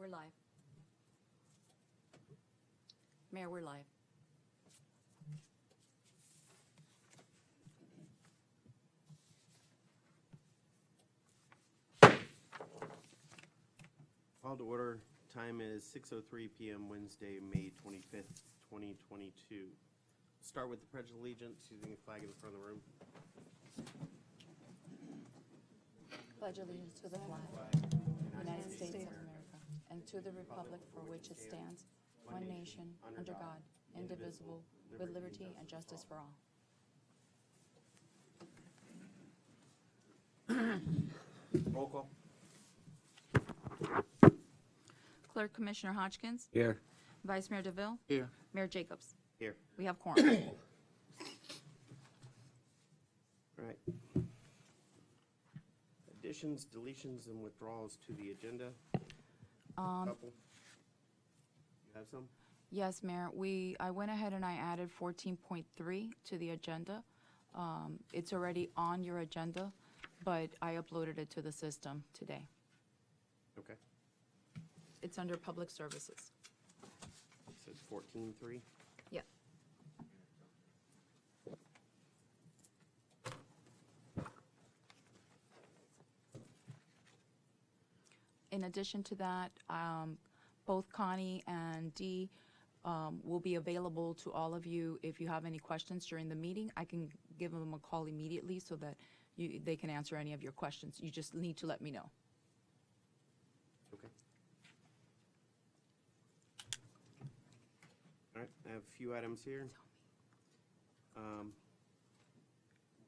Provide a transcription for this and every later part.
We're live. Mayor, we're live. Call to order. Time is 6:03 p.m. Wednesday, May 25th, 2022. Start with the Pledge of Allegiance, using the flag in the front of the room. Pledge allegiance to the flag of the United States of America and to the republic for which it stands, one nation, under God, indivisible, with liberty and justice for all. Roll call. Clerk Commissioner Hodgkins. Here. Vice Mayor DeVille. Here. Mayor Jacobs. Here. We have quorum. All right. Additions, deletions, and withdrawals to the agenda. Couple. You have some? Yes, Mayor, I went ahead and I added 14.3 to the agenda. It's already on your agenda, but I uploaded it to the system today. Okay. It's under Public Services. It says 14.3. Yeah. In addition to that, both Connie and Dee will be available to all of you. If you have any questions during the meeting, I can give them a call immediately so that they can answer any of your questions. You just need to let me know. Okay. All right, I have a few items here.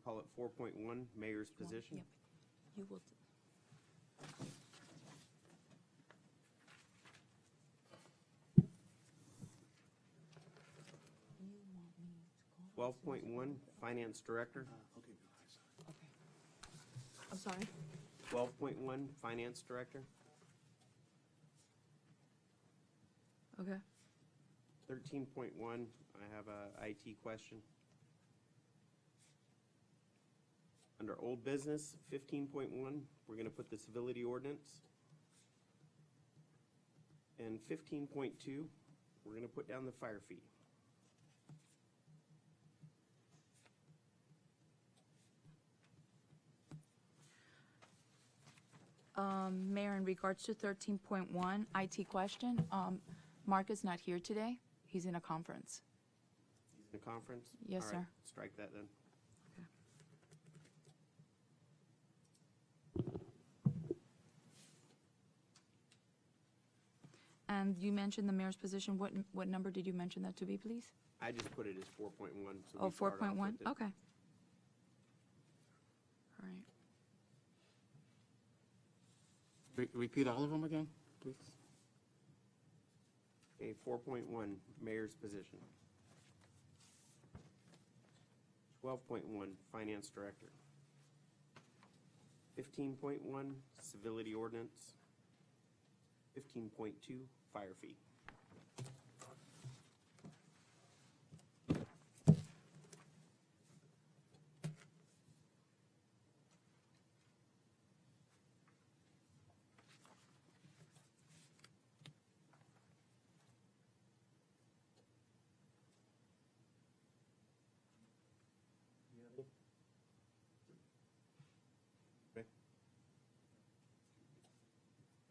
Call it 4.1, Mayor's position. Yep. You will. 12.1, Finance Director. Okay. I'm sorry. 12.1, Finance Director. Okay. 13.1, I have a IT question. Under Old Business, 15.1, we're going to put the Civility Ordinance. And 15.2, we're going to put down the fire fee. Mayor, in regards to 13.1, IT question, Mark is not here today. He's in a conference. He's in a conference? Yes, All right, sir. strike that then. And you mentioned the mayor's position. What number did you mention that to be, please? I just put it as 4.1. So Oh, we start off 4.1? with it. Okay. All right. Repeat all of them again, please. Okay, 4.1, Mayor's position. 12.1, Finance Director. 15.1, Civility Ordinance. 15.2, Fire Fee.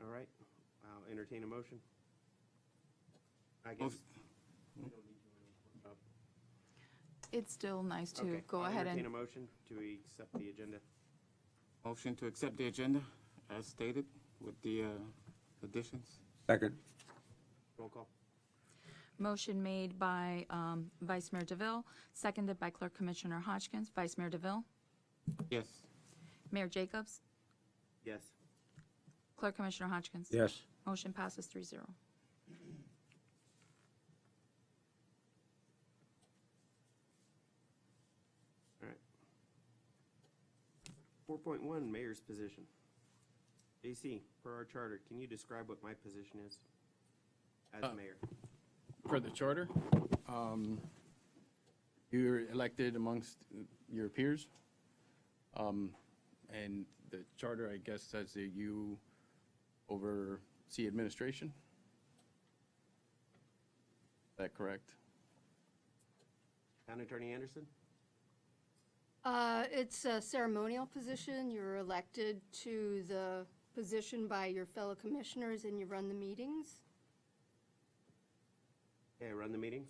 All right, I'll entertain a motion. I guess. It's still nice to Okay, go I'll ahead entertain and, a motion to accept the agenda. Motion to accept the agenda as stated with the additions. Second. Roll call. motion made by Vice Mayor DeVille, seconded by Clerk Commissioner Hodgkins. Vice Mayor DeVille? Yes. Mayor Jacobs? Yes. Clerk Commissioner Hodgkins? Yes. Motion passes 3-0. All right. 4.1, Mayor's position. AC, per our charter, can you describe what my position is as mayor? For the charter, you're elected amongst your peers. And the charter, I guess, says that you city administration? Is that correct? Town Attorney Anderson? It's a ceremonial position. You're elected to the position by your fellow commissioners and you run the meetings. Okay, run the meetings?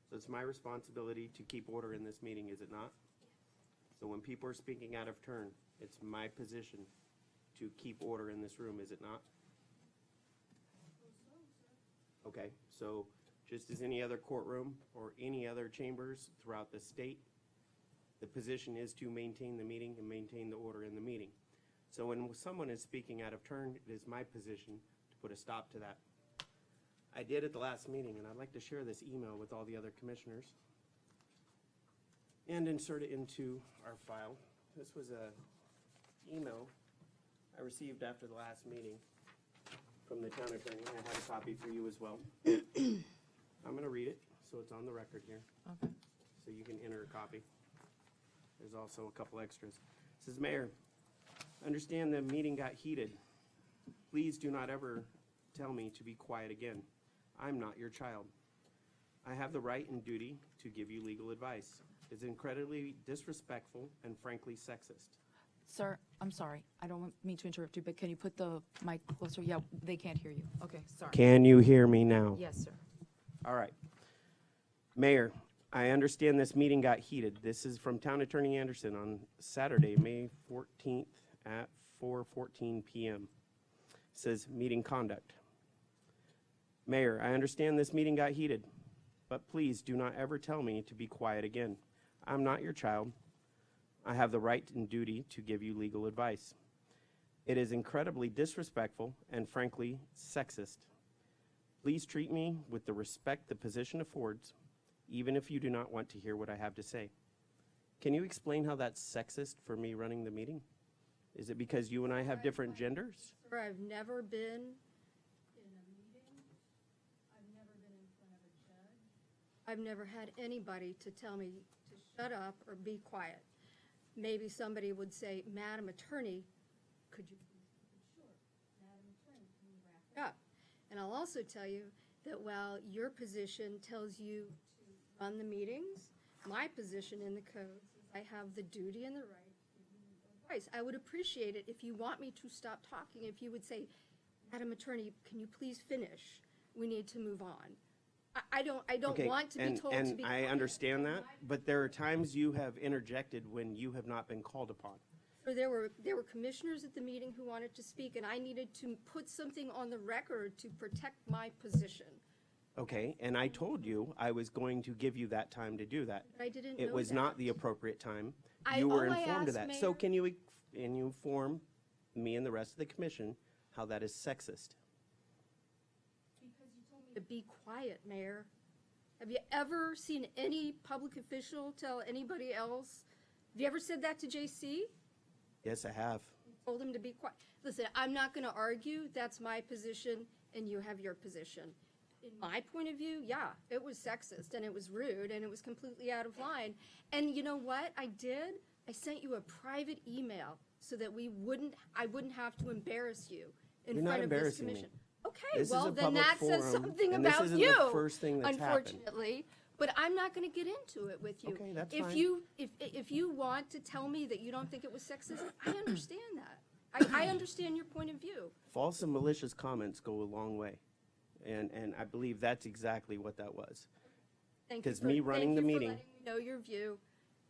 So it's my responsibility to keep order in this meeting, is it not? So when people are speaking out of turn, it's my position to keep order in this room, is it not? Okay, so just as any other courtroom or any other chambers throughout the state, the position is to maintain the meeting and maintain the order in the meeting. So when someone is speaking out of turn, it is my position to put a stop to that. I did at the last meeting, and I'd like to share this email with all the other commissioners and insert it into our file. This was a email I received after the last meeting from the town attorney. I have a copy for you as well. I'm going to read it, so it's on the record here, Okay. so you can enter a copy. There's also a couple extras. It says, Mayor, understand the meeting got heated. Please do not ever tell me to be quiet again. I'm not your child. I have the right and duty to give you legal advice. It's incredibly disrespectful and frankly sexist. Sir, I'm sorry. I don't mean to interrupt you, but can you put the mic closer? Yeah, they can't hear you. Okay, sorry. Can you hear me now? Yes, sir. All right. Mayor, I understand this meeting got heated. This is from Town Attorney Anderson on Saturday, May 14th at 4:14 p.m. It says, meeting conduct. Mayor, I understand this meeting got heated, but please do not ever tell me to be quiet again. I'm not your child. I have the right and duty to give you legal advice. It is incredibly disrespectful and frankly sexist. Please treat me with the respect the position affords, even if you do not want to hear what I have to say. Can you explain how that's sexist for me running the meeting? Is it because you and I have different genders? Sir, I've never been in a meeting. I've never been in front of a judge. I've never had anybody to tell me to shut up or be quiet. Maybe somebody would say, Madam Attorney, could you please keep it short? Madam Attorney, can you wrap it up? And I'll also tell you that while your position tells you to run the meetings, my position in the code says I have the duty and the right to give you legal advice. I would appreciate it if you want me to stop talking, if you would say, Madam Attorney, can you please finish? We need to move on. I don't Okay, want to be told to be and I quiet. understand that, but there are times you have interjected when you have not been called upon. Or there were commissioners at the meeting who wanted to speak, and I needed to put something on the record to protect my position. Okay, and I told you I was going to give you that time to do that. But I didn't It know was that. not the appropriate time. I- You were all I informed of asked, that. So Mayor- can you inform me and the rest of the commission how that is sexist? Because you told me to be quiet, Mayor. Have you ever seen any public official tell anybody else? Have you ever said that to JC? Yes, I have. Told him to be quiet? Listen, I'm not going to argue. That's my position, and you have your position. In my point of view, yeah, it was sexist, and it was rude, and it was completely out of line. And you know what I did? I sent you a private email so that I wouldn't have to embarrass you in You're not front of this embarrassing me. commission. Okay, This is well, a then public that says forum, something and this about isn't you. the first thing that's happened. Unfortunately, but I'm not going to get into it with you. Okay, that's if fine. If you want to tell me that you don't think it was sexist, I understand that. I understand your point of view. False and malicious comments go a long way. And I believe that's exactly what that was. Thank you 'Cause for- me running the meeting- Thank you for letting me know your view,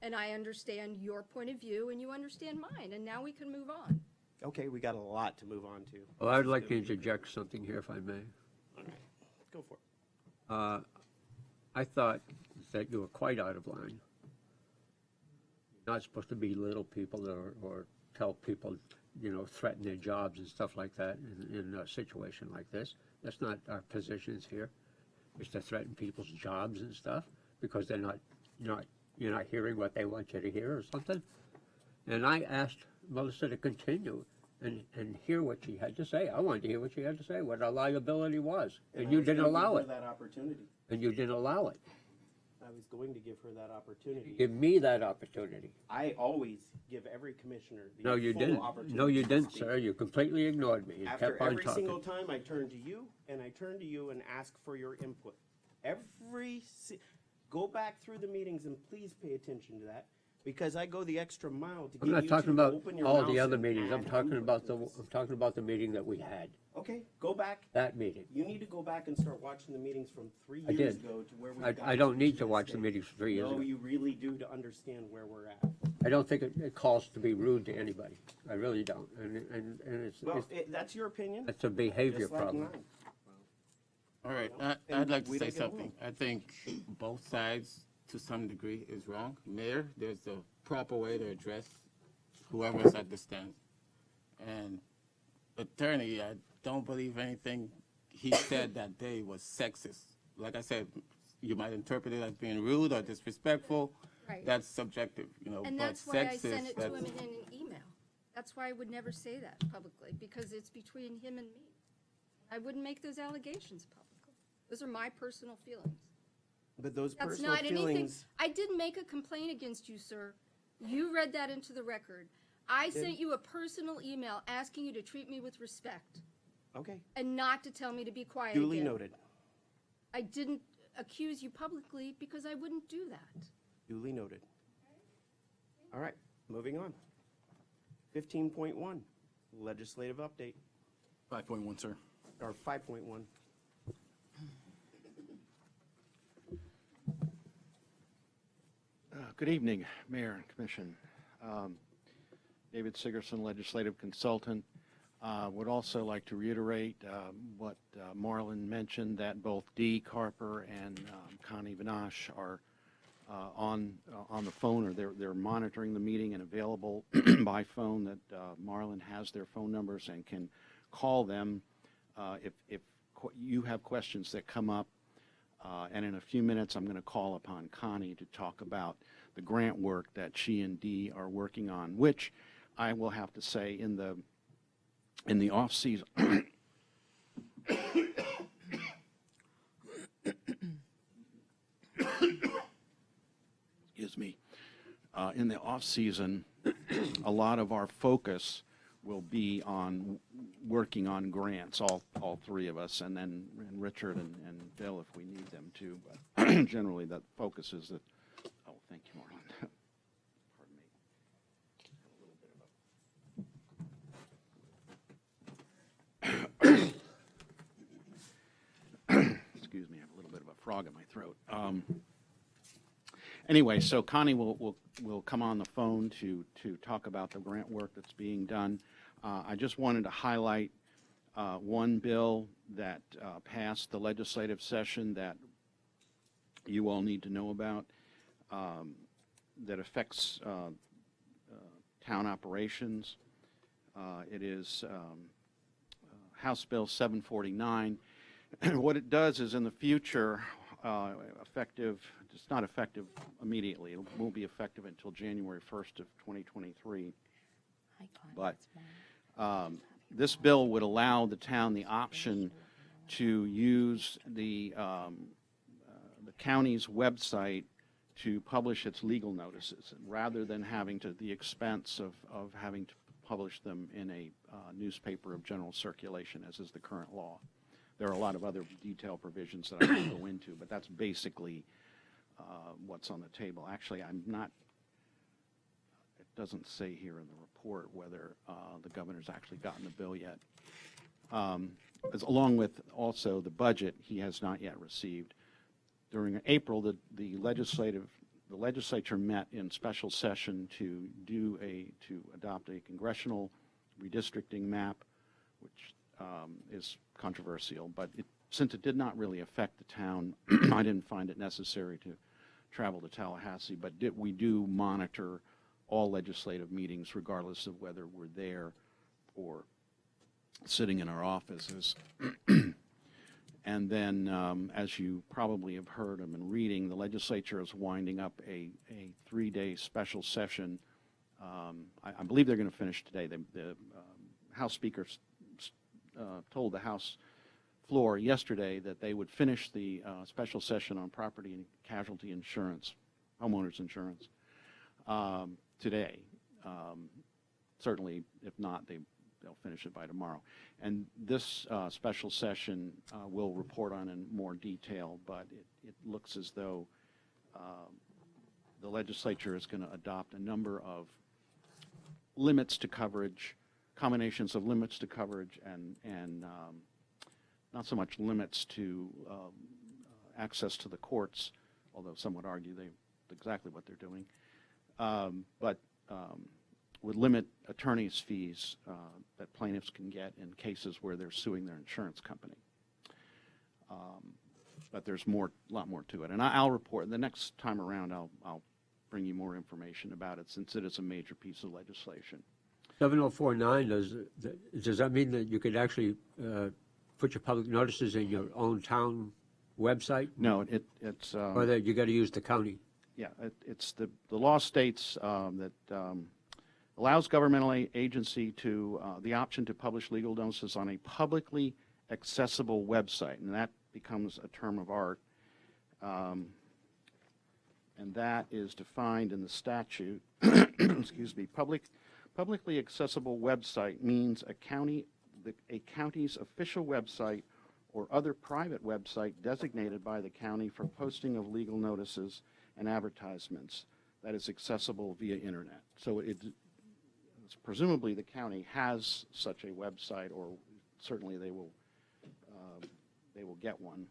and I understand your point of view, and you understand mine, and now we can move on. Okay, we got a lot to move on to. Well, I'd like to interject something here, if I may. All right, go for it. I thought that you were quite out of line. You're not supposed to belittle people or tell people, threaten their jobs and stuff like that in a situation like this. That's not our positions here, is to threaten people's jobs and stuff because you're not hearing what they want you to hear or something. And I asked Melissa to continue and hear what she had to say. I wanted to hear what she had to say, what our liability was, and you didn't allow it. That opportunity. And you didn't allow it. I was going to give her that opportunity. Give me that opportunity. I always give every commissioner the No, you full didn't. opportunity No, you to didn't, speak. sir. You completely ignored me and After kept on every single talking. time, I turn to you, and I turn to you and ask for your input. Go back through the meetings and please pay attention to that, because I go the extra mile to I'm get not you talking to about open your all mouth the other and meetings. I'm add talking input about to this. I'm talking about the meeting that we had. Okay, go back. That meeting. You need to go back and start watching the meetings from 3 I years did. ago to where we I got don't need to this watch the day. meetings for 3 years No, ago. you really do, to understand where we're at. I don't think it calls to be rude to anybody. I really don't. And Well, that's your opinion. it's a behavior just like problem. mine. All right, and I'd like to we say don't get something. I think both sides, to some degree, is wrong. Mayor, there's a proper way to address whoever's at the stand. And attorney, I don't believe anything he said that day was sexist. Like I said, you might interpret it as being rude or disrespectful. Right. That's subjective, And but that's why I sent sexist, it to him that's, in an email. That's why I would never say that publicly, because it's between him and me. I wouldn't make those allegations publicly. Those are my personal feelings. But those That's personal not anything, feelings, I didn't make a complaint against you, sir. You read that into the record. I sent you a personal email asking you to treat me with respect okay, and not to tell me to be quiet again. duly noted, I didn't accuse you publicly because I wouldn't do that. duly noted. All right, moving on. 15.1, legislative update, 5.1, sir. or 5.1. Good evening, Mayor and Commission. David Sigerson, Legislative Consultant. Would also like to reiterate what Marlon mentioned, that both Dee Carper and Connie Vinash are on the phone, or they're monitoring the meeting and available by phone, that Marlon has their phone numbers and can call them if you have questions that come up. And in a few minutes, I'm going to call upon Connie to talk about the grant work that she and Dee are working on, which I will have to say in the off season. Excuse me. In the off season, a lot of our focus will be on working on grants, all three of us, and then Richard and Bill if we need them too. But generally, the focus is that. Oh, thank you, Marlon. Pardon me. Excuse me, I have a little bit of a frog in my throat. Anyway, so Connie will come on the phone to talk about the grant work that's being done. I just wanted to highlight one bill that passed the legislative session that you all need to know about, that affects town operations. It is House Bill 749. And what it does is, in the future, it's not effective immediately. It won't be effective until January 1st of 2023. But this bill would allow the town the option to use the county's website to publish its legal notices, rather than having the expense of having to publish them in a newspaper of general circulation, as is the current law. There are a lot of other detailed provisions that I won't go into, but that's basically what's on the table. Actually, I'm not, it doesn't say here in the report whether the governor's actually gotten the bill yet. Along with also the budget, he has not yet received. During April, the legislature met in special session to adopt a congressional redistricting map, which is controversial, but since it did not really affect the town, I didn't find it necessary to travel to Tallahassee, but we do monitor all legislative meetings regardless of whether we're there or sitting in our offices. And then, as you probably have heard and been reading, the legislature is winding up a 3-day special session. I believe they're going to finish today. The House Speaker told the House floor yesterday that they would finish the special session on property and casualty insurance, homeowners insurance, today. Certainly, if not, they'll finish it by tomorrow. And this special session will report on in more detail, but it looks as though the legislature is going to adopt a number of limits to coverage, combinations of limits to coverage and not so much limits to access to the courts, although some would argue exactly what they're doing, but would limit attorneys' fees that plaintiffs can get in cases where they're suing their insurance company. But there's a lot more to it. And I'll report, the next time around, I'll bring you more information about it, since it is a major piece of legislation. 7049, does that mean that you could actually put your public notices in your own town website? No, it's... Or that you got to use the county? Yeah, it's the law states that allows governmental agency to the option to publish legal notices on a publicly accessible website, and that becomes a term of art, and that is defined in the statute. Excuse me. Publicly accessible website means a county's official website or other private website designated by the county for posting of legal notices and advertisements that is accessible via internet. So presumably the county has such a website, or certainly they will get one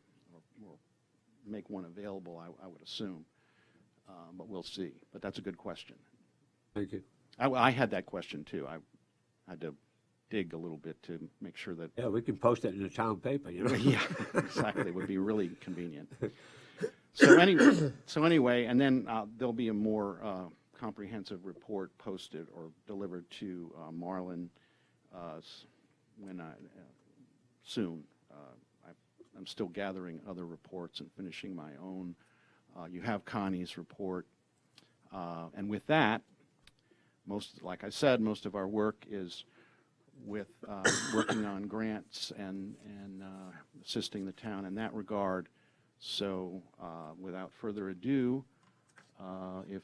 or make one available, I would assume. But we'll see. But that's a good question. Thank you. I had that question too. I had to dig a little bit to make sure that... Yeah, we can post it in the town paper, you know? Yeah, exactly. It would be really convenient. So anyway, and then there'll be a more comprehensive report posted or delivered to Marlin soon. I'm still gathering other reports and finishing my own. You have Connie's report. And with that, like I said, most of our work is with working on grants and assisting the town in that regard. So without further ado, if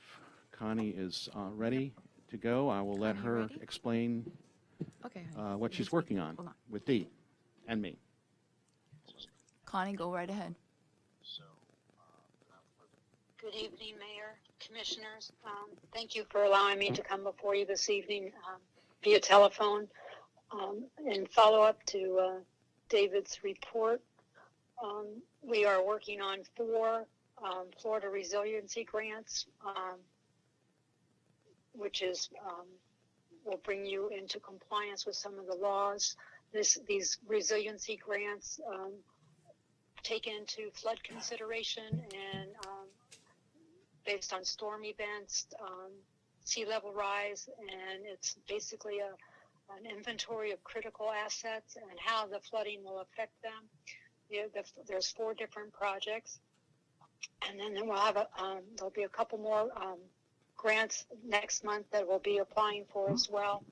Connie is ready to go, I will let her explain Okay. what she's working on Hold on. with Dee and me. Connie, go right ahead. Good evening, Mayor, Commissioners. Thank you for allowing me to come before you this evening via telephone in follow-up to David's report. We are working on 4 Florida resiliency grants, which is will bring you into compliance with some of the laws. These resiliency grants take into flood consideration and based on storm events, sea level rise, and it's basically an inventory of critical assets and how the flooding will affect them. There's 4 different projects, and then we'll have there'll be a couple more grants next month that we'll be applying for as well.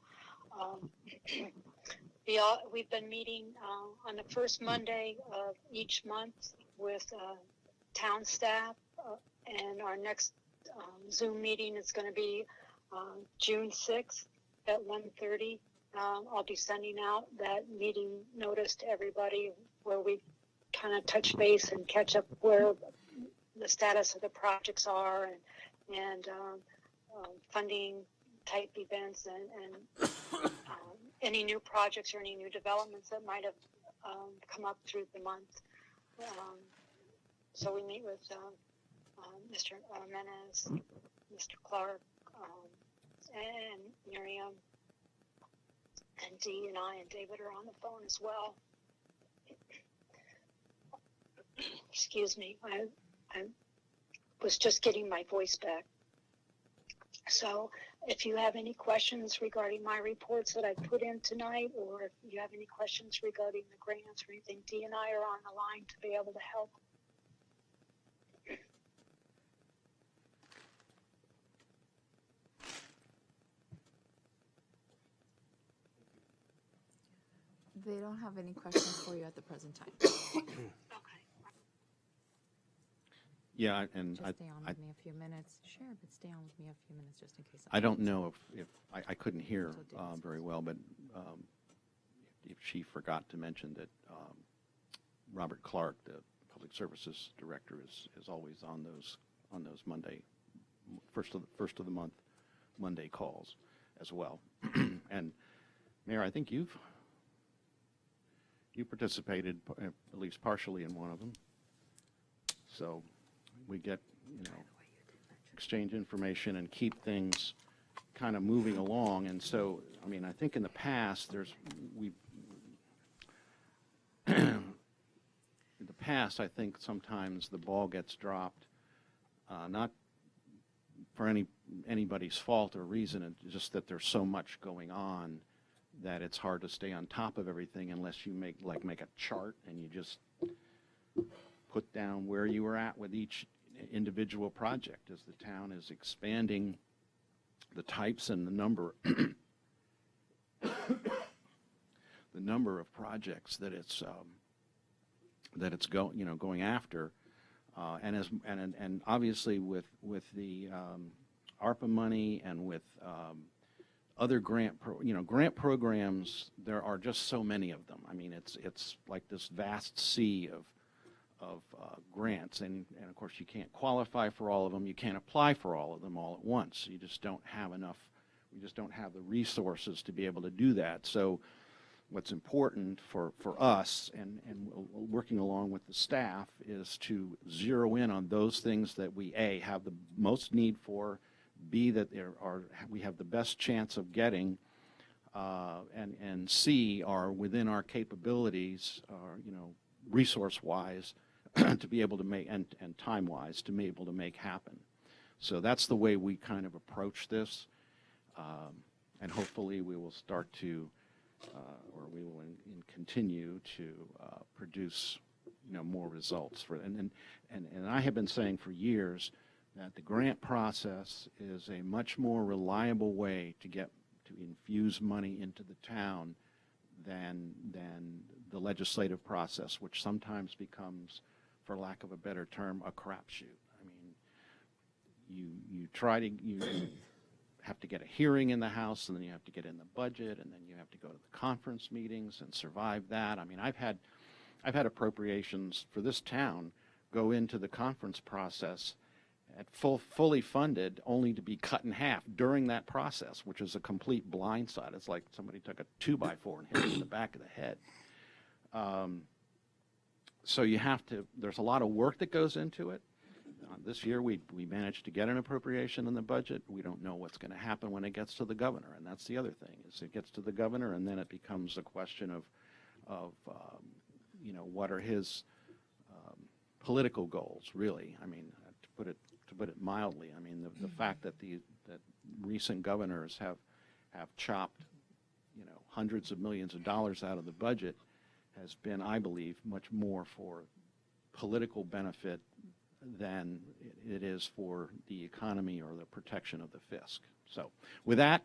We've been meeting on the first Monday of each month with town staff, and our next Zoom meeting is going to be June 6th at 1:30. I'll be sending out that meeting notice to everybody where we kind of touch base and catch up where the status of the projects are and funding type events and any new projects or any new developments that might have come up through the month. So we meet with Mr. Menegazzo, Mr. CLERK, and Miriam, and Dee and I and David are on the phone as well. Excuse me, I was just getting my voice back. So if you have any questions regarding my reports that I put in tonight, or if you have any questions regarding the grants or anything, Dee and I are on the line to be able to help. They don't have any questions for you at the present time. Okay. Yeah, and Just stay on with me a few minutes. Sure, but stay on with me a few minutes just in case. I don't know if I couldn't hear So David's very well, but if she forgot to mention that Robert Clark, the Public Services Director, is always on those Monday, first of the month Monday calls as well. And Mayor, I think you participated at least partially in one of them. So we get, exchange information and keep things kind of moving along. And so, I mean, I think in the past, in the past, I think sometimes the ball gets dropped, not for anybody's fault or reason, it's just that there's so much going on that it's hard to stay on top of everything unless you make a chart and you just put down where you were at with each individual project as the town is expanding the types and the number the number of projects that it's going after, and obviously with the ARPA money and with other grant programs, there are just so many of them. I mean, it's like this vast sea of grants, and of course you can't qualify for all of them. You can't apply for all of them all at once. You just don't have enough. We just don't have the resources to be able to do that. So what's important for us and working along with the staff is to zero in on those things that we A, have the most need for, B, that we have the best chance of getting, and C, are within our capabilities, resource-wise, to be able to make, and time-wise, to be able to make happen. So that's the way we kind of approach this, and hopefully we will start to, or we will continue to produce, more results for. And I have been saying for years that the grant process is a much more reliable way to infuse money into the town than the legislative process, which sometimes becomes, for lack of a better term, a crapshoot. I mean, you have to get a hearing in the House, and then you have to get in the budget, and then you have to go to the conference meetings and survive that. I mean, I've had appropriations for this town go into the conference process at fully funded, only to be cut in half during that process, which is a complete blindside. It's like somebody took a 2x4 and hit it in the back of the head. So there's a lot of work that goes into it. This year we managed to get an appropriation in the budget. We don't know what's going to happen when it gets to the governor, and that's the other thing, is it gets to the governor, and then it becomes a question of what are his political goals, really. I mean, to put it mildly, I mean, the fact that that recent governors have chopped, hundreds of millions of dollars out of the budget has been, I believe, much more for political benefit than it is for the economy or the protection of the fisc. So with that,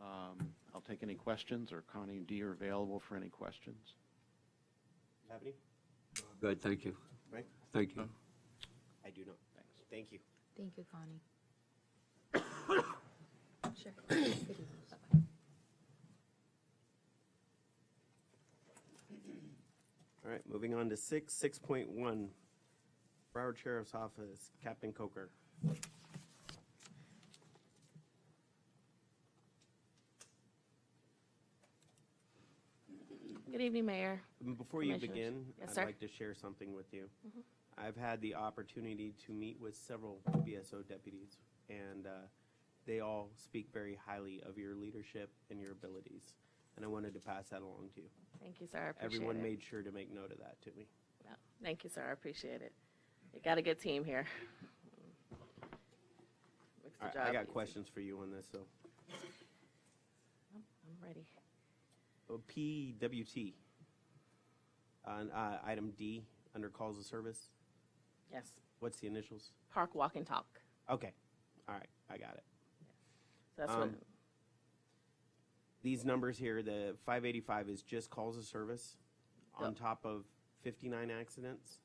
I'll take any questions, or Connie and Dee are available for any questions. Have any? Good, thank you. Right? Thank you. I do not. Thanks. Thank you. Thank you, Connie. Sure. Good evening. Bye-bye. All right, moving on to 6.1. Broward Sheriff's Office, Captain Coker. Good evening, Mayor. Before you Commissioners. begin, Yes, I'd sir. like to share something with you. I've had the opportunity to meet with several BSO deputies, and they all speak very highly of your leadership and your abilities, and I wanted to pass that along to you. Thank you, sir. I appreciate Everyone it. made sure to make note of that to me. Yeah. Thank you, sir. I appreciate it. You got a good team here. Makes the All right, job I got easy. questions for you on this, so. I'm ready. PWT, on item D, under calls of service, Yes. what's the initials? Park, walk, and talk. Okay, all right, I got it. So that's what. these numbers here, the 585 is just calls of service on Yep. top of 59 accidents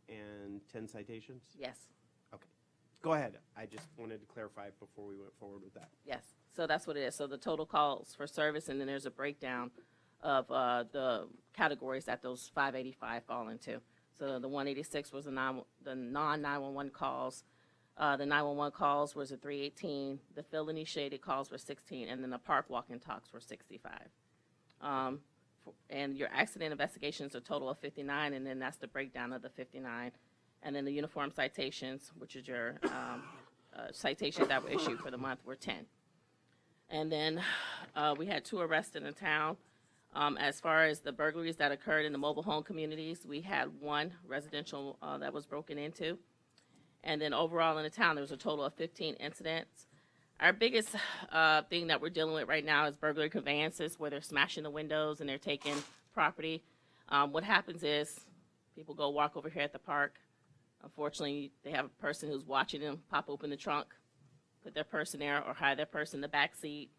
and 10 citations? Yes. Okay. Go ahead. I just wanted to clarify before we went forward with that. Yes, so that's what it is. So the total calls for service, and then there's a breakdown of the categories that those 585 fall into. So the 186 was the non-911 calls. The 911 calls was a 318. The felony shaded calls were 16, and then the park walk and talks were 65. And your accident investigations a total of 59, and then that's the breakdown of the 59. And then the uniform citations, which is your citations that were issued for the month, were 10. And then we had 2 arrests in the town. As far as the burglaries that occurred in the mobile home communities, we had 1 residential that was broken into. And then overall in the town, there was a total of 15 incidents. Our biggest thing that we're dealing with right now is burglary conveyances, where they're smashing the windows and they're taking property. What happens is people go walk over here at the park. Unfortunately, they have a person who's watching them pop open the trunk, put their purse in there, or hide their purse in the back seat.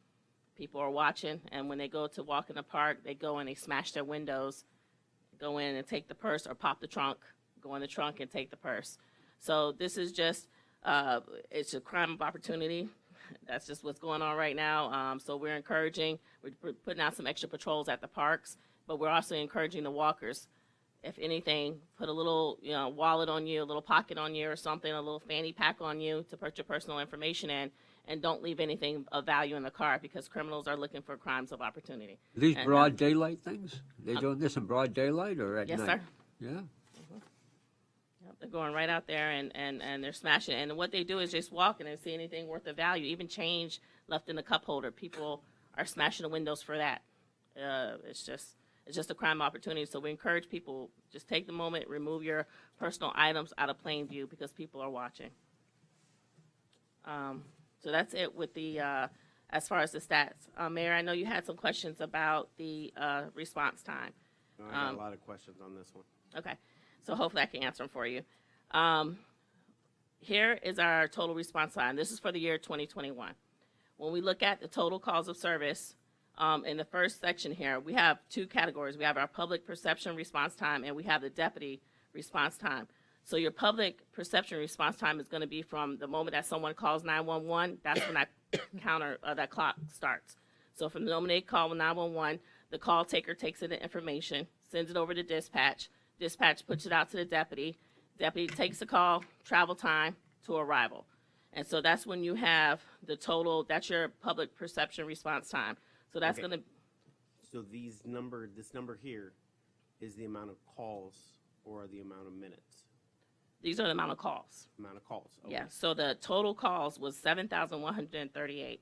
People are watching, and when they go to walk in the park, they go and they smash their windows, go in and take the purse, or pop the trunk, go in the trunk and take the purse. So this is just, it's a crime of opportunity. That's just what's going on right now. So we're encouraging, we're putting out some extra patrols at the parks, but we're also encouraging the walkers. If anything, put a little, wallet on you, a little pocket on you or something, a little fanny pack on you to put your personal information in, and don't leave anything of value in the car, because criminals are looking for crimes of opportunity. These And, broad daylight things? They doing this in broad daylight or at Yes, night? sir. Yeah. Yep, they're going right out there and they're smashing. And what they do is just walk and they see anything worth of value, even change left in the cup holder. People are smashing the windows for that. It's just a crime opportunity. So we encourage people, just take the moment, remove your personal items out of plain view, because people are watching. So that's it with the, as far as the stats. Mayor, I know you had some questions about the response time. No, I got a lot of questions on this one. Okay, so hopefully I can answer them for you. Here is our total response time. This is for the year 2021. When we look at the total calls of service, in the first section here, we have 2 categories. We have our public perception response time, and we have the deputy response time. So your public perception response time is going to be from the moment that someone calls 911. That's when that that clock starts. So from the moment they call 911, the call taker takes in the information, sends it over to dispatch. Dispatch puts it out to the deputy. Deputy takes the call, travel time to arrival. And so that's when you have the total, that's your public perception response time. So that's Okay. going to, So this number here is the amount of calls or the amount of minutes? these are the amount of calls. Amount of calls. Okay. Yeah, so the total calls was 7,138.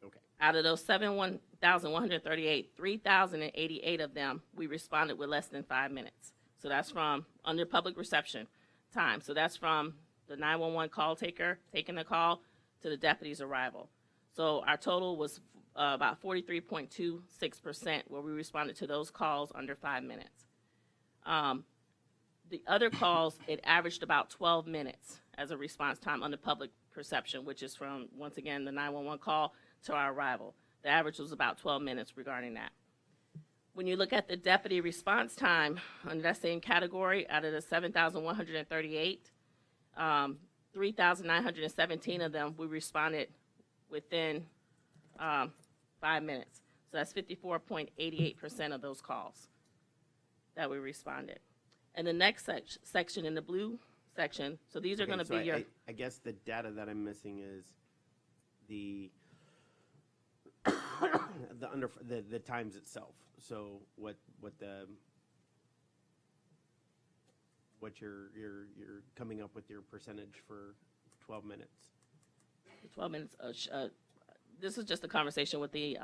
Okay. Out of those 7,138, 3,088 of them, we responded with less than 5 minutes. So that's from under public reception time. So that's from the 911 call taker taking the call to the deputy's arrival. So our total was about 43.26% where we responded to those calls under 5 minutes. The other calls, it averaged about 12 minutes as a response time under public perception, which is from, once again, the 911 call to our arrival. The average was about 12 minutes regarding that. When you look at the deputy response time under that same category, out of the 7,138, 3,917 of them, we responded within 5 minutes. So that's 54.88% of those calls that we responded. And the next section in the blue section, so these are Okay, going to so be your, I guess the data that I'm missing is the the times itself. So what you're coming up with your percentage for 12 minutes. 12 minutes. This is just a conversation with the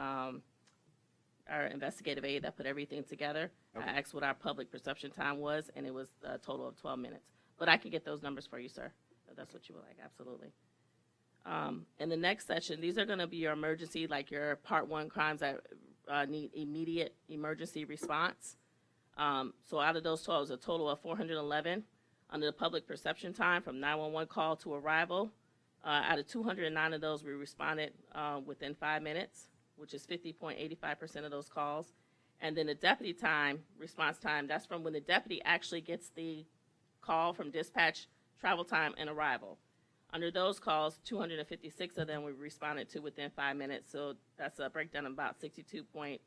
our investigative aide that put everything together. Okay. I asked what our public perception time was, and it was a total of 12 minutes. But I can get those numbers for you, sir, if that's what you would like. Absolutely. In the next section, these are going to be your emergency, like your Part 1 crimes that need immediate emergency response. So out of those 12, it's a total of 411 under the public perception time from 911 call to arrival. Out of 209 of those, we responded within 5 minutes. which is 50.85% of those calls. And then the deputy time, response time, that's from when the deputy actually gets the call from dispatch, travel time, and arrival. Under those calls, 256 of them we responded to within 5 minutes, so that's a breakdown of about 62.29%.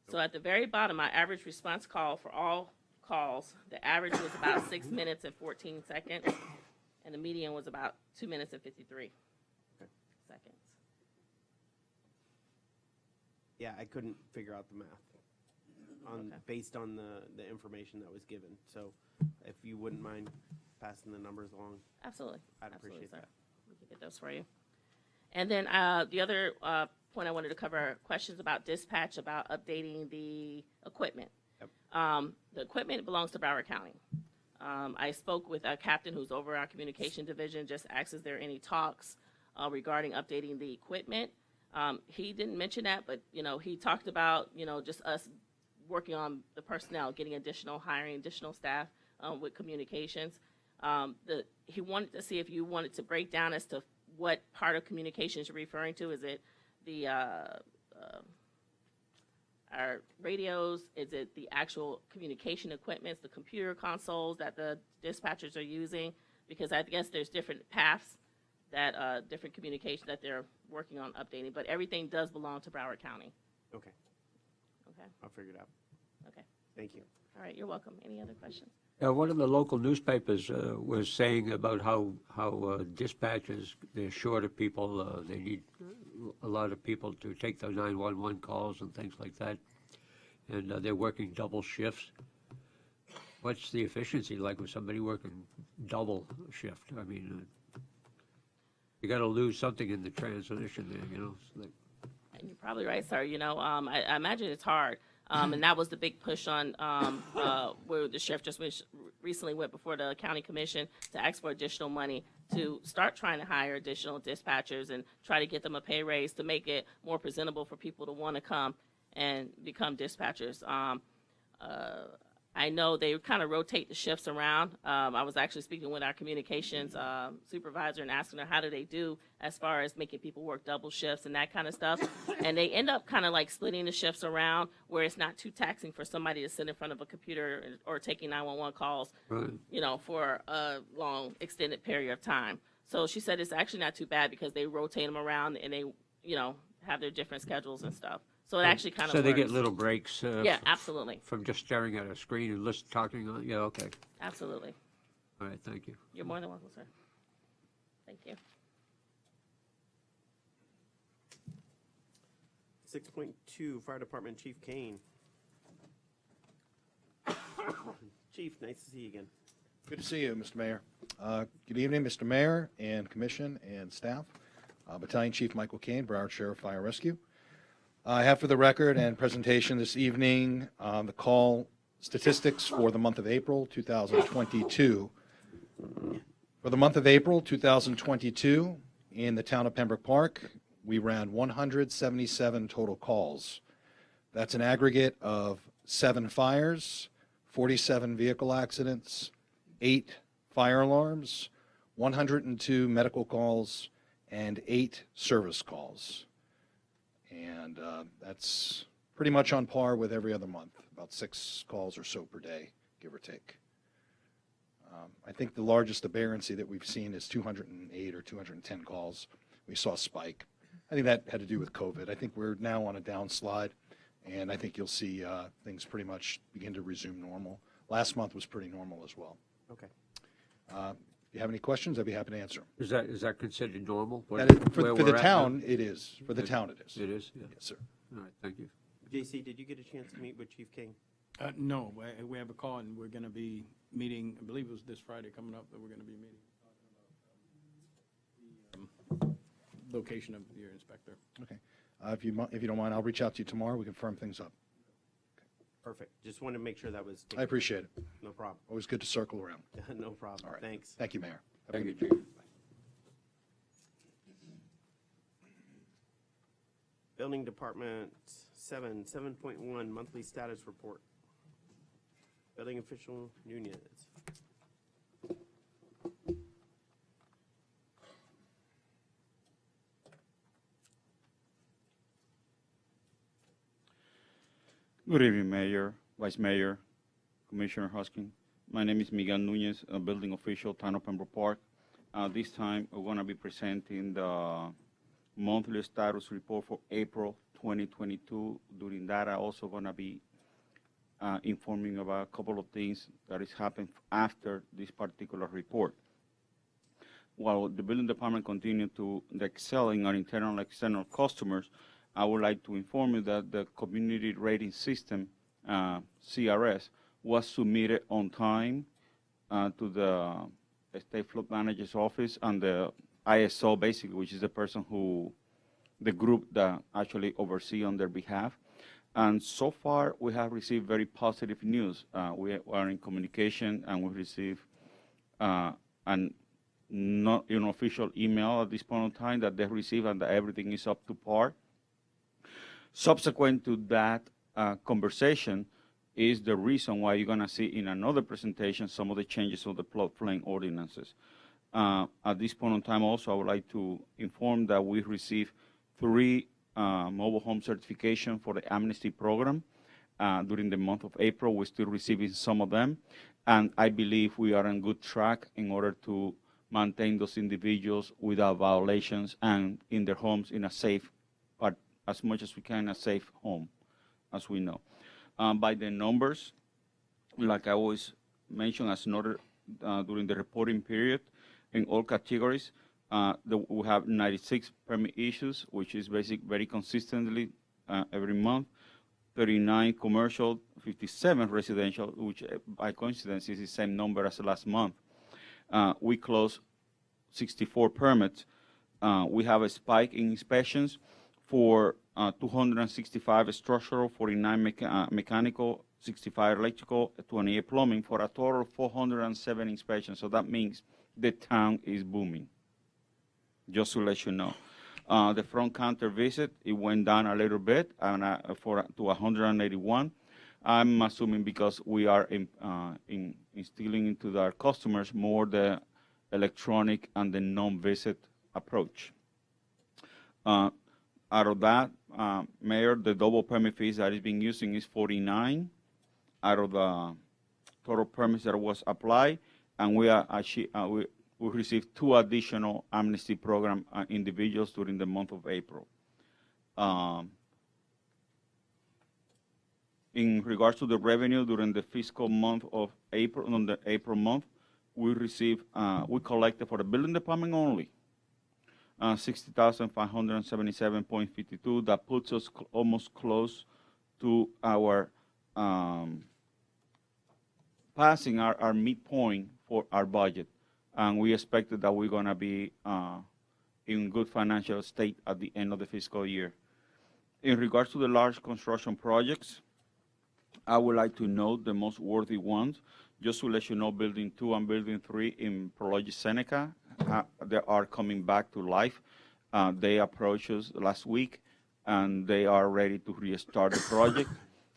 So at the very bottom, my average response call for all calls, the average was about 6 minutes and 14 seconds, and the median was about 2 minutes and 53 seconds. Yeah, I couldn't figure out the math based on the information that was given. So if you wouldn't mind passing the numbers along, Absolutely. I'd Absolutely, appreciate sir. that. We can get those for you. And then the other point I wanted to cover are questions about dispatch, about updating the equipment. Yep. The equipment belongs to Broward County. I spoke with a captain who's over our communication division, just asked is there any talks regarding updating the equipment. He didn't mention that, but, he talked about, just us working on the personnel, getting hiring additional staff with communications. He wanted to see if you wanted to break down as to what part of communications you're referring to. Is it the our radios? Is it the actual communication equipments, the computer consoles that the dispatchers are using? Because I guess there's different paths that different communication that they're working on updating, but everything does belong to Broward County. Okay, Okay. I'll figure it out. Okay. Thank you. All right. You're welcome. Any other questions? One of the local newspapers was saying about how dispatchers, they're short of people, they need a lot of people to take the 911 calls and things like that, and they're working double shifts. What's the efficiency like with somebody working double shift? I mean, you got to lose something in the transition there, It's like, And you're probably right, sir. I imagine it's hard. And that was the big push on where the sheriff just recently went before the county commission to ask for additional money to start trying to hire additional dispatchers and try to get them a pay raise to make it more presentable for people to want to come and become dispatchers. I know they kind of rotate the shifts around. I was actually speaking with our communications supervisor and asking her how do they do as far as making people work double shifts and that kind of stuff. And they end up kind of like splitting the shifts around where it's not too taxing for somebody to sit in front of a computer or taking 911 calls, right. For a long extended period of time. So she said it's actually not too bad because they rotate them around and they, have their different schedules and stuff. So it actually kind of So they get works. little breaks Yeah, absolutely. from just staring at a screen and talking on. Yeah, okay. Absolutely. All right, thank you. You're more than welcome, sir. Thank you. 6.2, Fire Department Chief Kane. Chief, nice to see you again. Good to see you, Mr. Mayor. Good evening, Mr. Mayor and Commission and staff. Battalion Chief Michael Kane, Broward Sheriff Fire Rescue. I have for the record and presentation this evening the call statistics for the month of April 2022. For the month of April 2022, in the town of Pembroke Park, we ran 177 total calls. That's an aggregate of 7 fires, 47 vehicle accidents, 8 fire alarms, 102 medical calls, and 8 service calls. And that's pretty much on par with every other month, about 6 calls or so per day, give or take. I think the largest aberrancy that we've seen is 208 or 210 calls. We saw a spike. I think that had to do with COVID. I think we're now on a downslide, and I think you'll see things pretty much begin to resume normal. Last month was pretty normal as well. Okay. If you have any questions, I'd be happy to answer them. Is that considered normal? That is, for Where the we're at town, now? it is. For the town, it is. It is? Yeah. Yes, sir. All right, thank you. JC, did you get a chance to meet with Chief King? No, we have a call, and we're going to be meeting, I believe it was this Friday coming up, that we're going to be meeting. The location of your inspector. Okay. If you don't mind, I'll reach out to you tomorrow. We can firm things up. Perfect. Just wanted to make sure that was. I appreciate it. No problem. Always good to circle around. No problem. All right. Thanks. Thank you, Mayor. Have a Thank good you, evening. Chief. Building Department 7.1 monthly status report. Building official Nunez. Good evening, Mayor, Vice Mayor, Commissioner Hoskin. My name is Miguel Nunez, a building official, Town of Pembroke Park. This time, we're going to be presenting the monthly status report for April 2022. During that, I'm also going to be informing about a couple of things that has happened after this particular report. While the building department continued to excel in our internal and external customers, I would like to inform you that the community rating system, CRS, was submitted on time to the State Flood Manager's Office and the ISO, basically, which is the person who, the group that actually oversee on their behalf. And so far, we have received very positive news. We are in communication, and we received an not official email at this point in time that they received and that everything is up to par. Subsequent to that conversation is the reason why you're going to see in another presentation some of the changes of the floodplain ordinances. At this point in time also, I would like to inform that we received 3 mobile home certification for the amnesty program. During the month of April, we're still receiving some of them, and I believe we are on good track in order to maintain those individuals without violations and in their homes in a safe, but as much as we can, a safe home, as we know. By the numbers, like I always mention as noted during the reporting period, in all categories, we have 96 permit issues, which is very consistently every month, 39 commercial, 57 residential, which by coincidence is the same number as last month. We closed 64 permits. We have a spike in inspections for 265 structural, 49 mechanical, 65 electrical, 28 plumbing, for a total of 407 inspections. So that means the town is booming, just to let you know. The front counter visit, it went down a little bit to 181. I'm assuming because we are instilling into our customers more the electronic and the non-visit approach. Out of that, Mayor, the double permit fees that is being using is 49 out of the total permits that was applied, and we are actually we received 2 additional amnesty program individuals during the month of April. In regards to the revenue during the fiscal month of April, on the April month, we collected for the building department only, 60,577.52. That puts us almost close to our passing our midpoint for our budget, and we expected that we're going to be in good financial state at the end of the fiscal year. In regards to the large construction projects, I would like to note the most worthy ones. Just to let you know, Building 2 and Building 3 in Prologis Seneca, they are coming back to life. They approached us last week, and they are ready to restart the project,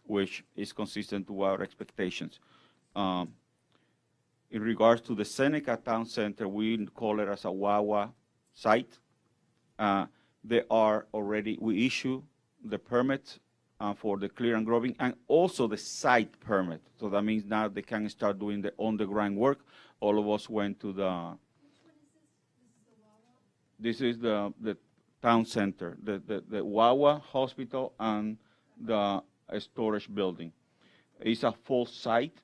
which is consistent to our expectations. In regards to the Seneca Town Center, we call it as a Wawa site. We issue the permits for the clear and groving, and also the site permit. So that means now they can start doing the on-the-ground work. All of us went to the. This is the town center, the Wawa Hospital and the storage building. It's a full site,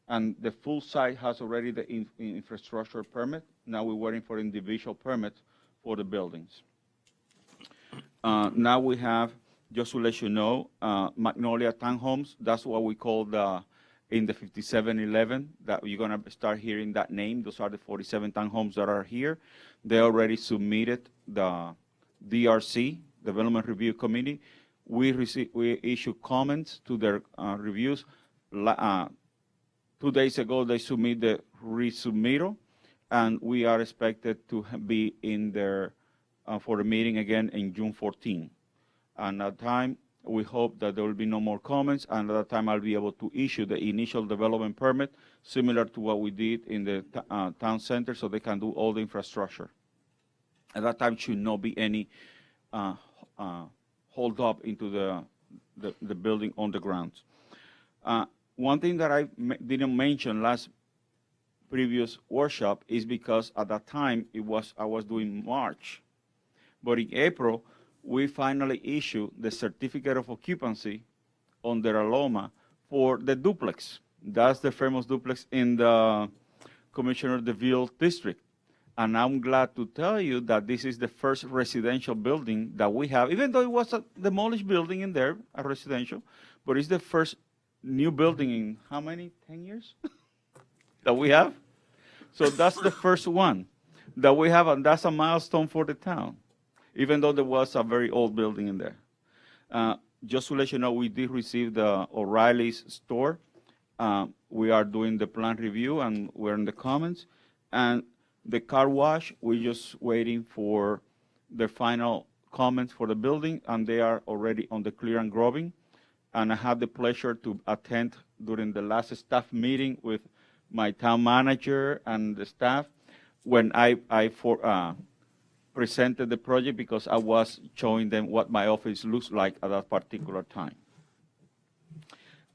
and the full site has already the infrastructure permit. Now we're waiting for individual permits for the buildings. Now we have, just to let you know, Magnolia Townhomes. That's what we call in the 5711, that you're going to start hearing that name. Those are the 47 townhomes that are here. They already submitted the DRC, Development Review Committee. We issued comments to their reviews. 2 days ago, they submitted the resubmittal, and we are expected to be in there for the meeting again in June 14. And at that time, we hope that there will be no more comments, and at that time I'll be able to issue the initial development permit, similar to what we did in the town center, so they can do all the infrastructure. At that time, should not be any hold up into the building on the grounds. One thing that I didn't mention last previous workshop is because at that time I was doing March, but in April we finally issued the certificate of occupancy on the Loma for the duplex. That's the famous duplex in the Commissioner DeVille district. And I'm glad to tell you that this is the first residential building that we have, even though it was a demolished building in there, a residential, but it's the first new building in how many, 10 years that we have? So that's the first one that we have, and that's a milestone for the town, even though there was a very old building in there. Just to let you know, we did receive the O'Reilly's store. We are doing the plan review, and we're in the comments. And the car wash, we're just waiting for the final comments for the building, and they are already on the clear and grubbing. And I had the pleasure to attend during the last staff meeting with my town manager and the staff when I presented the project, because I was showing them what my office looks like at that particular time.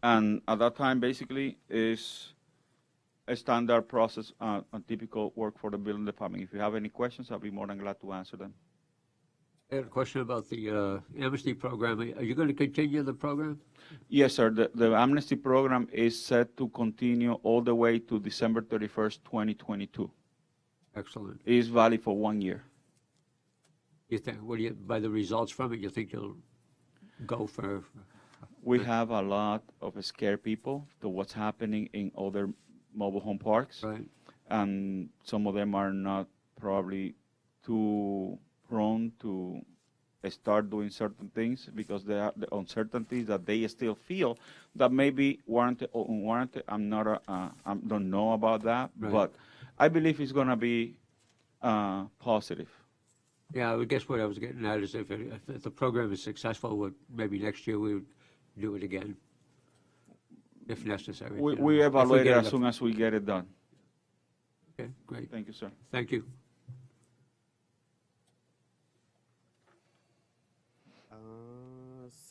And at that time, basically, is a standard process, a typical work for the building department. If you have any questions, I'll be more than glad to answer them. I had a question about the amnesty program. Are you going to continue the program? Yes, sir. The amnesty program is set to continue all the way to December 31st, 2022. Excellent. It is valid for 1 year. You think, by the results from it, you think you'll go for? We have a lot of scared people to what's happening in other mobile home parks. Right. And some of them are not probably too prone to start doing certain things because there are the uncertainties that they still feel that may be warranted or unwarranted. I don't know about that, Right. but I believe it's going to be positive. Yeah, I guess what I was getting at is if the program is successful, maybe next year we would do it again, if necessary. We evaluate it as soon as we get it done. Okay, great. Thank you, sir. Thank you.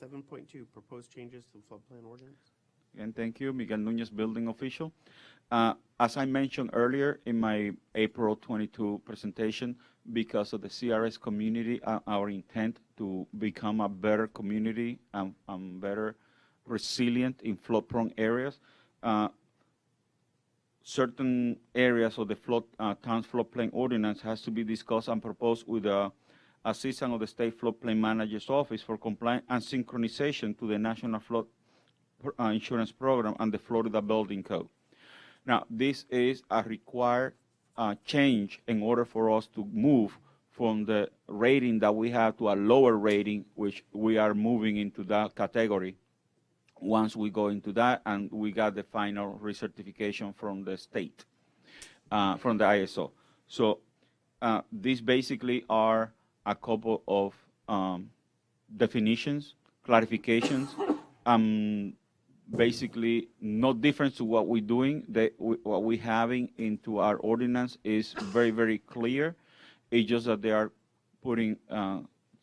7.2, proposed changes to the floodplain ordinance. And thank you, Miguel Nunez, building official. As I mentioned earlier in my April 22 presentation, because of the CRS community, our intent to become a better community and better resilient in flood-prone areas, certain areas of the town's floodplain ordinance has to be discussed and proposed with the assistance of the State Floodplain Manager's Office for compliance and synchronization to the National Flood Insurance Program and the Florida Building Code. Now, this is a required change in order for us to move from the rating that we have to a lower rating, which we are moving into that category once we go into that, and we got the final recertification from the state, from the ISO. So these basically are a couple of definitions, clarifications, basically no difference to what we're doing. What we're having into our ordinance is very, very clear. It's just that they are putting,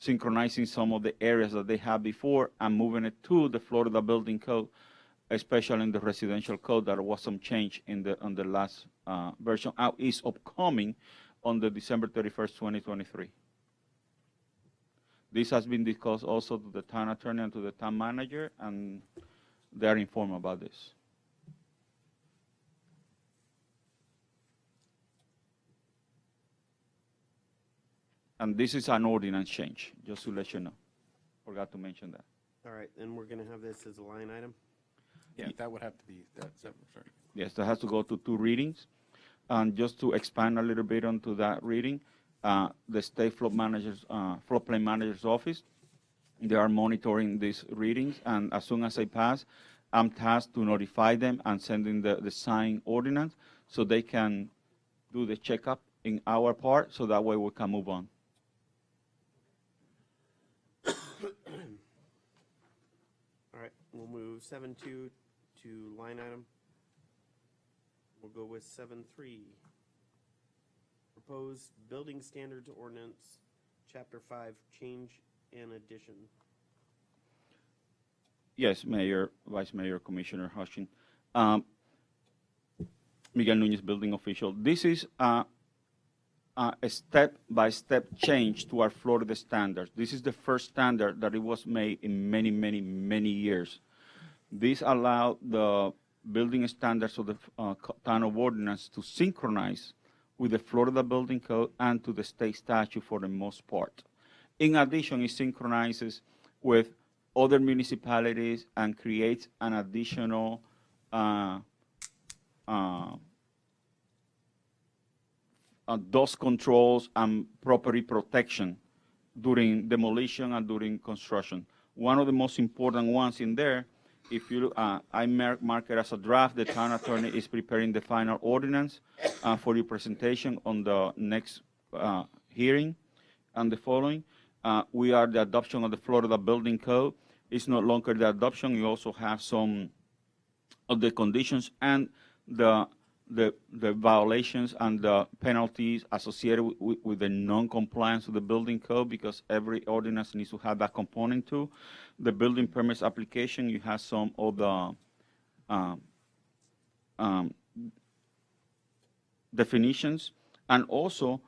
synchronizing some of the areas that they had before and moving it to the Florida Building Code, especially in the residential code. There was some change on the last version. Is upcoming on the December 31st, 2023. This has been discussed also to the town attorney and to the town manager, and they are informed about this. And this is an ordinance change, just to let you know. Forgot to mention that. All right, then we're going to have this as a line item. Yeah, that would have to be, sorry. Yes, that has to go to 2 readings. And just to expand a little bit onto that reading, the State Floodplain Manager's Office, they are monitoring these readings, and as soon as they pass, I'm tasked to notify them and send in the signed ordinance so they can do the checkup in our part, so that way we can move on. All right, we'll move 7.2 to line item. We'll go with 7.3. Proposed Building Standards Ordinance, Chapter 5, Change and Addition. Yes, Mayor, Vice Mayor, Commissioner Hutchins. Miguel Nunez, building official. This is a step-by-step change to our Florida standards. This is the first standard that it was made in many, many, many years. This allowed the building standards of the town of ordinance to synchronize with the Florida Building Code and to the state statute for the most part. In addition, it synchronizes with other municipalities and creates an additional dust controls and property protection during demolition and during construction. One of the most important ones in there, if you, I mark it as a draft, the town attorney is preparing the final ordinance for your presentation on the next hearing and the following. We are the adoption of the Florida Building Code. It's no longer the adoption. You also have some of the conditions and the violations and the penalties associated with the non-compliance with the building code, because every ordinance needs to have that component too. The building permits application, you have some of the definitions, and also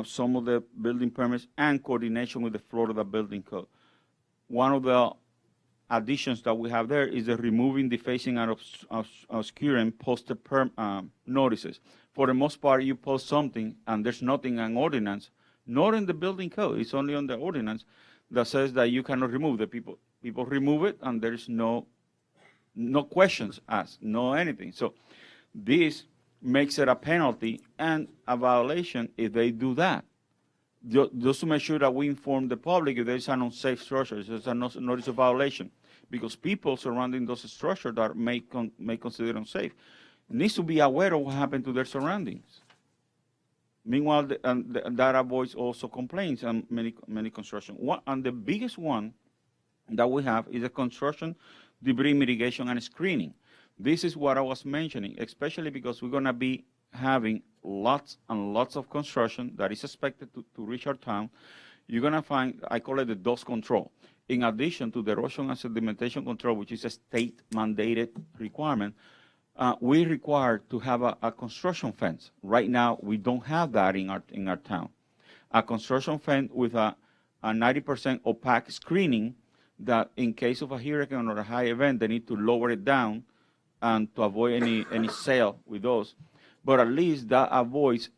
some of the building permits and coordination with the Florida Building Code. One of the additions that we have there is the removing, defacing, and obscuring posted notices. For the most part, you post something and there's nothing in ordinance, not in the building code, it's only on the ordinance that says that you cannot remove the people. People remove it and there's no questions asked, no anything. So this makes it a penalty and a violation if they do that. Just to make sure that we inform the public if there is an unsafe structure, if there's a notice of violation, because people surrounding those structures that may consider unsafe needs to be aware of what happened to their surroundings. Meanwhile, that avoids also complaints and many construction. And the biggest one that we have is the construction debris mitigation and screening. This is what I was mentioning, especially because we're going to be having lots and lots of construction that is expected to reach our town. You're going to find, I call it the dust control. In addition to the erosion and sedimentation control, which is a state-mandated requirement, we require to have a construction fence. Right now, we don't have that in our town. A construction fence with a 90% opaque screening that in case of a hurricane or a high event, they need to lower it down and to avoid any sale with those. But at least that avoids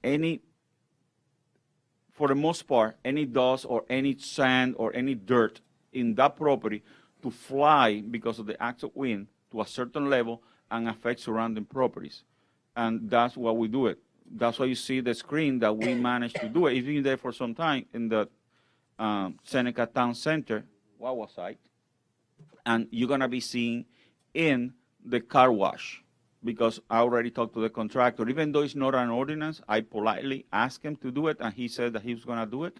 for the most part, any dust or any sand or any dirt in that property to fly because of the act of wind to a certain level and affect surrounding properties. And that's why we do it. That's why you see the screen that we managed to do it. It's been there for some time in the Seneca Town Center, Wawa site. And you're going to be seeing in the car wash, because I already talked to the contractor. Even though it's not an ordinance, I politely asked him to do it, and he said that he was going to do it.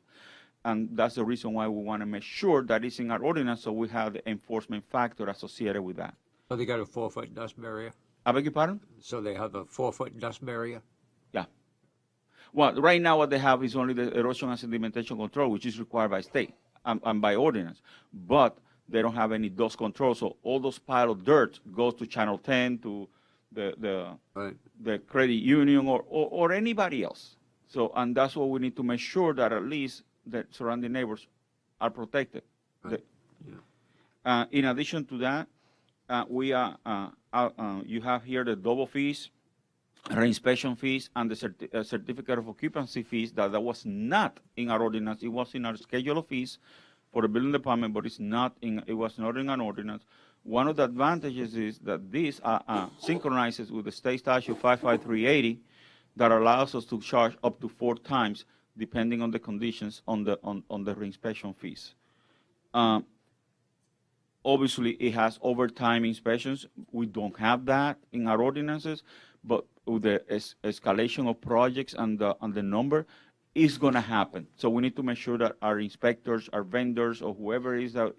And that's the reason why we want to make sure that it's in our ordinance, so we have the enforcement factor associated with that. So they got a 4-foot dust barrier? I beg your pardon? So they have a 4-foot dust barrier? Yeah. Well, right now what they have is only the erosion and sedimentation control, which is required by state and by ordinance. But they don't have any dust control, so all those pile of dirt goes to Channel 10, to the credit union or anybody else. So, and that's what we need to make sure that at least the surrounding neighbors are protected. Right. In addition to that, you have here the double fees, reinspection fees, and the certificate of occupancy fees that was not in our ordinance. It was in our schedule of fees for the building department, but it was not in an ordinance. One of the advantages is that this synchronizes with the state statute 55380 that allows us to charge up to 4 times, depending on the conditions on the reinspection fees. Obviously, it has overtime inspections. We don't have that in our ordinances, but with the escalation of projects and the number, is going to happen. So we need to make sure that our inspectors, our vendors, or whoever it is that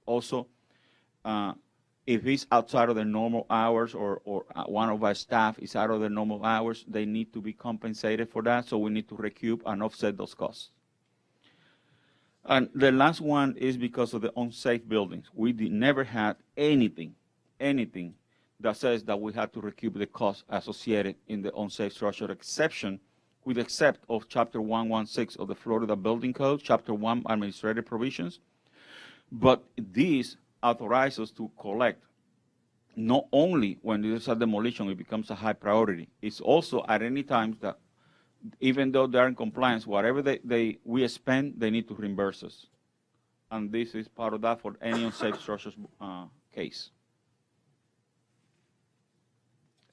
also, if it's outside of the normal hours or one of our staff is out of the normal hours, they need to be compensated for that. So we need to recoup and offset those costs. And the last one is because of the unsafe buildings. We never had anything that says that we had to recoup the cost associated in the unsafe structure exception, with except of Chapter 116 of the Florida Building Code, Chapter 1 Administrative Provisions. But these authorize us to collect not only when there's a demolition, it becomes a high priority. It's also at any time that, even though they're in compliance, whatever we spend, they need to reimburse us. And this is part of that for any unsafe structures case.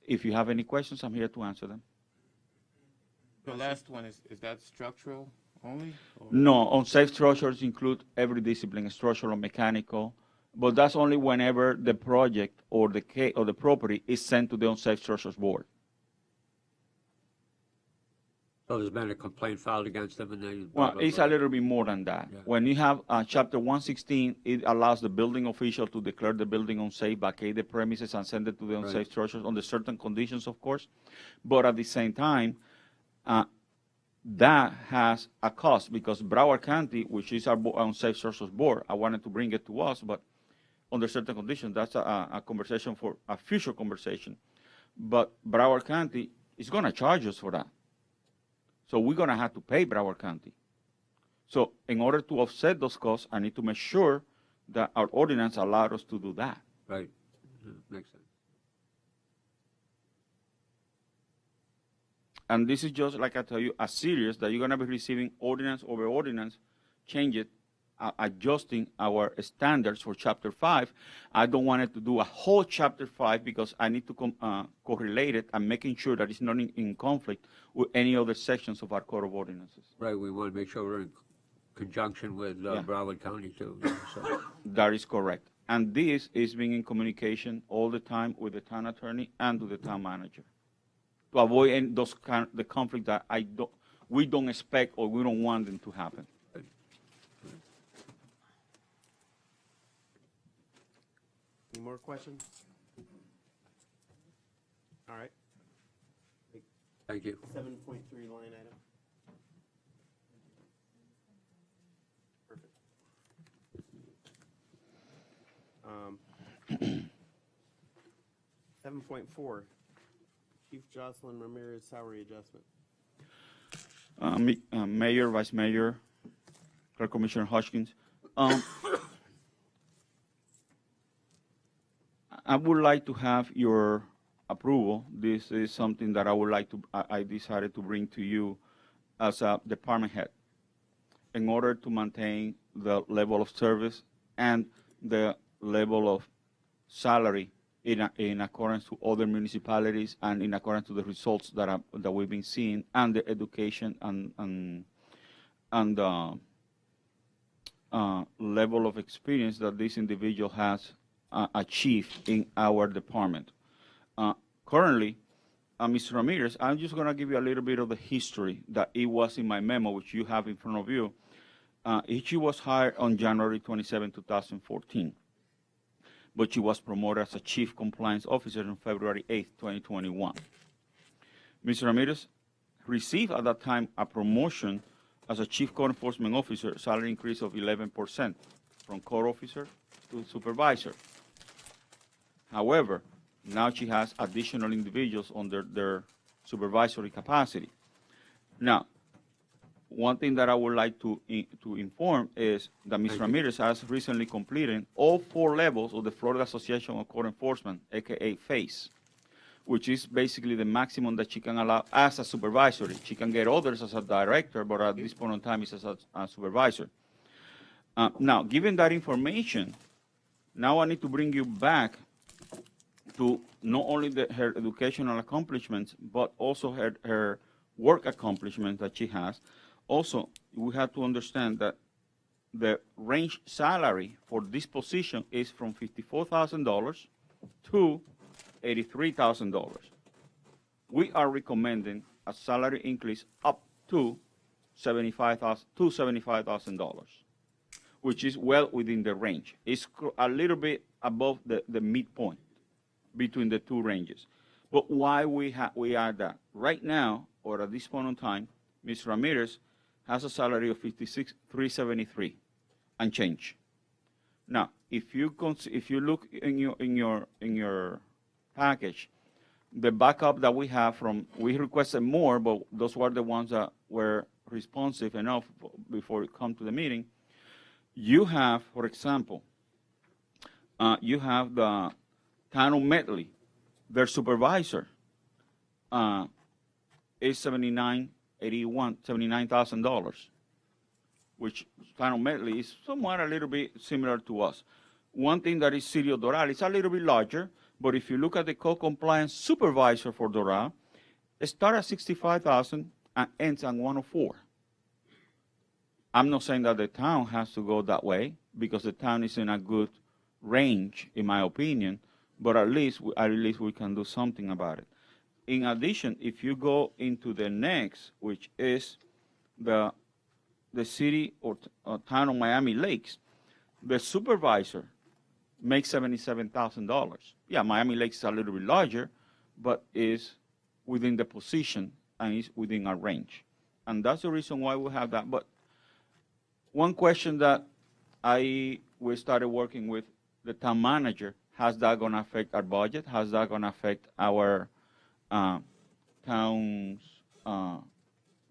If you have any questions, I'm here to answer them. The last one, is that structural only? Or? No, unsafe structures include every discipline, structural, mechanical, but that's only whenever the project or the property is sent to the unsafe structures board. So there's been a complaint filed against them, and they. Well, it's a little bit more than that. Yeah. When you have Chapter 116, it allows the building official to declare the building unsafe, vacate the premises, and send it to the unsafe Right. structures under certain conditions, of course. But at the same time, that has a cost, because Broward County, which is our unsafe structures board, I wanted to bring it to us, but under certain conditions, that's a conversation for a future conversation. But Broward County is going to charge us for that. So we're going to have to pay Broward County. So in order to offset those costs, I need to make sure that our ordinance allows us to do that. Right. Makes sense. And this is just, like I tell you, a series that you're going to be receiving ordinance over ordinance, change it, adjusting our standards for Chapter 5. I don't want it to do a whole Chapter 5 because I need to correlate it and making sure that it's not in conflict with any other sections of our Code of Ordinances. Right, we want to make sure we're in conjunction with Broward County too. So. That is correct. And this is being in communication all the time with the town attorney and with the town manager, to avoid any, the conflict that we don't expect or we don't want them to happen. Any more questions? All right. Thank you. 7.3 line item. Perfect. 7.4, Chief Jocelyn Ramirez salary adjustment. Mayor, Vice Mayor, Clerk Commissioner Hodgkins. I would like to have your approval. This is something that I decided to bring to you as a department head in order to maintain the level of service and the level of salary in accordance to other municipalities and in accordance to the results that we've been seeing and the education and level of experience that this individual has achieved in our department. Currently, Mr. Ramirez, I'm just going to give you a little bit of the history that it was in my memo, which you have in front of you. She was hired on January 27, 2014, but she was promoted as a Chief Compliance Officer on February 8, 2021. Mr. Ramirez received at that time a promotion as a Chief Code Enforcement Officer, salary increase of 11% from Code Officer to Supervisor. However, now she has additional individuals under their supervisory capacity. Now, one thing that I would like to inform is that Ms. Ramirez has recently completed all 4 levels of the Florida Association of Code Enforcement, aka FACE, which is basically the maximum that she can allow as a supervisor. She can get others as a director, but at this point in time, it's as a supervisor. Now, given that information, now I need to bring you back to not only her educational accomplishments, but also her work accomplishments that she has. Also, we have to understand that the range salary for this position is from $54,000 to $83,000. We are recommending a salary increase up to $75,000, which is well within the range. It's a little bit above the midpoint between the 2 ranges. But why we are that? Right now, or at this point in time, Ms. Ramirez has a salary of $56,373 and change. Now, if you look in your package, the backup that we have we requested more, but those were the ones that were responsive enough before it come to the meeting. You have, for example, you have the town of Medley, their supervisor is $79,000, which town of Medley is somewhat a little bit similar to us. One thing that is City of Doral, it's a little bit larger, but if you look at the co-compliance supervisor for Doral, it starts at 65,000 and ends at 104. I'm not saying that the town has to go that way, because the town is in a good range, in my opinion, but at least we can do something about it. In addition, if you go into the next, which is the city or town of Miami Lakes, the supervisor makes $77,000. Yeah, Miami Lakes is a little bit larger, but is within the position and is within our range. And that's the reason why we have that. But one question that we started working with the town manager, how's that going to affect our budget? How's that going to affect our town's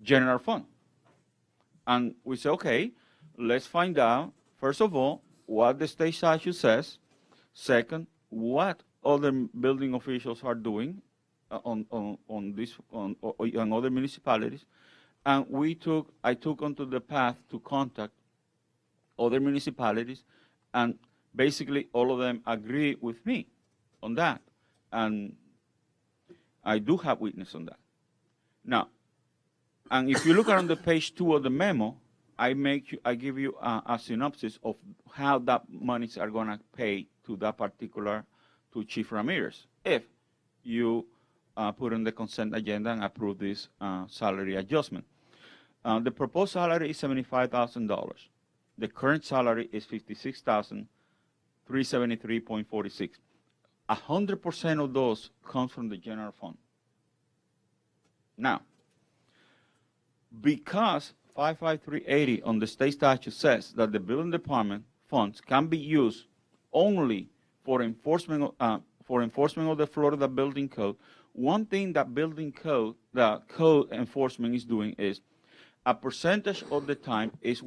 general fund? And we say, okay, let's find out, first of all, what the state statute says. Second, what other building officials are doing on other municipalities. And I took onto the path to contact other municipalities, and basically all of them agree with me on that. And I do have witness on that. Now, and if you look on the page 2 of the memo, I give you a synopsis of how that monies are going to pay to that particular, to Chief Ramirez, if you put on the consent agenda and approve this salary adjustment. The proposed salary is $75,000. The current salary is $56,373.46. 100% of those comes from the general fund. Now, because 55380 on the state statute says that the building department funds can be used only for enforcement of the Florida Building Code, one thing that the code enforcement is doing is a percentage of the time is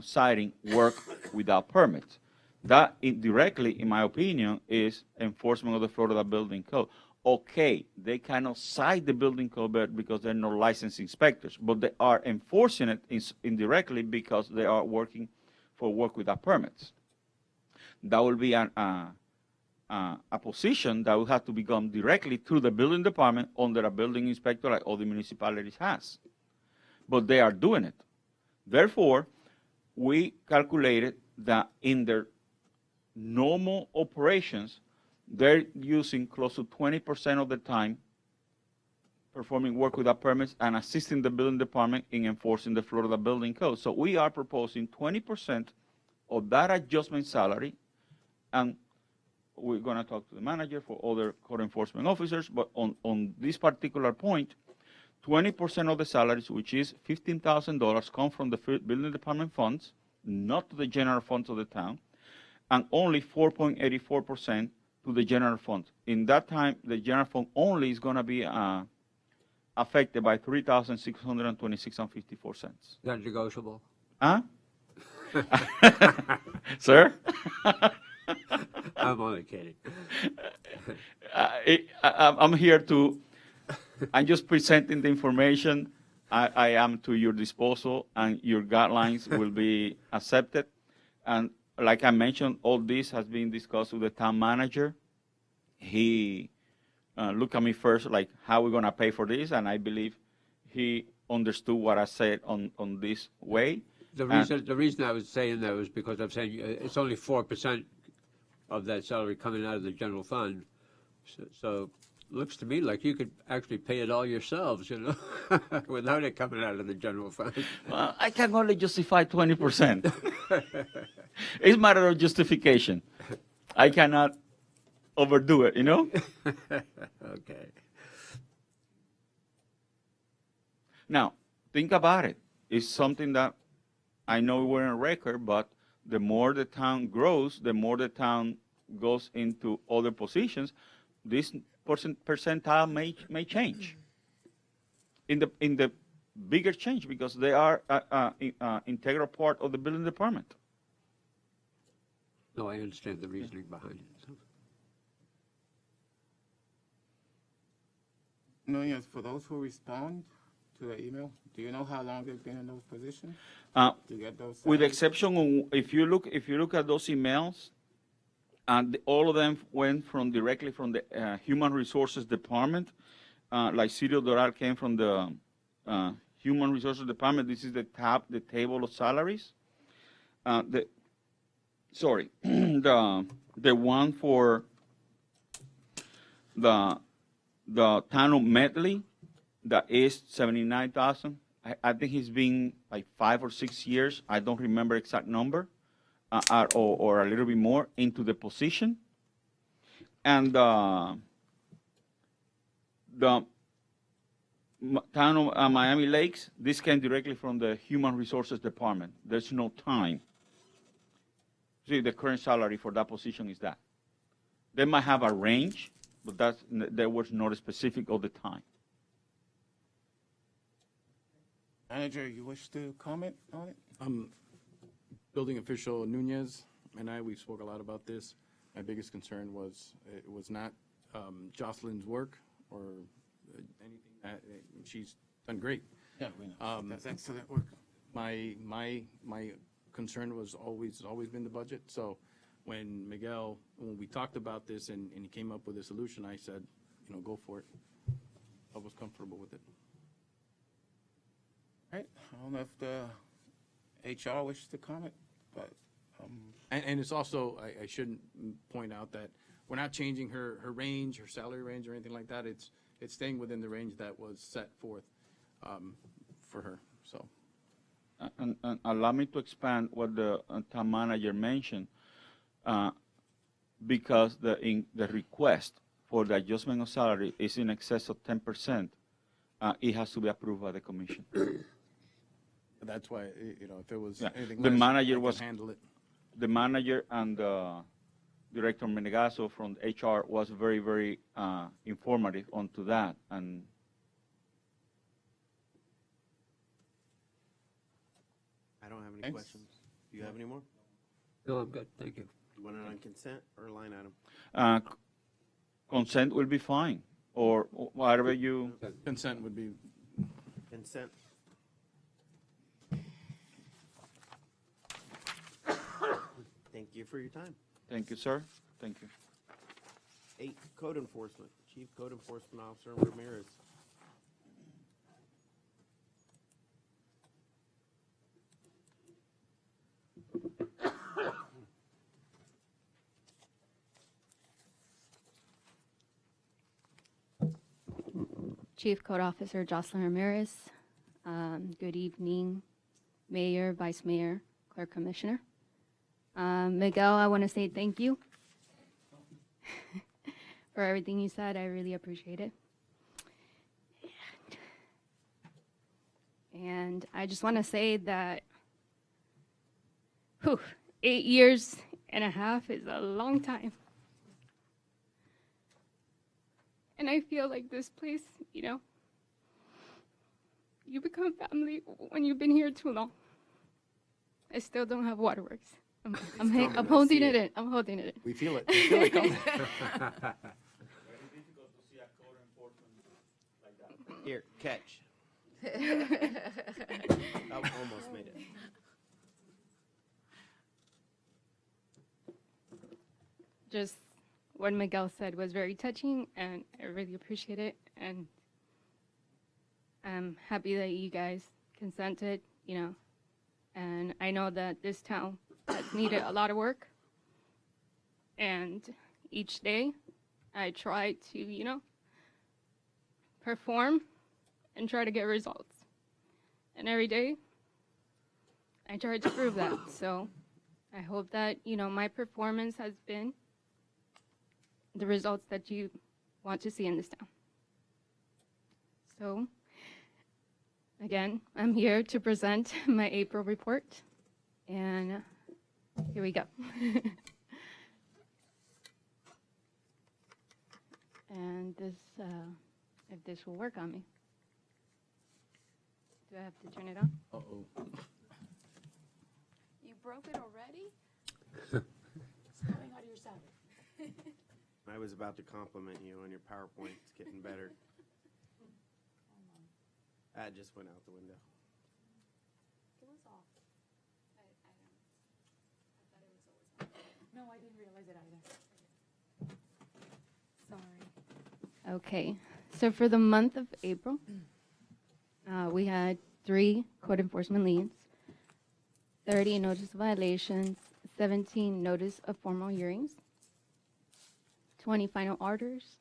citing work without permits. That indirectly, in my opinion, is enforcement of the Florida Building Code. Okay, they cannot cite the building code because they're not licensed inspectors, but they are enforcing it indirectly because they are working for work without permits. That will be a position that will have to be done directly through the building department under a building inspector like all the municipalities has. But they are doing it. Therefore, we calculated that in their normal operations, they're using close to 20% of the time performing work without permits and assisting the building department in enforcing the Florida Building Code. So we are proposing 20% of that adjustment salary, and we're going to talk to the manager for other code enforcement officers, but on this particular point, 20% of the salaries, which is $15,000, come from the building department funds, not to the general funds of the town, and only 4.84% to the general fund. In that time, the general fund only is going to be affected by $3,626.54. Is that negotiable? Huh? Sir? I'm only kidding. I'm here I'm just presenting the information. I am to your disposal, and your guidelines will be accepted. And like I mentioned, all this has been discussed with the town manager. He looked at me first like, how are we going to pay for this? And I believe he understood what I said on this way. The reason I was saying that was because I'm saying it's only 4% of that salary coming out of the general fund. So looks to me like you could actually pay it all yourselves, without it coming out of the general fund. Well, I can only justify 20%. It's a matter of justification. I cannot overdo it, Okay. Now, think about it. It's something that I know we're in record, but the more the town grows, the more the town goes into other positions, this percentile may change. In the bigger change, because they are integral part of the building department. No, I understand the reasoning behind it. So. Nunez, for those who respond to the email, do you know how long they've been in those positions? To get those With the salaries? exception of, if you look at those emails, and all of them went directly from the Human Resources Department. Like Sirio Doral came from the Human Resources Department. This is the table of salaries. The one for the town of Medley, that is 79,000. I think he's been like 5 or 6 years. I don't remember exact number. Or a little bit more into the position. And the town of Miami Lakes, this came directly from the Human Resources Department. There's no time. See, the current salary for that position is that. They might have a range, but that was not specific all the time. Manager, you wish to comment on it? Building official Nunez and we spoke a lot about this. My biggest concern was it was not Jocelyn's work or anything. She's done great. Yeah, we know. That's excellent work. My concern was always been the budget. So when we talked about this and he came up with a solution, I said, go for it. I was comfortable with it. All right. I don't know if the HR wishes to comment, but. And it's also, I shouldn't point out that we're not changing her range, her salary range or anything like that. It's staying within the range that was set forth for her, so. And allow me to expand what the town manager mentioned, because the request for the adjustment of salary is in excess of 10%, it has to be approved by the commission. That's why, if it was anything The less, manager I could was handle it. The manager and Director Menegazzo from HR was very, very informative onto that. And I don't have any Thanks. questions. Do you have any more? No, I'm good, thank you. You want it on consent or line item? consent will be fine, or whatever you. Consent would be, Consent. Thank you for your time. Thank you, sir. Thank you. 8, Code Enforcement. Chief Code Enforcement Officer Ramirez. Chief Code Officer Jocelyn Ramirez. Good evening, Mayor, Vice Mayor, Clerk Commissioner. Miguel, I want to say thank you for everything you said. I really appreciate it. And I just want to say that 8 years and a half is a long time. And I feel like this place, you become family when you've been here too long. I still don't have waterworks. I'm holding it in. I'm holding it in. we feel it. We feel it coming. Here, catch. Almost made it. Just what Miguel said was very touching, and I really appreciate it. And I'm happy that you guys consented, and I know that this town has needed a lot of work. And each day I try to, perform and try to get results. And every day I try to prove that. So I hope that, my performance has been the results that you want to see in this town. So, again, I'm here to present my April report. And here we go. And this, if this will work on me. Do I have to turn it on? Uh-oh. You broke it already? It's coming out of your salad. I was about to compliment you on your PowerPoint. It's getting better. That just went out the window. It was off. I thought it was always on. No, I didn't realize it either. Sorry. Okay, so for the month of April, we had 3 code enforcement liens, 30 notice of violations, 17 notice of formal hearings, 20 final orders,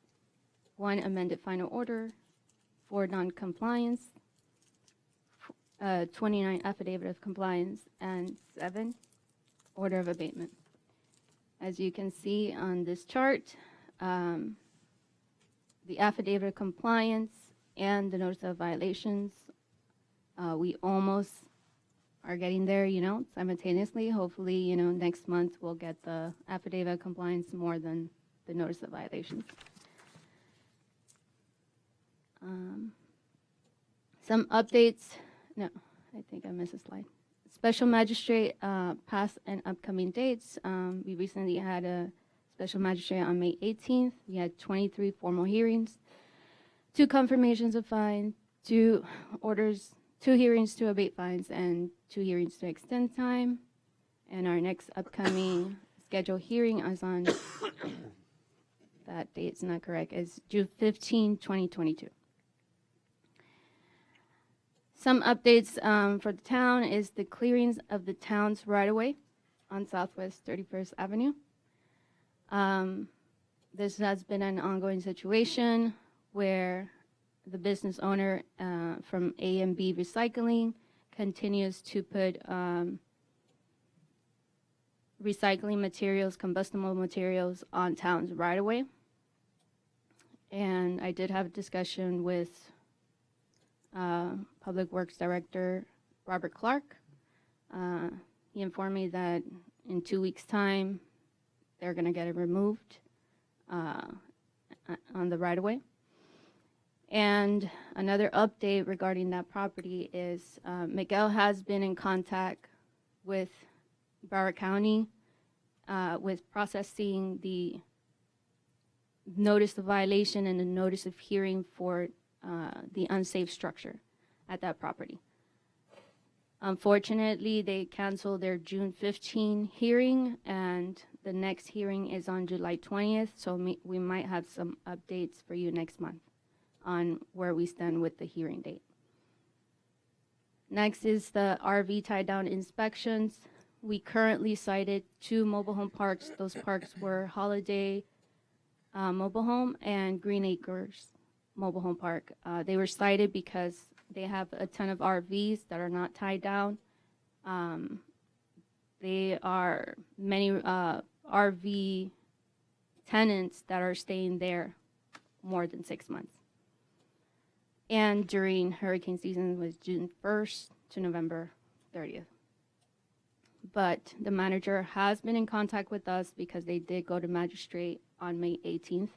1 amended final order, 4 non-compliance, 29 affidavit of compliance, and 7 order of abatement. As you can see on this chart, the affidavit of compliance and the notice of violations, we almost are getting there, simultaneously. Hopefully, next month we'll get the affidavit of compliance more than the notice of violations. Some updates. No, I think I missed a slide. Special magistrate past and upcoming dates. We recently had a special magistrate on May 18th. We had 23 formal hearings, 2 confirmations of fine, 2 orders, 2 hearings to abate fines, and 2 hearings to extend time. And our next upcoming scheduled hearing is on, that date's not correct, is June 15, 2022. Some updates for the town is the clearings of the town's right-of-way on Southwest 31st Avenue. This has been an ongoing situation where the business owner from A and B Recycling continues to put recycling materials, combustible materials on town's right-of-way. And I did have a discussion with Public Works Director Robert Clark. He informed me that in 2 weeks' time, they're going to get it removed on the right-of-way. And another update regarding that property is Miguel has been in contact with Broward County with processing the notice of violation and the notice of hearing for the unsafe structure at that property. Unfortunately, they canceled their June 15 hearing, and the next hearing is on July 20th, so we might have some updates for you next month on where we stand with the hearing date. Next is the RV tie-down inspections. We currently cited 2 mobile home parks. Those parks were Holiday Mobile Home and Green Acres Mobile Home Park. They were cited because they have a ton of RVs that are not tied down. They are many RV tenants that are staying there more than 6 months. And during hurricane season was June 1st to November 30th. But the manager has been in contact with us because they did go to magistrate on May 18th.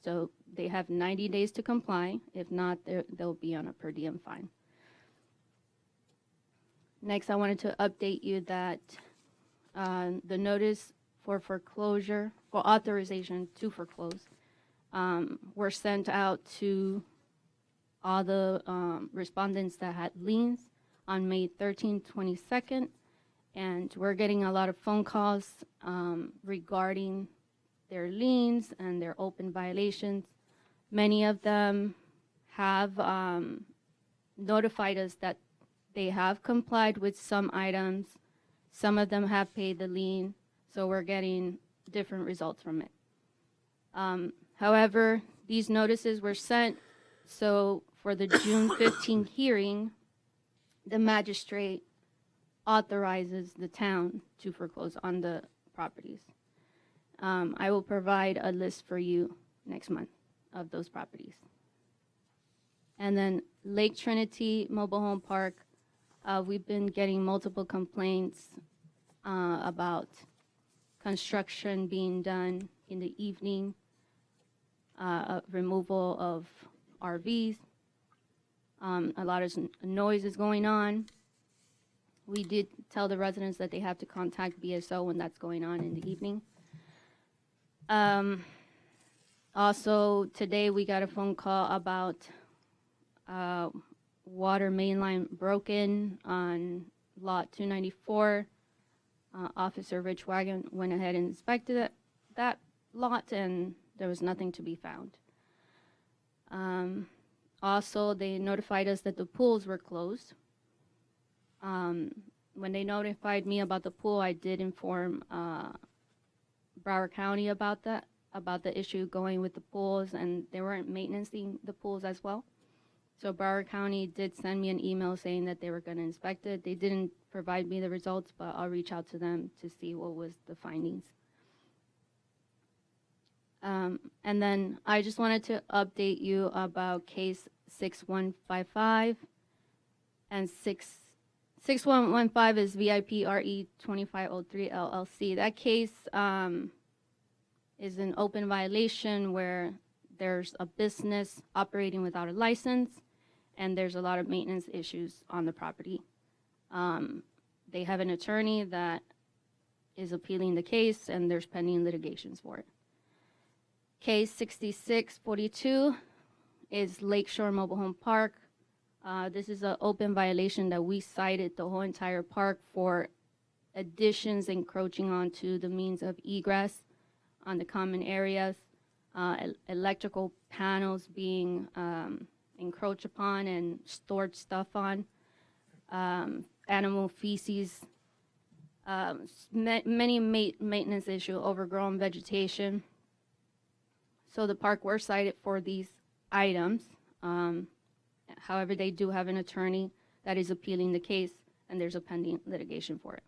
So they have 90 days to comply. If not, they'll be on a per diem fine. Next, I wanted to update you that the notice for foreclosure, or authorization to foreclose, were sent out to all the respondents that had liens on May 13th, 22nd, and we're getting a lot of phone calls regarding their liens and their open violations. Many of them have notified us that they have complied with some items. Some of them have paid the lien, so we're getting different results from it. However, these notices were sent, so for the June 15 hearing, the magistrate authorizes the town to foreclose on the properties. I will provide a list for you next month of those properties. And then Lake Trinity Mobile Home Park, We've been getting multiple complaints about construction being done in the evening, removal of RVs. A lot of noise is going on. We did tell the residents that they have to contact BSO when that's going on in the evening. Also, today we got a phone call about water main line broken on lot 294. Officer Rich Wagon went ahead and inspected that lot, and there was nothing to be found. Also, they notified us that the pools were closed. When they notified me about the pool, I did inform Broward County about that, about the issue going with the pools, and they weren't maintaining the pools as well. So Broward County did send me an email saying that they were going to inspect it. They didn't provide me the results, but I'll reach out to them to see what was the findings. And then I just wanted to update you about case 6155 and 6115 is VIP RE 2503 LLC. That case is an open violation where there's a business operating without a license, and there's a lot of maintenance issues on the property. They have an attorney that is appealing the case, and there's pending litigations for it. Case 6642 is Lakeshore Mobile Home Park. This is an open violation that we cited the whole entire park for additions encroaching onto the means of egress on the common areas, electrical panels being encroached upon and stored stuff on, animal feces, many maintenance issue, overgrown vegetation. So the park were cited for these items. However, they do have an attorney that is appealing the case, and there's a pending litigation for it.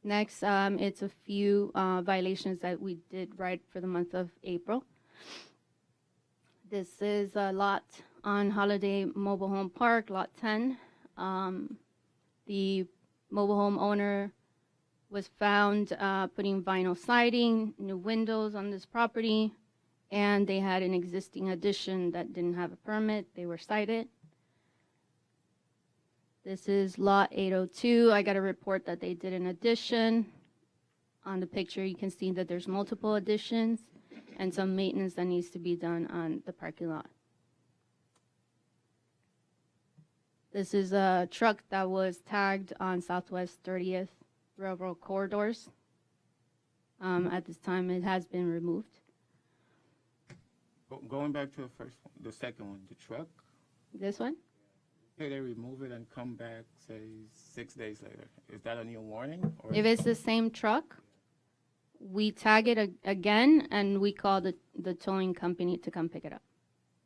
Next, it's a few violations that we did write for the month of April. This is a lot on Holiday Mobile Home Park, Lot 10. The mobile home owner was found putting vinyl siding, new windows on this property, and they had an existing addition that didn't have a permit. They were cited. This is lot 802. I got a report that they did an addition. On the picture, you can see that there's multiple additions and some maintenance that needs to be done on the parking lot. This is a truck that was tagged on Southwest 30th Railroad corridors. At this time, it has been removed. Going back to the second one, the truck, This one? say they remove it and come back, say, 6 days later. Is that a new warning? Or If it's the same truck, we tag it again and we call the towing company to come pick it up.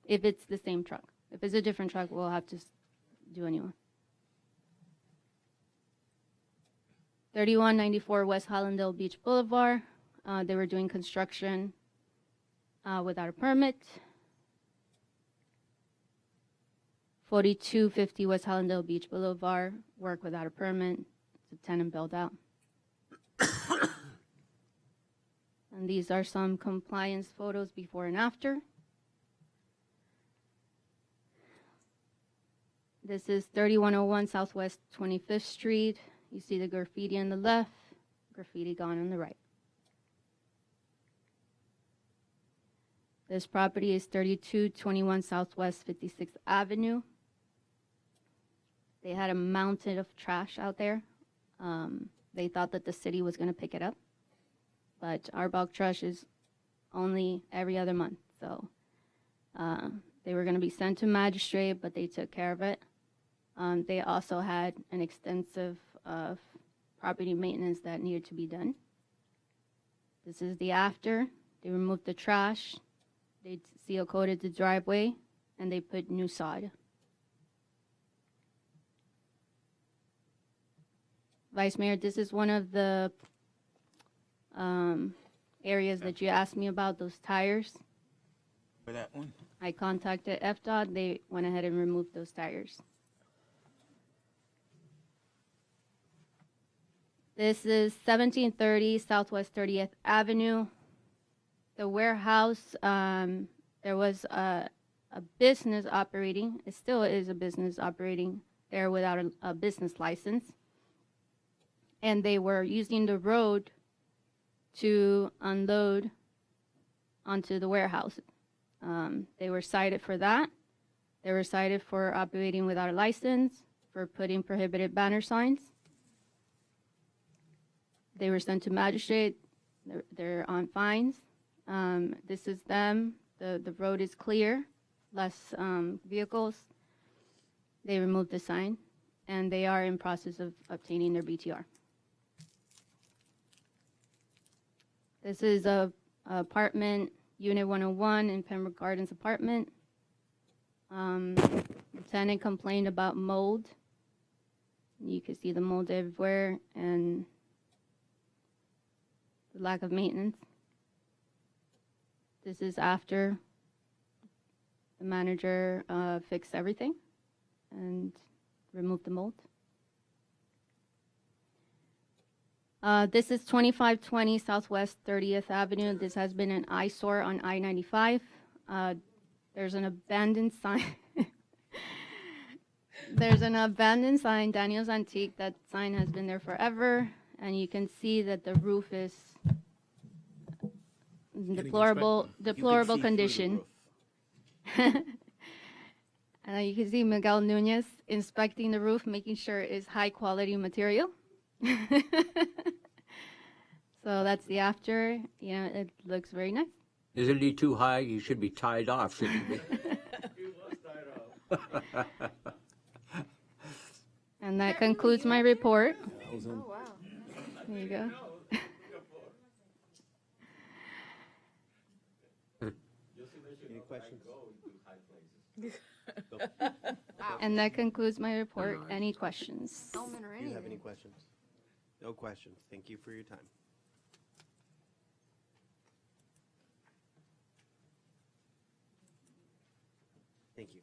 If it's the same truck. If it's a different truck, we'll have to do a new one. 3194 West Hollandale Beach Boulevard. They were doing construction without a permit. 4250 West Hollandale Beach Boulevard, work without a permit. It's a tenant build out. And these are some compliance photos before and after. This is 3101 Southwest 25th Street. You see the graffiti on the left, graffiti gone on the right. This property is 3221 Southwest 56th Avenue. They had a mountain of trash out there. They thought that the city was going to pick it up, but our bulk trash is only every other month. So they were going to be sent to magistrate, but they took care of it. They also had an extensive property maintenance that needed to be done. This is the after. They removed the trash. They seal coated the driveway, and they put new sod. Vice Mayor, this is one of the areas that you asked me about, those tires. for that one? I contacted FDOT. They went ahead and removed those tires. This is 1730 Southwest 30th Avenue. The warehouse, there was a business operating. It still is a business operating there without a business license. And they were using the road to unload onto the warehouse. They were cited for that. They were cited for operating without a license, for putting prohibited banner signs. They were sent to magistrate. They're on fines. This is them. The road is clear, less vehicles. They removed the sign, and they are in process of obtaining their BTR. This is a apartment, Unit 101 in Pembroke Gardens apartment. The tenant complained about mold. You can see the mold everywhere and the lack of maintenance. This is after the manager fixed everything and removed the mold. This is 2520 Southwest 30th Avenue. This has been an eyesore on I-95. There's an abandoned sign. There's an abandoned sign, Daniel's Antique. That sign has been there forever, and you can see that the roof is deplorable condition. And you can see Miguel Nunez inspecting the roof, making sure it's high quality material. So that's the after. You know, it looks very nice. Isn't he too high? He should be tied off, shouldn't he? And that concludes my report. Oh, wow. There you go. Any questions? And that concludes my report. Any questions? Helmet or Do you have any anything. questions? No questions. Thank you for your time. Thank you.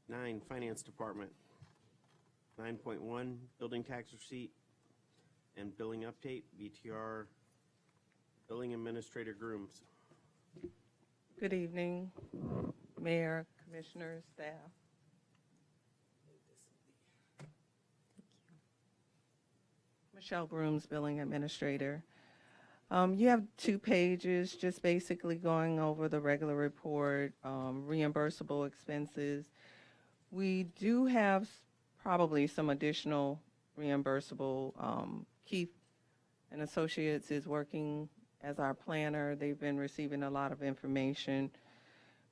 Nine, Finance Department. 9.1, Building Tax Receipt and Billing Update, BTR, Billing Administrator Grooms. Good evening, Mayor, Commissioners, staff. Michelle Grooms, Billing Administrator. You have 2 pages, just basically going over the regular report, reimbursable expenses. We do have probably some additional reimbursable. Keith and Associates is working as our planner. They've been receiving a lot of information.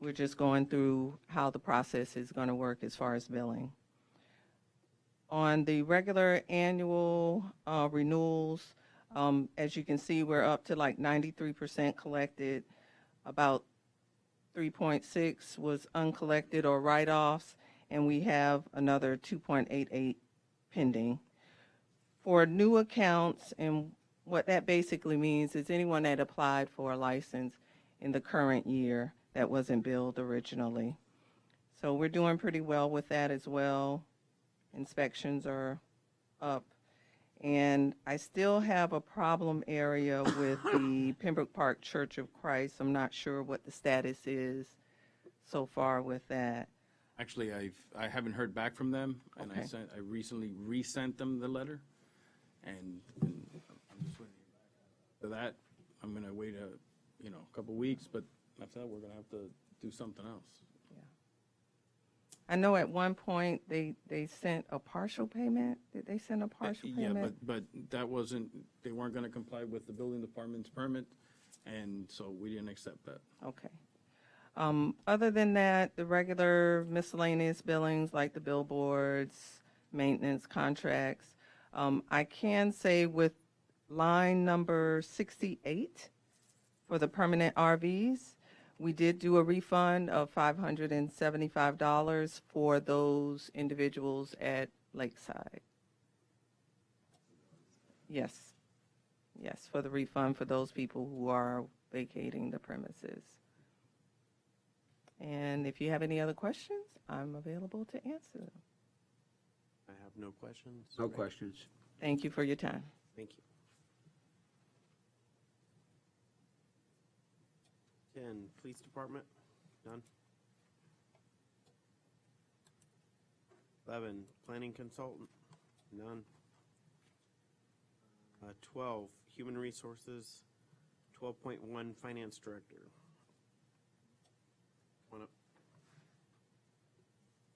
We're just going through how the process is going to work as far as billing. On the regular annual renewals, as you can see, we're up to like 93% collected. About 3.6 was uncollected or write-offs, and we have another 2.88 pending. For new accounts, and what that basically means is anyone that applied for a license in the current year that wasn't billed originally. So we're doing pretty well with that as well. Inspections are up. And I still have a problem area with the Pembroke Park Church of Christ. I'm not sure what the status is so far with that. Actually, I haven't heard back from them, and Okay. I recently resent them the letter, and I'm just waiting for that. I'm gonna wait a couple weeks, but after that, we're gonna have to do something else. I know at one point they sent a partial payment. Did they send a partial Yeah, payment? but that wasn't, they weren't gonna comply with the building department's permit, and so we didn't accept that. Okay. Other than that, the regular miscellaneous billings like the billboards, maintenance contracts. I can say with line number 68 for the permanent RVs, We did do a refund of $575 for those individuals at Lakeside. Yes. Yes, for the refund for those people who are vacating the premises. And if you have any other questions, I'm available to answer them. I have no questions. No questions. Thank you for your time. Thank you. 10, Police Department, none. 11, Planning Consultant, none. 12, Human Resources, 12.1, Finance Director. Come on up.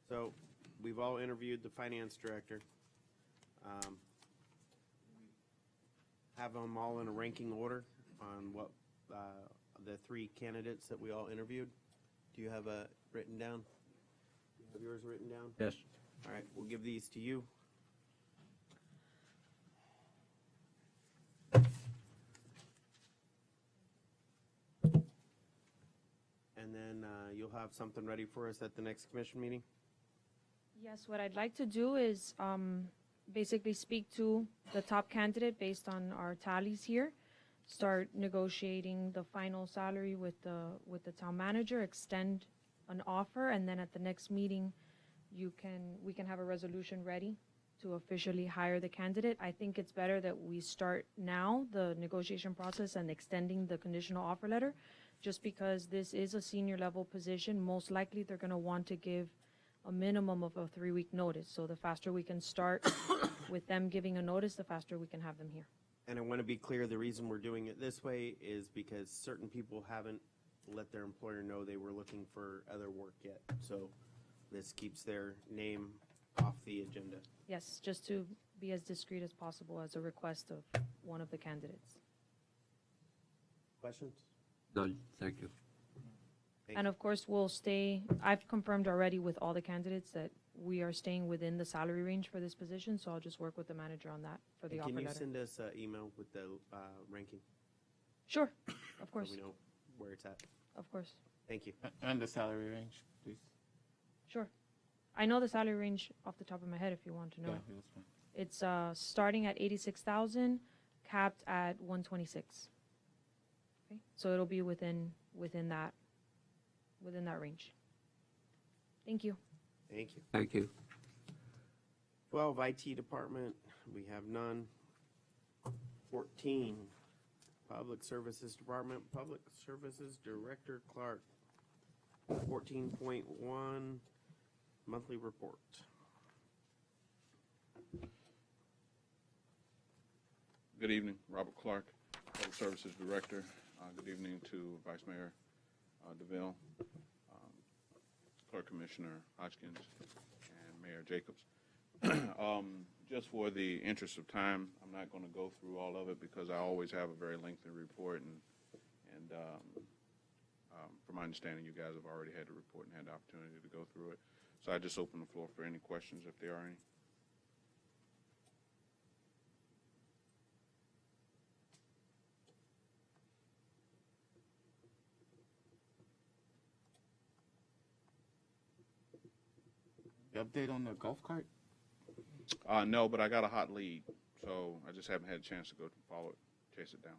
So, we've all interviewed the Finance Director. Have them all in a ranking order on what the 3 candidates that we all interviewed. Do you have it written down? Do you have yours written down? Yes. All right, we'll give these to you. And then you'll have something ready for us at the next commission meeting? Yes, what I'd like to do is basically speak to the top candidate based on our tallies here, start negotiating the final salary with the town manager, extend an offer, and then at the next meeting, we can have a resolution ready to officially hire the candidate. I think it's better that we start now the negotiation process and extending the conditional offer letter, just because this is a senior level position. Most likely, they're going to want to give a minimum of a 3-week notice. So the faster we can start with them giving a notice, the faster we can have them here. And I want to be clear, the reason we're doing it this way is because certain people haven't let their employer know they were looking for other work yet. So this keeps their name off the agenda. Yes, just to be as discreet as possible as a request of one of the candidates. Questions? None. Thank you. Thank And you. of course, we'll stay, I've confirmed already with all the candidates that we are staying within the salary range for this position, so I'll just work with the manager on that for the And offer can you letter. send us an email with the ranking? Sure, of So course, we know where it's at. of course, Thank you. And the salary range, please. sure. I know the salary range off the top of my head if you want to know. Yeah, it. that's fine. It's starting at 86,000, capped at 126. Okay, so it'll be within that range. Thank you. Thank you. Thank you. 12, IT Department, we have none. 14, Public Services Department, Public Services Director Clark. 14.1, Monthly Report. Good evening, Robert Clark, Public Services Director. Good evening to Vice Mayor DeVille, Clerk Commissioner Hodgkins, and Mayor Jacobs. Just for the interest of time, I'm not going to go through all of it because I always have a very lengthy report, and from my understanding, you guys have already had the report and had the opportunity to go through it. So I just open the floor for any questions if there are any. The update on the golf cart? No, but I got a hot lead, so I just haven't had a chance to go follow it, chase it down.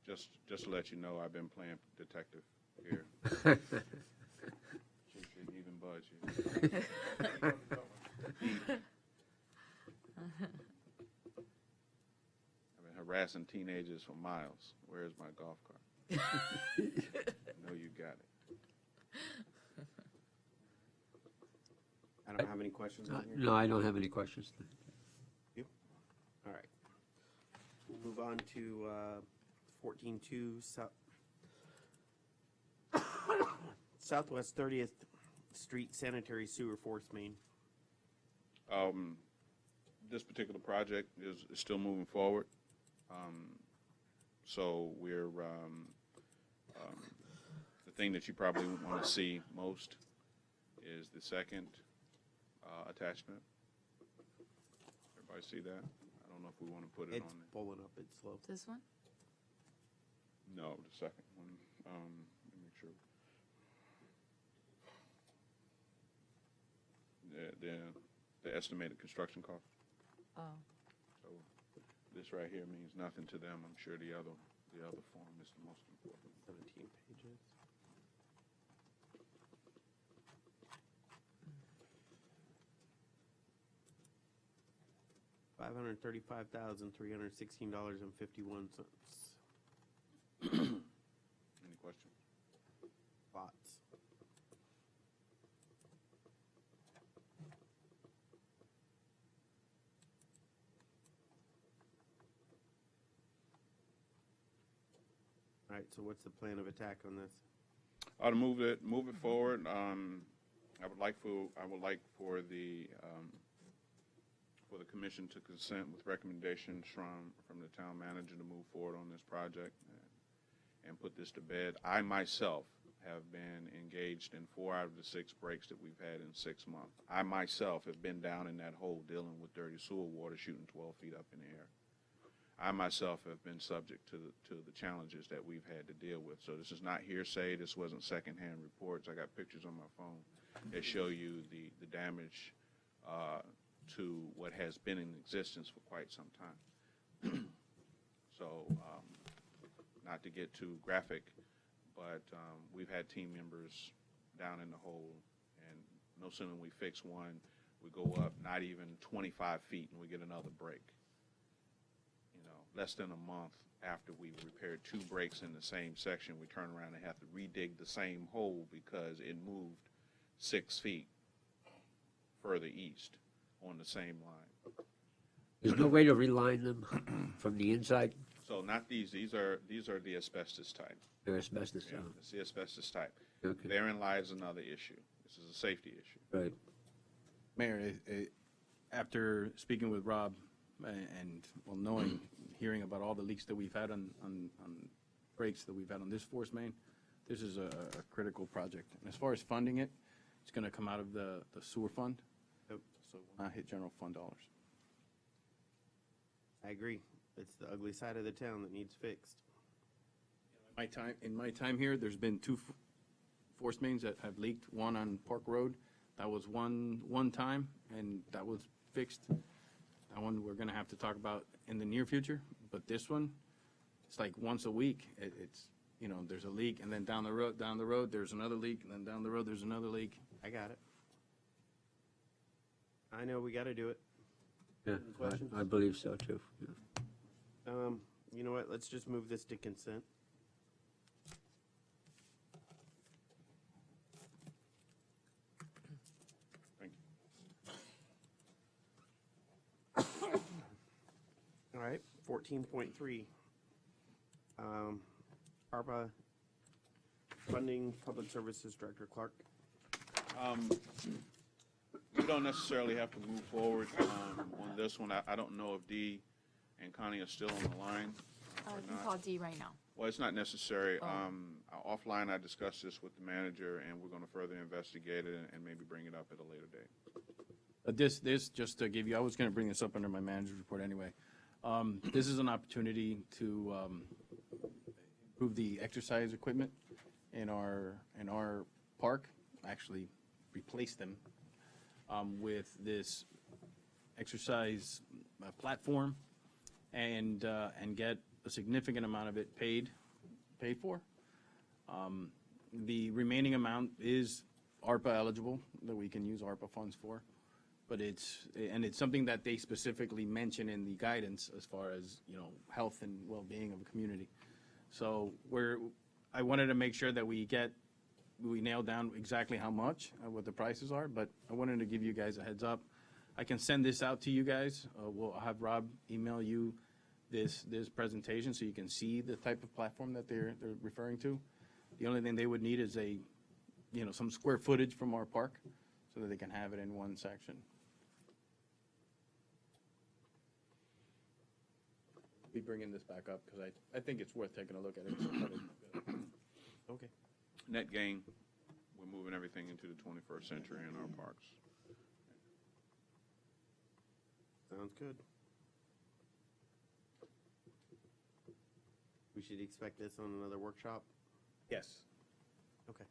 Just to let you know, I've been playing detective here. She didn't even budge. I've been harassing teenagers for miles. Where's my golf cart? I know you got it. I don't have any questions on here. No, I don't have any questions. You? All right. We'll move on to 14.2 Southwest 30th Street Sanitary Sewer Force Main. This particular project is still moving forward. So we're, the thing that you probably want to see most is the second attachment. Everybody see that? I don't know if we want to put it It's on there. pulling up, it's slow. This one? No, the second one, let me make sure. The estimated construction cost. Oh. So this right here means nothing to them. I'm sure the other form is the most important. 17 pages. $535,316.51. Any questions? Lots. All right, so what's the plan of attack on this? To move it forward. I would like for the commission to consent with recommendations from the town manager to move forward on this project and put this to bed. I myself have been engaged in 4 out of the 6 breaks that we've had in 6 months. I myself have been down in that hole dealing with dirty sewer water shooting 12 feet up in the air. I myself have been subject to the challenges that we've had to deal with. So this is not hearsay. This wasn't secondhand reports. I got pictures on my phone that show you the damage to what has been in existence for quite some time. So not to get too graphic, but we've had team members down in the hole, and no sooner than we fix one, we go up not even 25 feet and we get another break. You know, less than a month after we repaired 2 breaks in the same section, we turn around and have to redig the same hole because it moved 6 feet further east on the same line. There's no way to reline them from the inside? So not these are the asbestos type. They're asbestos. Yeah, it's the asbestos type. Okay. Therein lies another issue. This is a safety issue. Right. Mayor, after speaking with Rob and well, hearing about all the leaks that we've had on breaks that we've had on this force main, this is a critical project. And as far as funding it, it's going to come out of the sewer fund. Yep. So it will not hit general fund dollars. I agree. It's the ugly side of the town that needs fixed. In my time here, there's been 2 force mains that have leaked. One on Park Road, that was one time, and that was fixed. That one we're going to have to talk about in the near future. But this one, it's like once a week. It's there's a leak, and then down the road there's another leak, and then down the road there's another leak. I got it. I know we got to do it. Yeah, Questions? I believe so too. Yeah. You know what? Let's just move this to consent. Thank you. All right, 14.3. ARPA funding, Public Services Director Clark. We don't necessarily have to move forward on this one. I don't know if Dee and Connie are still on the line. You can call D right now. Well, it's not necessary. Oh. Offline, I discussed this with the manager, and we're going to further investigate it and maybe bring it up at a later date. This just to give you, I was going to bring this up under my manager's report anyway. This is an opportunity to improve the exercise equipment in our park. Actually, replace them with this exercise platform, and get a significant amount of it paid for. The remaining amount is ARPA eligible, that we can use ARPA funds for. But it's something that they specifically mention in the guidance as far as, health and well-being of a community. So I wanted to make sure that we nail down exactly how much, what the prices are, but I wanted to give you guys a heads up. I can send this out to you guys. We'll have Rob email you this presentation so you can see the type of platform that they're referring to. The only thing they would need is some square footage from our park so that they can have it in one section. Be bringing this back up because I think it's worth taking a look at it. Okay. Net gain, we're moving everything into the 21st century in our parks. Sounds good. We We should expect this on another workshop? Yes. Okay.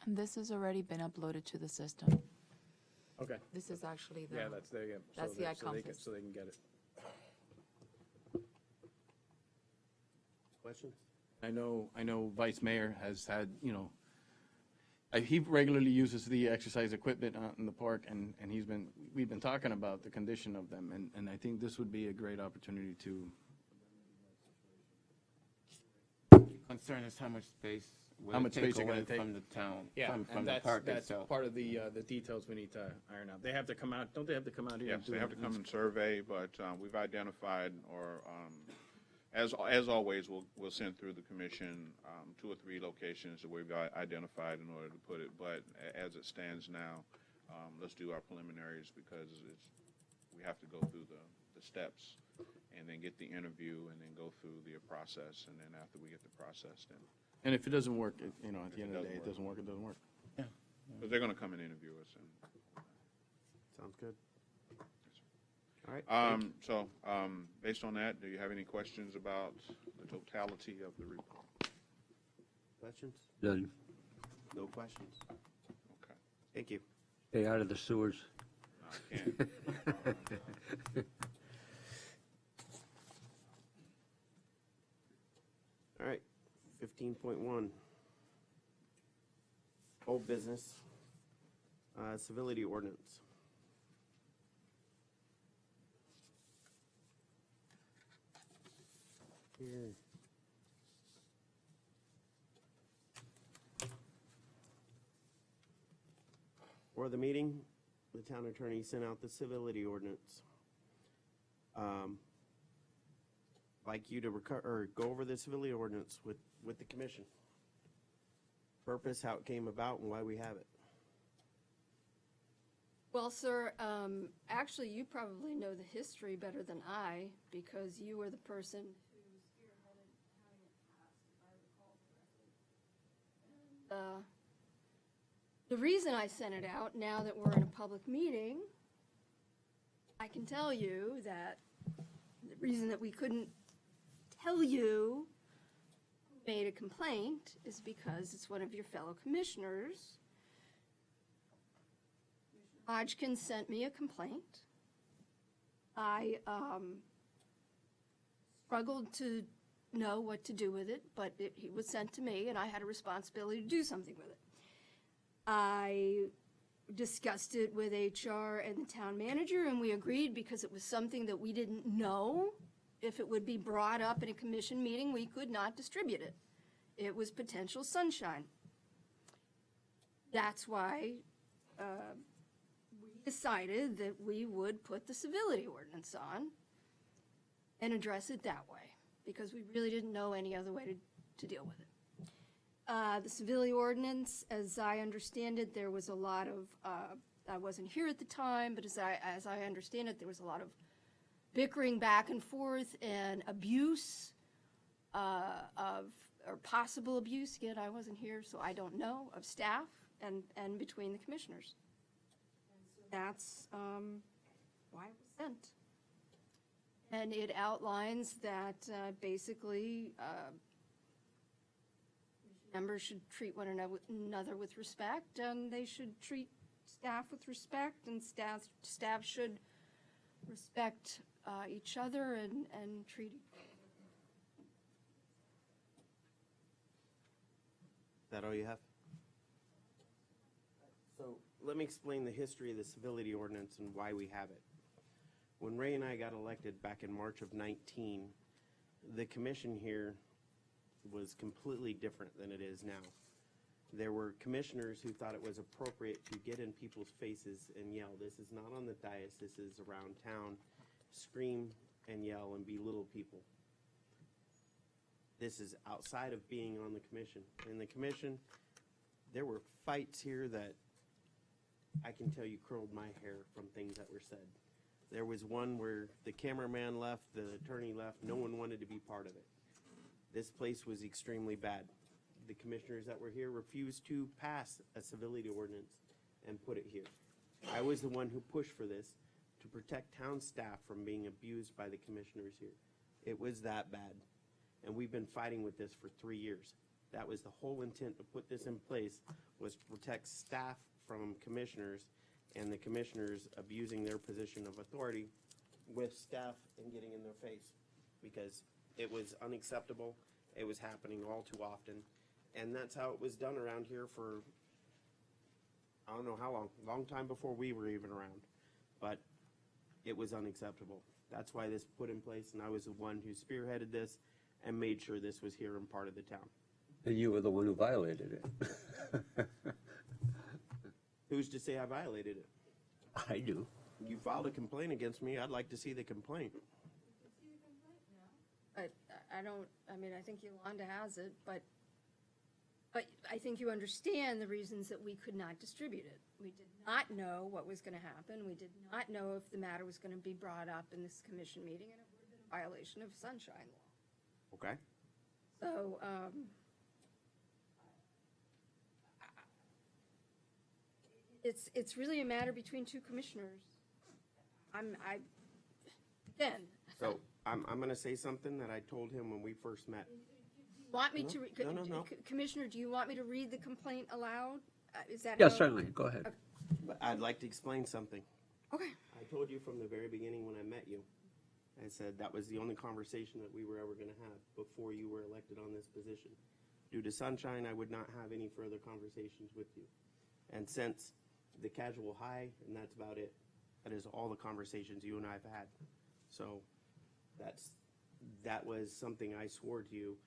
And this has already been uploaded to the system. Okay. This is actually the. Yeah, that's there, yeah. That's the iCompass. So they can get it. Questions? I know Vice Mayor has had, he regularly uses the exercise equipment out in the park, and we've been talking about the condition of them, and I think this would be a great opportunity to. Concern is how much space will How it much take space you're away gonna take? from the town, Yeah, from and the park that's itself. part of the details we need to iron out. They have to come out, don't they have to come out here? Yes, they have to come and survey, but we've identified, or as always, we'll send through the commission 2 or 3 locations that we've identified in order to put it. But as it stands now, let's do our preliminaries, because we have to go through the steps and then get the interview and then go through the process. And then after we get the process, then. And if it doesn't work, at the end of the day, it doesn't doesn't work. Yeah. But they're going to come and interview us. And, Sounds good. All right. So, based on that, do you have any questions about the totality of the report? Questions? None. No questions. Okay. Thank you. Stay out of the sewers. I can't. All right, 15.1. Old business, civility ordinance. Here. For the meeting, the town attorney sent out the civility ordinance. Like you to go over the civility ordinance with the commission. Purpose, how it came about, and why we have it. Well, sir, actually, you probably know the history better than I, because you were the person who spearheaded having it passed, if I recall correctly. And, the reason I sent it out, now that we're in a public meeting, I can tell you that the reason that we couldn't tell you who made a complaint is because it's one of your fellow commissioners. Hodgkin sent me a complaint. I struggled to know what to do with it, but he was sent to me, and I had a responsibility to do something with it. I discussed it with HR and the town manager, and we agreed, because it was something that we didn't know if it would be brought up in a commission meeting, we could not distribute it. It was potential sunshine. That's why we decided that we would put the civility ordinance on and address it that way, because we really didn't know any other way to deal with it. The civility ordinance, as I understand it, there was a lot of, I wasn't here at the time, but as I understand it, there was a lot of bickering back and forth and abuse or possible abuse. Again, I wasn't here, so I don't know, of staff and between the commissioners. And so that's why it was sent. And it outlines that basically members should treat one another with respect, and they should treat staff with respect, and staff should respect each other and treat each other. Is that all you have? So let me explain the history of the civility ordinance and why we have it. When Ray and I got elected back in March of 19, the commission here was completely different than it is now. There were commissioners who thought it was appropriate to get in people's faces and yell. This is not on the dais, this is around town. Scream and yell and belittle people. This is outside of being on the commission. In the commission, there were fights here that I can tell you curled my hair from things that were said. There was one where the cameraman left, the attorney left, no one wanted to be part of it. This place was extremely bad. The commissioners that were here refused to pass a civility ordinance and put it here. I was the one who pushed for this to protect town staff from being abused by the commissioners here. It was that bad. and we've been fighting with this for 3 years. That was the whole intent to put this in place, was to protect staff from commissioners and the commissioners abusing their position of authority with staff and getting in their face, because it was unacceptable. It was happening all too often, and that's how it was done around here for, I don't know how long time before we were even around, but it was unacceptable. That's why this put in place, and I was the one who spearheaded this and made sure this was here and part of the town. And you were the one who violated it. Who's to say I violated it? I do. You filed a complaint against me, I'd like to see the complaint. I don't, I mean, I think Yolanda has it, but I think you understand the reasons that we could not distribute it. We did not know what was going to happen. We did not know if the matter was going to be brought up in this commission meeting, and it would have been a violation of sunshine law. Okay. So, it's really a matter between two commissioners. Again. So, I'm gonna say something that I told him when we first met. Want me to, No. Commissioner, do you want me to read the complaint aloud? Is that? Yes, how- certainly, go ahead. Okay. But I'd like to explain something. Okay. I told you from the very beginning when I met you, I said that was the only conversation that we were ever gonna have before you were elected on this position. Due to sunshine, I would not have any further conversations with you. And since the casual hi, and that's about it, that is all the conversations you and I have had. So that was something I swore to you,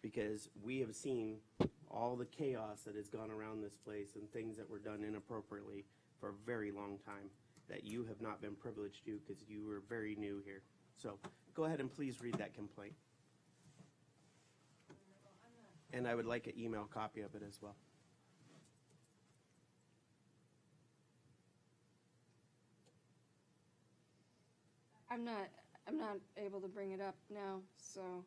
because we have seen all the chaos that has gone around this place and things that were done inappropriately for a very long time that you have not been privileged to, because you were very new here. So go ahead and please read that complaint. And I would like an email copy of it as well. I'm not able to bring it up now, so.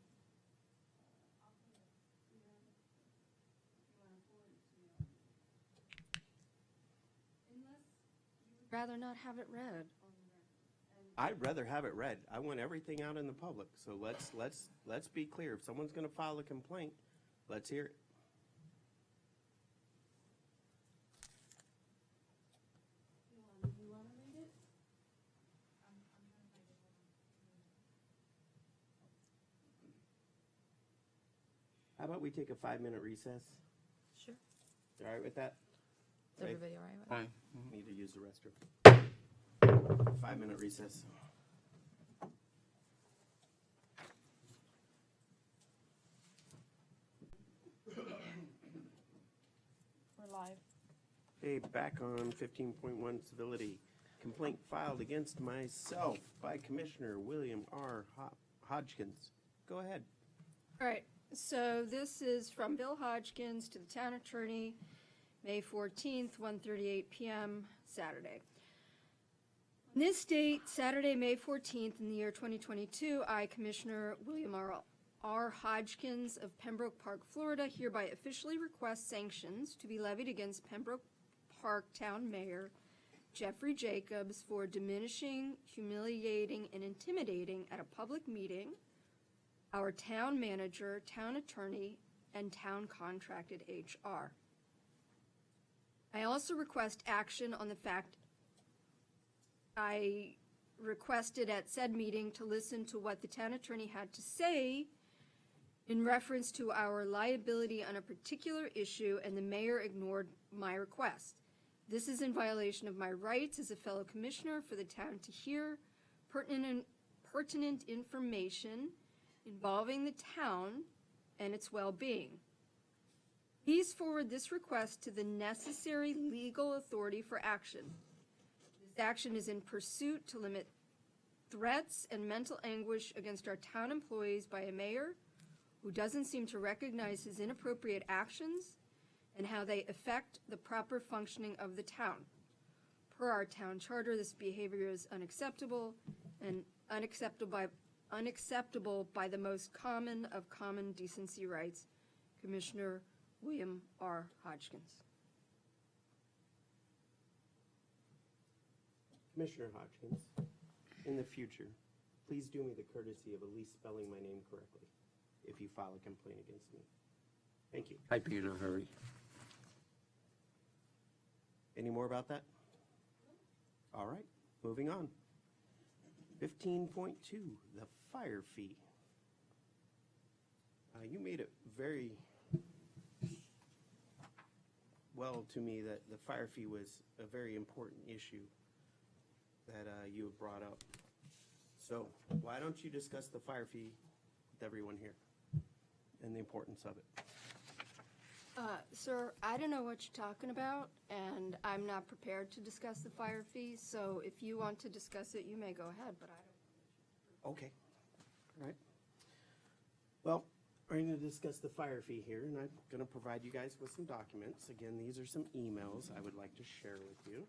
Rather not have it read. I'd rather have it read. I want everything out in the public. So let's be clear. If someone's gonna file a complaint, let's hear it. How about we take a 5-minute recess? Sure. You all right with that? Is everybody all right with that? Fine. Need to use the restroom. 5-minute recess. We're live. Hey, back on 15.1 civility. Complaint filed against myself by Commissioner William R. Hodgkins. Go ahead. All right, so this is from Bill Hodgkins to the town attorney, May 14th, 1:38 p.m., Saturday. On this date, Saturday, May 14th, in the year 2022, I, Commissioner William R. Hodgkins of Pembroke Park, Florida, hereby officially request sanctions to be levied against Pembroke Park Town Mayor Jeffrey Jacobs for diminishing, humiliating, and intimidating at a public meeting our town manager, town attorney, and town contracted HR. I also request action on the fact I requested at said meeting to listen to what the town attorney had to say in reference to our liability on a particular issue, and the mayor ignored my request. This is in violation of my rights as a fellow commissioner for the town to hear pertinent information involving the town and its well-being. Please forward this request to the necessary legal authority for action. This action is in pursuit to limit threats and mental anguish against our town employees by a mayor who doesn't seem to recognize his inappropriate actions and how they affect the proper functioning of the town. Per our town charter, this behavior is unacceptable and unacceptable by the most common of common decency rights, Commissioner William R. Hodgkins. Commissioner Hodgkins, in the future, please do me the courtesy of at least spelling my name correctly. if you file a complaint against me. Thank you. I'd be in a hurry. Any more about that? All right, moving on. 15.2, the fire fee. You made it very well to me that the fire fee was a very important issue that you have brought up. So why don't you discuss the fire fee with everyone here and the importance of it? Sir, I don't know what you're talking about, and I'm not prepared to discuss the fire fee, so if you want to discuss it, you may go ahead, but I don't. Okay, all right. Well, we're going to discuss the fire fee here, and I'm going to provide you guys with some documents. Again, these are some emails I would like to share with you.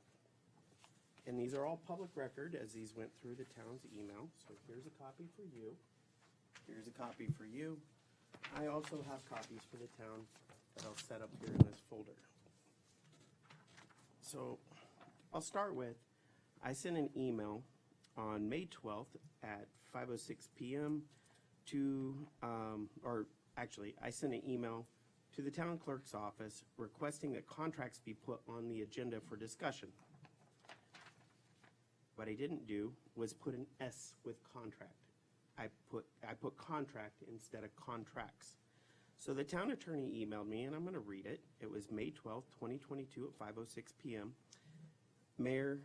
And these are all public record as these went through the town's email. So here's a copy for you. Here's a copy for you. I also have copies for the town that I'll set up here in this folder. So I'll start with, I sent an email on May 12th at 5:06 p.m. to, I sent an email to the town clerk's office requesting that contracts be put on the agenda for discussion. What I didn't do was put an S with contract. I put contract instead of contracts. So the town attorney emailed me, and I'm going to read it. It was May 12th, 2022 at 5:06 p.m. Mayor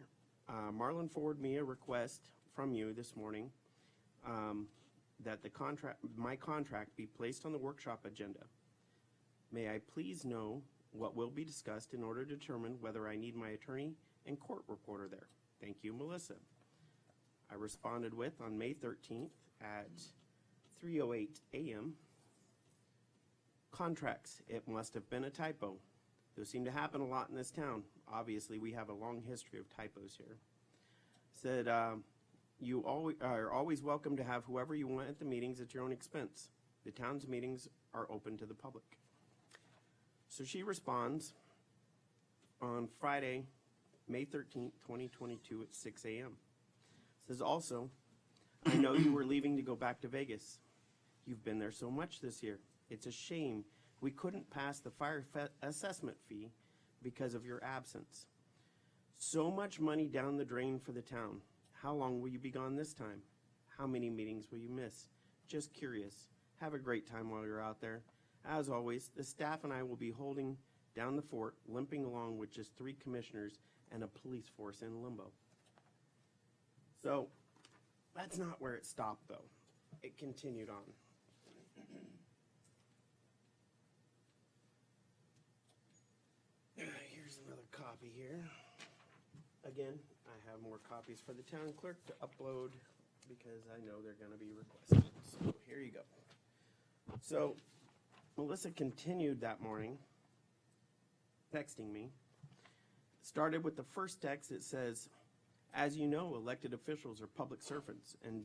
Marlon forwarded me a request from you this morning that my contract be placed on the workshop agenda. May I please know what will be discussed in order to determine whether I need my attorney and court reporter there. Thank you, Melissa. I responded with on May 13th at 3:08 a.m. Contracts, it must have been a typo. Those seem to happen a lot in this town. Obviously, we have a long history of typos here. Said, you are always welcome to have whoever you want at the meetings at your own expense. The town's meetings are open to the public. So she responds on Friday, May 13th, 2022 at 6 a.m. Says also, I know you were leaving to go back to Vegas. You've been there so much this year. It's a shame we couldn't pass the fire assessment fee because of your absence. So much money down the drain for the town. How long will you be gone this time? How many meetings will you miss? Just curious. Have a great time while you're out there. As always, the staff and I will be holding down the fort, limping along with just 3 commissioners and a police force in limbo. So that's not where it stopped, though. It continued on. Here's another copy here. Again, I have more copies for the town clerk to upload because I know they're going to be requested. So here you go. So Melissa continued that morning, texting me. Started with the first text. It says, as you know, elected officials are public servants and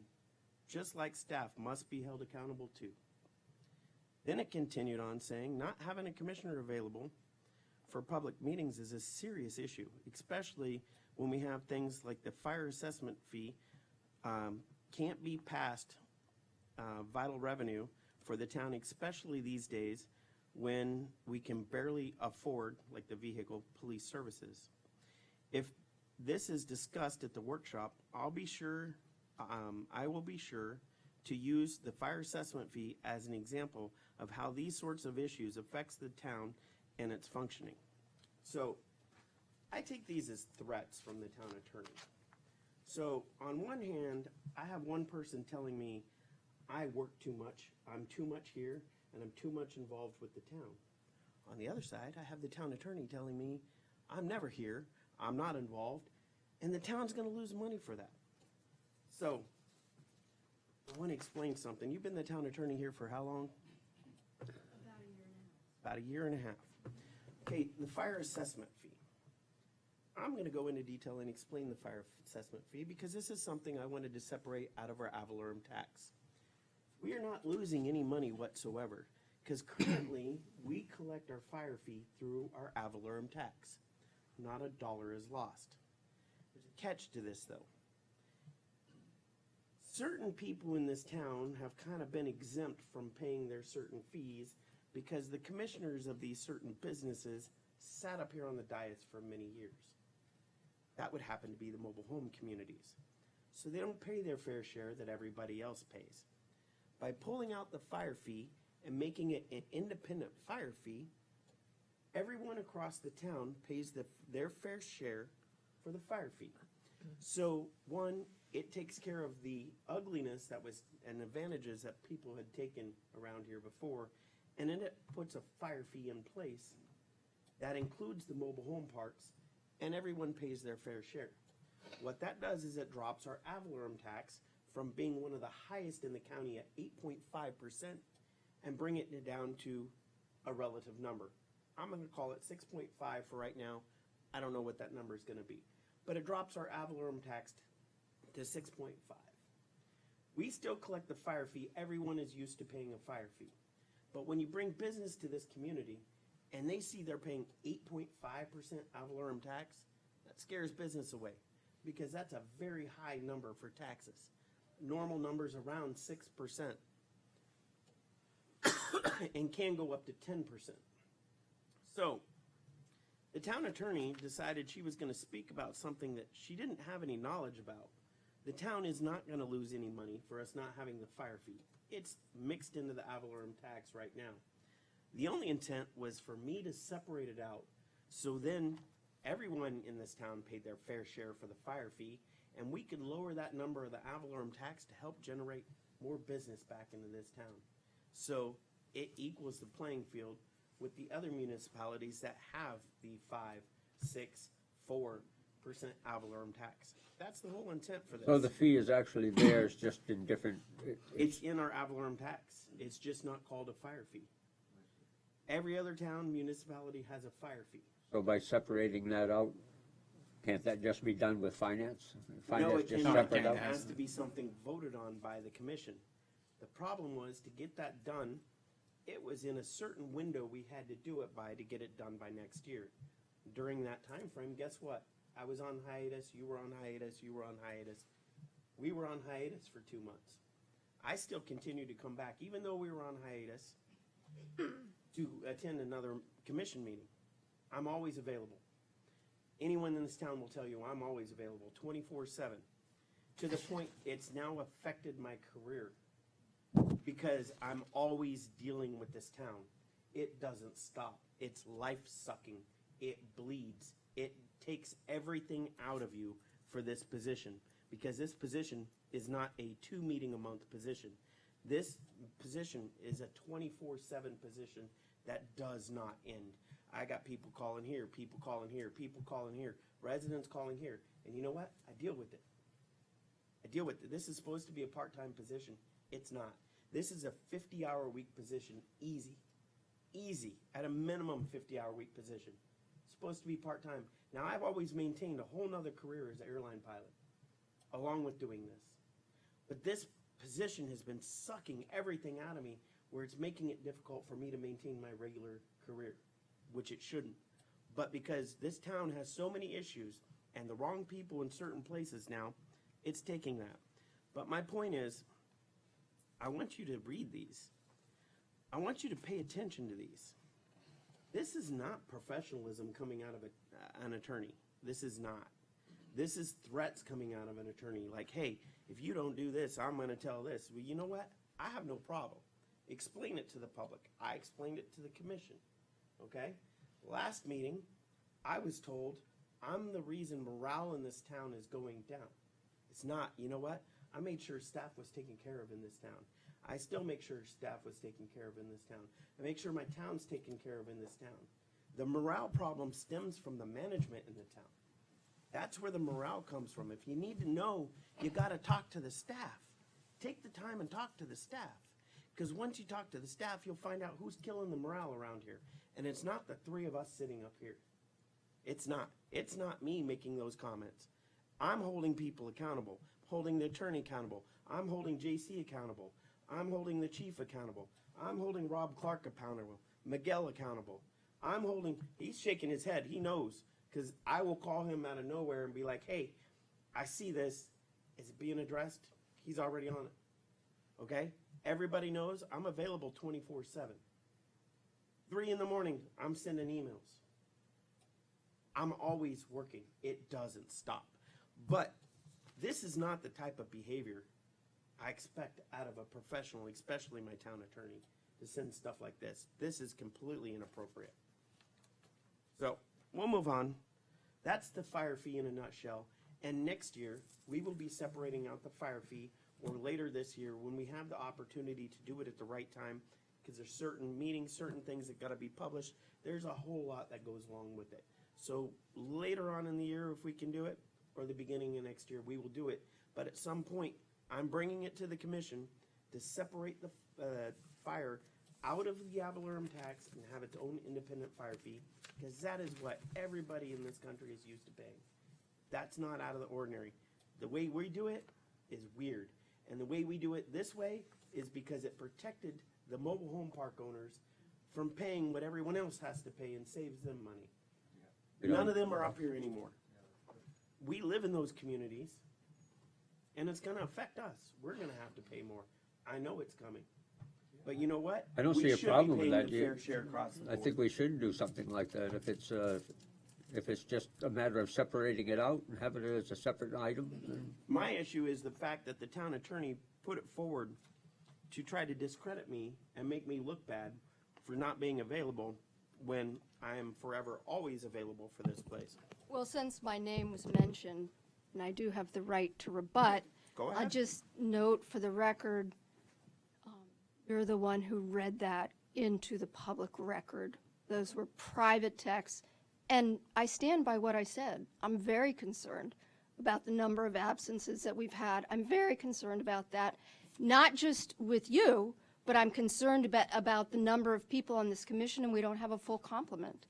just like staff must be held accountable too. Then it continued on saying, not having a commissioner available for public meetings is a serious issue, especially when we have things like the fire assessment fee can't be passed vital revenue for the town, especially these days when we can barely afford, like the vehicle police services. If this is discussed at the workshop, I will be sure to use the fire assessment fee as an example of how these sorts of issues affects the town and its functioning. So I take these as threats from the town attorney. So on one hand, I have one person telling me I work too much, I'm too much here, and I'm too much involved with the town. On the other side, I have the town attorney telling me I'm never here, I'm not involved, and the town's going to lose money for that. So I want to explain something. You've been the town attorney here for how long? About a year and a half. Okay, the fire assessment fee. I'm going to go into detail and explain the fire assessment fee because this is something I wanted to separate out of our ad valorem tax. We are not losing any money whatsoever because currently we collect our fire fee through our ad valorem tax. Not a dollar is lost. There's a catch to this though. certain people in this town have kind of been exempt from paying their certain fees because the commissioners of these certain businesses sat up here on the dais for many years. That would happen to be the mobile home communities. So they don't pay their fair share that everybody else pays. By pulling out the fire fee and making it an independent fire fee, everyone across the town pays their fair share for the fire fee. So one, it takes care of the ugliness that was and advantages that people had taken around here before, and then it puts a fire fee in place that includes the mobile home parks, and everyone pays their fair share. What that does is it drops our ad valorem tax from being one of the highest in the county at 8.5% and bring it down to a relative number. I'm going to call it 6.5 for right now. I don't know what that number is going to be. But it drops our ad valorem tax to 6.5. We still collect the fire fee. Everyone is used to paying a fire fee. But when you bring business to this community and they see they're paying 8.5% ad valorem tax, that scares business away because that's a very high number for taxes. Normal numbers around 6% and can go up to 10%. So the town attorney decided she was going to speak about something that she didn't have any knowledge about. The town is not going to lose any money for us not having the fire fee. It's mixed into the ad valorem tax right now. The only intent was for me to separate it out so then everyone in this town paid their fair share for the fire fee, and we could lower that number of the ad valorem tax to help generate more business back into this town. So it equals the playing field with the other municipalities that have the 5, 6, 4% ad valorem tax. That's the whole intent for this. So the fee is actually theirs, just in different. It's in our ad valorem tax. It's just not called a fire fee. Every other town municipality has a fire fee. So by separating that out, can't that just be done with finance? No, it just cannot. separate It out? has to be something voted on by the commission. The problem was to get that done, it was in a certain window we had to do it by to get it done by next year. During that time frame, guess what? I was on hiatus, you were on hiatus, you were on hiatus. We were on hiatus for 2 months. I still continue to come back, even though we were on hiatus, to attend another commission meeting. I'm always available. Anyone in this town will tell you I'm always available, 24/7. To the point it's now affected my career because I'm always dealing with this town. It doesn't stop. It's life-sucking. It bleeds. It takes everything out of you for this position because this position is not a 2-meeting-a-month position. This position is a 24/7 position that does not end. I got people calling here, people calling here, people calling here, residents calling here. And you know what? I deal with it. I deal with it. This is supposed to be a part-time position. It's not. This is a 50-hour-week position, easy. Easy, at a minimum 50-hour-week position. It's supposed to be part-time. Now, I've always maintained a whole nother career as an airline pilot, along with doing this. But this position has been sucking everything out of me where it's making it difficult for me to maintain my regular career, which it shouldn't. But because this town has so many issues and the wrong people in certain places now, it's taking that. But my point is, I want you to read these. I want you to pay attention to these. This is not professionalism coming out of an attorney. This is not. This is threats coming out of an attorney. Like, hey, if you don't do this, I'm going to tell this. Well, you know what? I have no problem. Explain it to the public. I explained it to the commission. Okay? Last meeting, I was told I'm the reason morale in this town is going down. It's not. You know what? I made sure staff was taken care of in this town. I still make sure staff was taken care of in this town. I make sure my town's taken care of in this town. The morale problem stems from the management in the town. That's where the morale comes from. If you need to know, you got to talk to the staff. Take the time and talk to the staff. Because once you talk to the staff, you'll find out who's killing the morale around here. And it's not the 3 of us sitting up here. It's not. It's not me making those comments. I'm holding people accountable, holding the attorney accountable. I'm holding JC accountable. I'm holding the chief accountable. I'm holding Rob Clark accountable. Miguel accountable. I'm holding, he's shaking his head. He knows. Because I will call him out of nowhere and be like, hey, I see this. Is it being addressed? he's already on it. Okay? Everybody knows I'm available 24/7. 3 in the morning, I'm sending emails. I'm always working. It doesn't stop. But this is not the type of behavior I expect out of a professional, especially my town attorney, to send stuff like this. This is completely inappropriate. So we'll move on. That's the fire fee in a nutshell. And next year, we will be separating out the fire fee, or later this year when we have the opportunity to do it at the right time, because there's certain meetings, certain things that got to be published. There's a whole lot that goes along with it. So later on in the year, if we can do it, or the beginning of next year, we will do it. But at some point, I'm bringing it to the commission to separate the fire out of the ad valorem tax and have its own independent fire fee, because that is what everybody in this country is used to paying. That's not out of the ordinary. The way we do it is weird. And the way we do it this way is because it protected the mobile home park owners from paying what everyone else has to pay and saves them money. None of them are up here anymore. We live in those communities, and it's going to affect us. We're going to have to pay more. I know it's coming. But you know what? I don't We see a should be problem with paying that. the fair share across the I board. think we should do something like that. If it's just a matter of separating it out and having it as a separate item, then My issue is the fact that the town attorney put it forward to try to discredit me and make me look bad for not being available when I am forever always available for this place. Well, since my name was mentioned, and I do have the right to rebut, Go I'll ahead. just note for the record, you're the one who read that into the public record. Those were private texts, and I stand by what I said. I'm very concerned about the number of absences that we've had. I'm very concerned about that, not just with you, but I'm concerned about the number of people on this commission, and we don't have a full complement.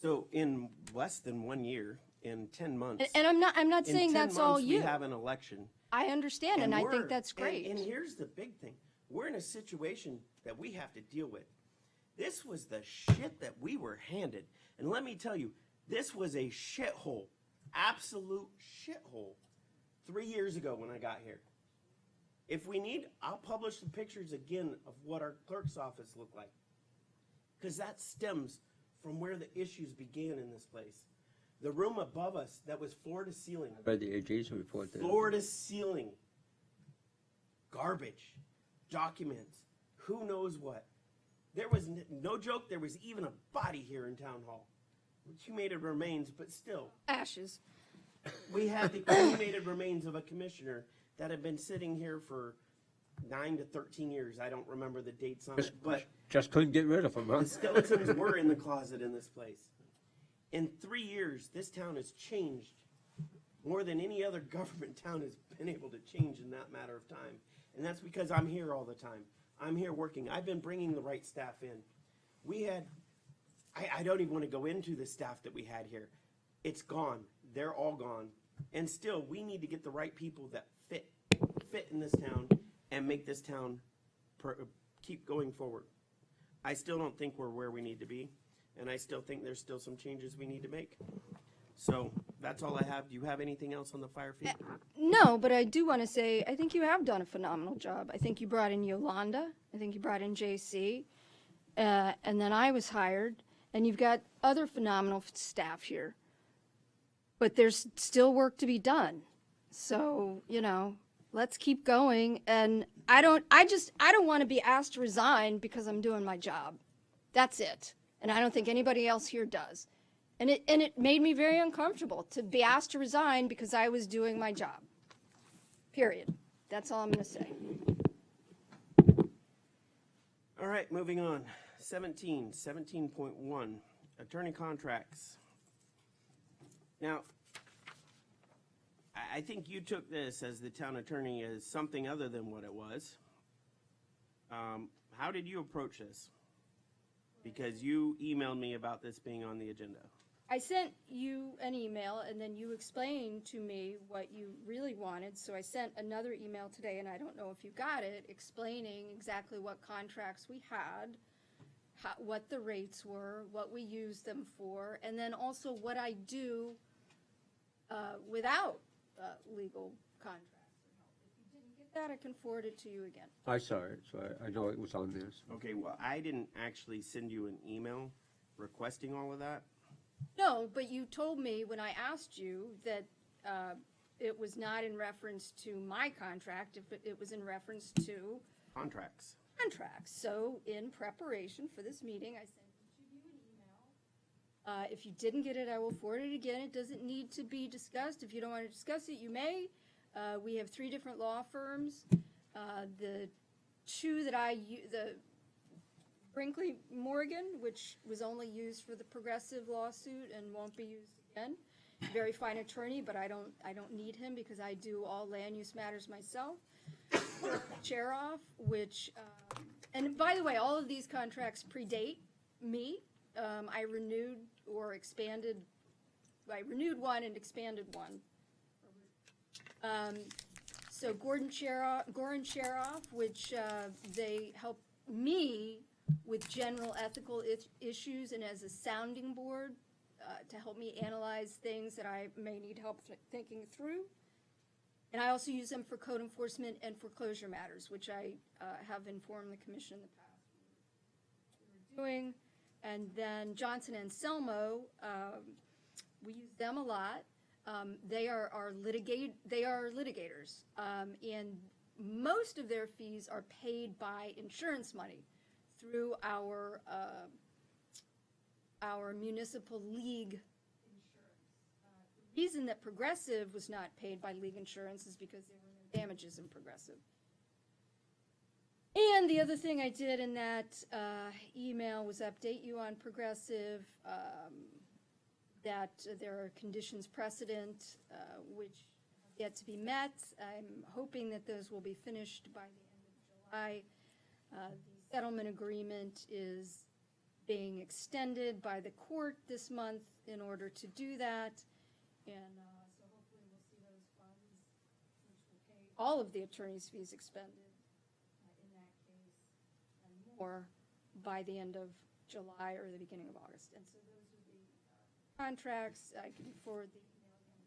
So in less than 1 year, in 10 months. And I'm not in saying 10 that's all months, you. We have an election. I understand, and I we're- think that's great. And here's the big thing. We're in a situation that we have to deal with. This was the shit that we were handed. And let me tell you, this was a shithole, absolute shithole 3 years ago when I got here. If we need, I'll publish the pictures again of what our clerk's office looked like. Because that stems from where the issues began in this place. The room above us that was floor to ceiling. by the AG's report there. Floor to ceiling. Garbage. Documents. Who knows what. There was no joke, there was even a body here in town hall. Cremated remains, but still. Ashes. We had the cremated remains of a commissioner that had been sitting here for 9 to 13 years. I don't remember the dates on it, but Just couldn't get rid of them, huh? the skeletons were in the closet in this place. In 3 years, this town has changed more than any other government town has been able to change in that matter of time. And that's because I'm here all the time. I'm here working. I've been bringing the right staff in. We had, I don't even want to go into the staff that we had here. It's gone. They're all gone. And still, we need to get the right people that fit in this town and make this town keep going forward. I still don't think we're where we need to be, and I still think there's still some changes we need to make. So that's all I have. Do you have anything else on the fire fee? No, but I do want to say, I think you have done a phenomenal job. I think you brought in Yolanda. I think you brought in JC. And then I was hired. And you've got other phenomenal staff here. But there's still work to be done. So, let's keep going. And I don't want to be asked to resign because I'm doing my job. That's it. And I don't think anybody else here does. And it made me very uncomfortable to be asked to resign because I was doing my job. Period. That's all I'm going to say. All right, moving on. 17.1, attorney contracts. Now, I think you took this as the town attorney as something other than what it was. How did you approach this? Because you emailed me about this being on the agenda. I sent you an email, and then you explained to me what you really wanted, so I sent another email today, and I don't know if you got it, explaining exactly what contracts we had, what the rates were, what we used them for, and then also what I do without legal contracts. If you didn't get that, I can forward it to you again. I saw it, so I know it was on this. Okay, well, I didn't actually send you an email requesting all of that. No, but you told me when I asked you that it was not in reference to my contract, if it was in reference to Contracts. contracts. So in preparation for this meeting, I sent each of you an email. If you didn't get it, I will forward it again. It doesn't need to be discussed. If you don't want to discuss it, you may. We have 3 different law firms. The 2 that the Brinkley Morgan, which was only used for the Progressive lawsuit and won't be used again. Very fine attorney, but I don't need him because I do all land use matters myself. Cheroff, which, and by the way, all of these contracts predate me. I renewed one and expanded one. So Goran Cheroff, which they help me with general ethical issues and as a sounding board to help me analyze things that I may need help thinking through. And I also use them for code enforcement and foreclosure matters, which I have informed the commission in the past we were doing. And then Johnson and Selmo, we use them a lot. They are litigators, and most of their fees are paid by insurance money through our municipal league insurance. The reason that Progressive was not paid by league insurance is because there were no damages in Progressive. And the other thing I did in that email was update you on Progressive, that there are conditions precedent which have yet to be met. I'm hoping that those will be finished by the end of July. The settlement agreement is being extended by the court this month in order to do that. And so hopefully we'll see those funds, which will pay all of the attorney's fees expended in that case and more by the end of July or the beginning of August. And so those are the contracts. I can forward the email again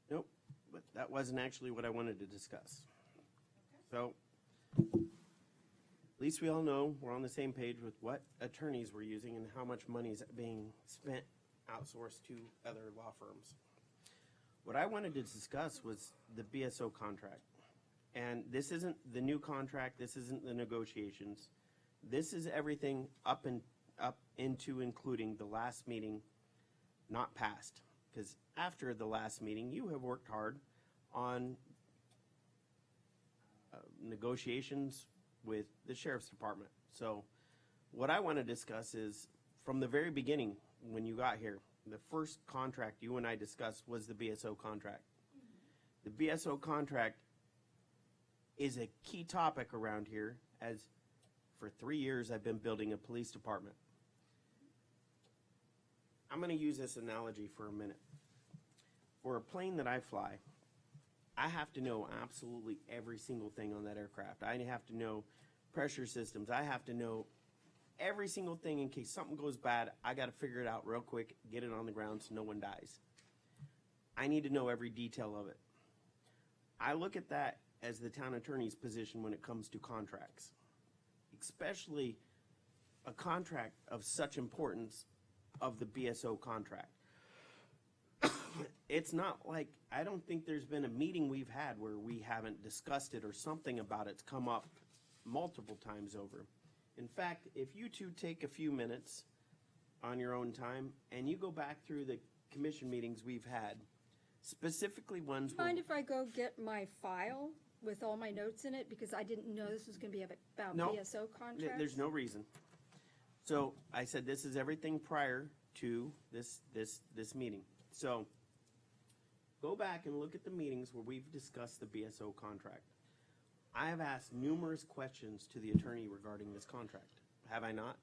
to you. Nope, but that wasn't actually what I wanted to discuss. So, at least we all know we're on the same page with what attorneys we're using and how much money is being spent outsourced to other law firms. What I wanted to discuss was the BSO contract. And this isn't the new contract, this isn't the negotiations. This is everything up into including the last meeting not passed. Because after the last meeting, you have worked hard on negotiations with the Sheriff's Department. So what I want to discuss is from the very beginning when you got here, the first contract you and I discussed was the BSO contract. The BSO contract is a key topic around here, as for 3 years I've been building a police department. I'm going to use this analogy for a minute. For a plane that I fly, I have to know absolutely every single thing on that aircraft. I have to know pressure systems. I have to know every single thing in case something goes bad. I got to figure it out real quick, get it on the ground so no one dies. I need to know every detail of it. I look at that as the town attorney's position when it comes to contracts, especially a contract of such importance of the BSO contract. It's not like, I don't think there's been a meeting we've had where we haven't discussed it or something about it's come up multiple times over. In fact, if you two take a few minutes on your own time and you go back through the commission meetings we've had, specifically ones where... Mind if I go get my file with all my notes in it, because I didn't know this was going to be about No, BSO contracts? There's no reason. So I said this is everything prior to this meeting. So go back and look at the meetings where we've discussed the BSO contract. I have asked numerous questions to the attorney regarding this contract. Have I not?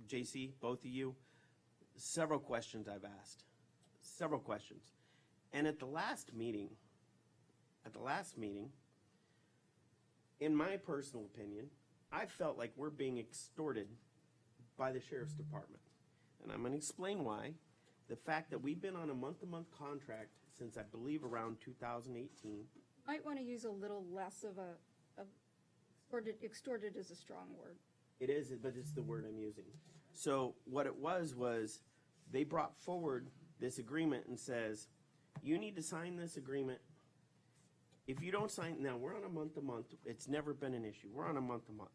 JC, both of you? Several questions I've asked. Several questions. And at the last meeting, in my personal opinion, I felt like we're being extorted by the Sheriff's Department. And I'm going to explain why. The fact that we've been on a month-to-month contract since I believe around 2018. Might want to use a little less of extorted is a strong word. It is, but it's the word I'm using. So what it was they brought forward this agreement and says, you need to sign this agreement. If you don't sign, now we're on a month-to-month, it's never been an issue. We're on a month-to-month.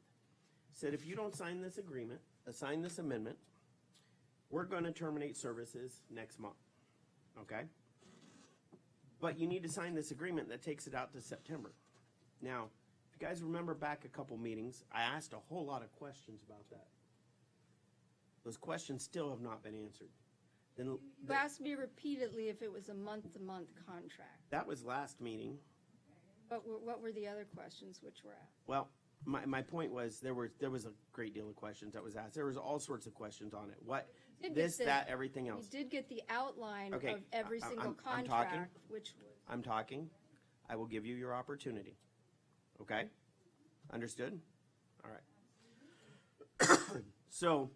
Said if you don't sign this agreement, sign this amendment, we're going to terminate services next month, okay? But you need to sign this agreement that takes it out to September. Now, if you guys remember back a couple meetings, I asked a whole lot of questions about that. Those questions still have not been answered. Then You asked me repeatedly if it was a month-to-month contract. that was last meeting. What were the other questions which were asked? Well, my point was there was a great deal of questions that was asked. There was all sorts of questions on it. What, this, that, everything else. We did get the outline Okay, of every single I'm talking. contract, which was. I'm talking. I will give you your opportunity. Okay? Understood? All right. So,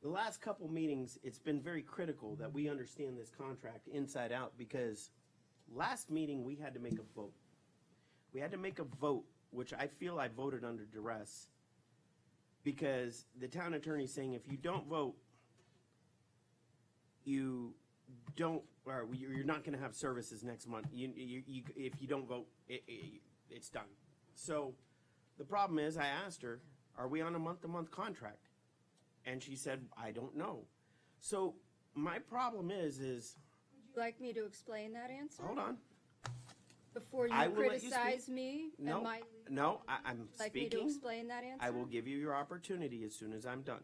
the last couple meetings, it's been very critical that we understand this contract inside out because last meeting we had to make a vote. We had to make a vote, which I feel I voted under duress because the town attorney's saying if you don't vote, you don't, or you're not going to have services next month. If you don't vote, it's done. So the problem is I asked her, are we on a month-to-month contract? And she said, I don't know. So my problem is. Would you like me to explain that answer? Hold on. Before you I will let you criticize speak. me? No, and my no, I'm like me to speaking. explain that answer? I will give you your opportunity as soon as I'm done.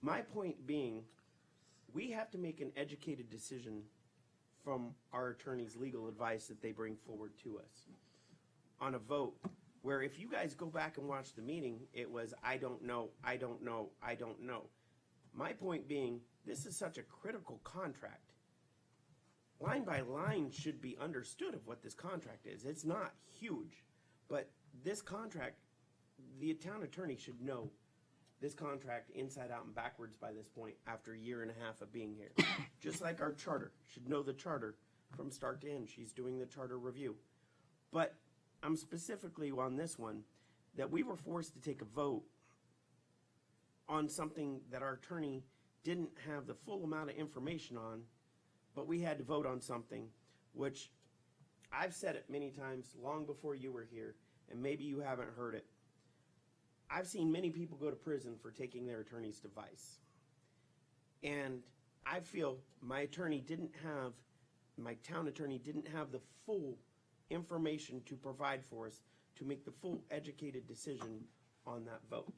My point being, we have to make an educated decision from our attorney's legal advice that they bring forward to us on a vote, where if you guys go back and watch the meeting, it was, I don't know, I don't know, I don't know. My point being, this is such a critical contract. Line by line should be understood of what this contract is. It's not huge, but this contract, the town attorney should know this contract inside out and backwards by this point after a year and a half of being here. Just like our charter, should know the charter from start to end. She's doing the charter review. But I'm specifically on this one, that we were forced to take a vote on something that our attorney didn't have the full amount of information on, but we had to vote on something, which I've said it many times long before you were here, and maybe you haven't heard it. I've seen many people go to prison for taking their attorney's advice. And I feel my town attorney didn't have the full information to provide for us to make the full educated decision on that vote.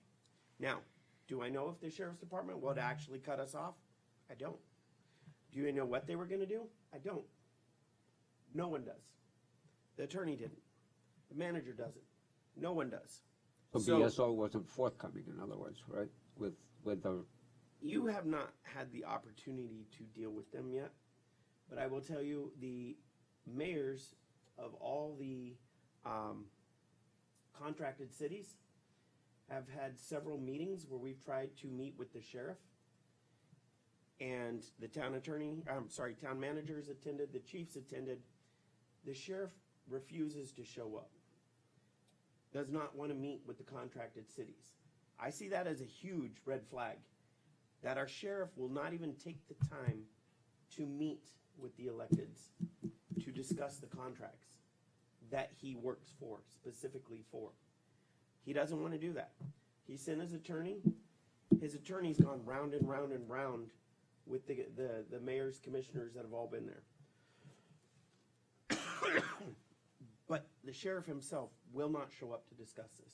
Now, do I know if the sheriff's department would actually cut us off? I don't. Do I know what they were going to do? I don't. No one does. The attorney didn't. The manager doesn't. No one does. So BSO wasn't forthcoming, in other words, right? With the. You have not had the opportunity to deal with them yet, but I will tell you the mayors of all the contracted cities have had several meetings where we've tried to meet with the sheriff, and the town managers attended, the chiefs attended. The sheriff refuses to show up, does not want to meet with the contracted cities. I see that as a huge red flag, that our sheriff will not even take the time to meet with the electeds to discuss the contracts that he works for, specifically for. He doesn't want to do that. He sent his attorney. His attorney's gone round and round and round with the mayors, commissioners that have all been there. But the sheriff himself will not show up to discuss this.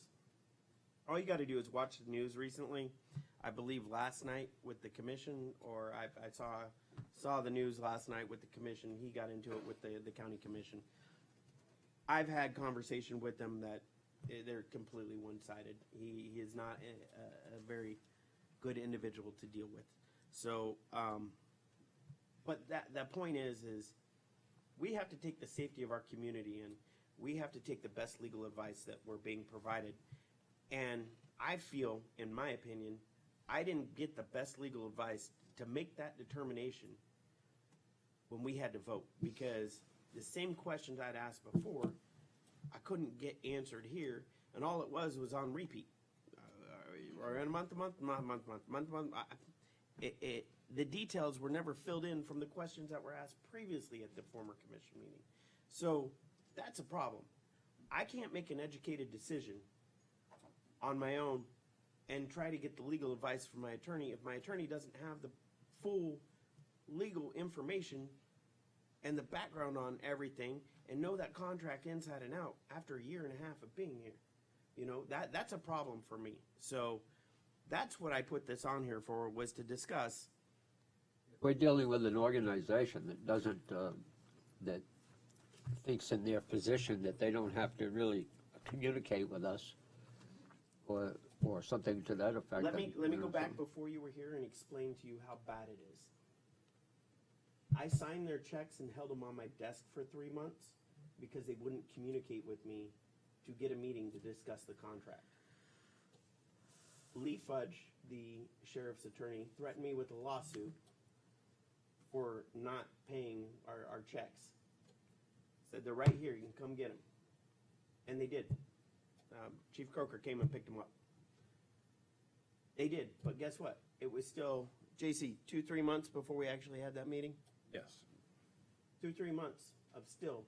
All you got to do is watch the news recently. I believe last night with the commission, or I saw the news last night with the commission. He got into it with the county commission. I've had conversation with them that they're completely one-sided. He is not a very good individual to deal with. So, but that point is we have to take the safety of our community and we have to take the best legal advice that we're being provided. And I feel, in my opinion, I didn't get the best legal advice to make that determination when we had to vote, because the same questions I'd asked before, I couldn't get answered here, and all it was on repeat. Or in month. The details were never filled in from the questions that were asked previously at the former commission meeting. So that's a problem. I can't make an educated decision on my own and try to get the legal advice from my attorney if my attorney doesn't have the full legal information and the background on everything and know that contract inside and out after a year and a half of being here. You know, that's a problem for me. So that's what I put this on here for, was to discuss. We're dealing with an organization that doesn't, that thinks in their position that they don't have to really communicate with us, or something to that effect. Let me go back before you were here and explain to you how bad it is. I signed their checks and held them on my desk for 3 months because they wouldn't communicate with me to get a meeting to discuss the contract. Lee Fudge, the sheriff's attorney, threatened me with a lawsuit for not paying our checks. Said they're right here, you can come get them. And they did. Chief Croker came and picked them up. They did, but guess what? It was still, JC, 2-3 months before we actually had that meeting? Yes. 2-3 months of still.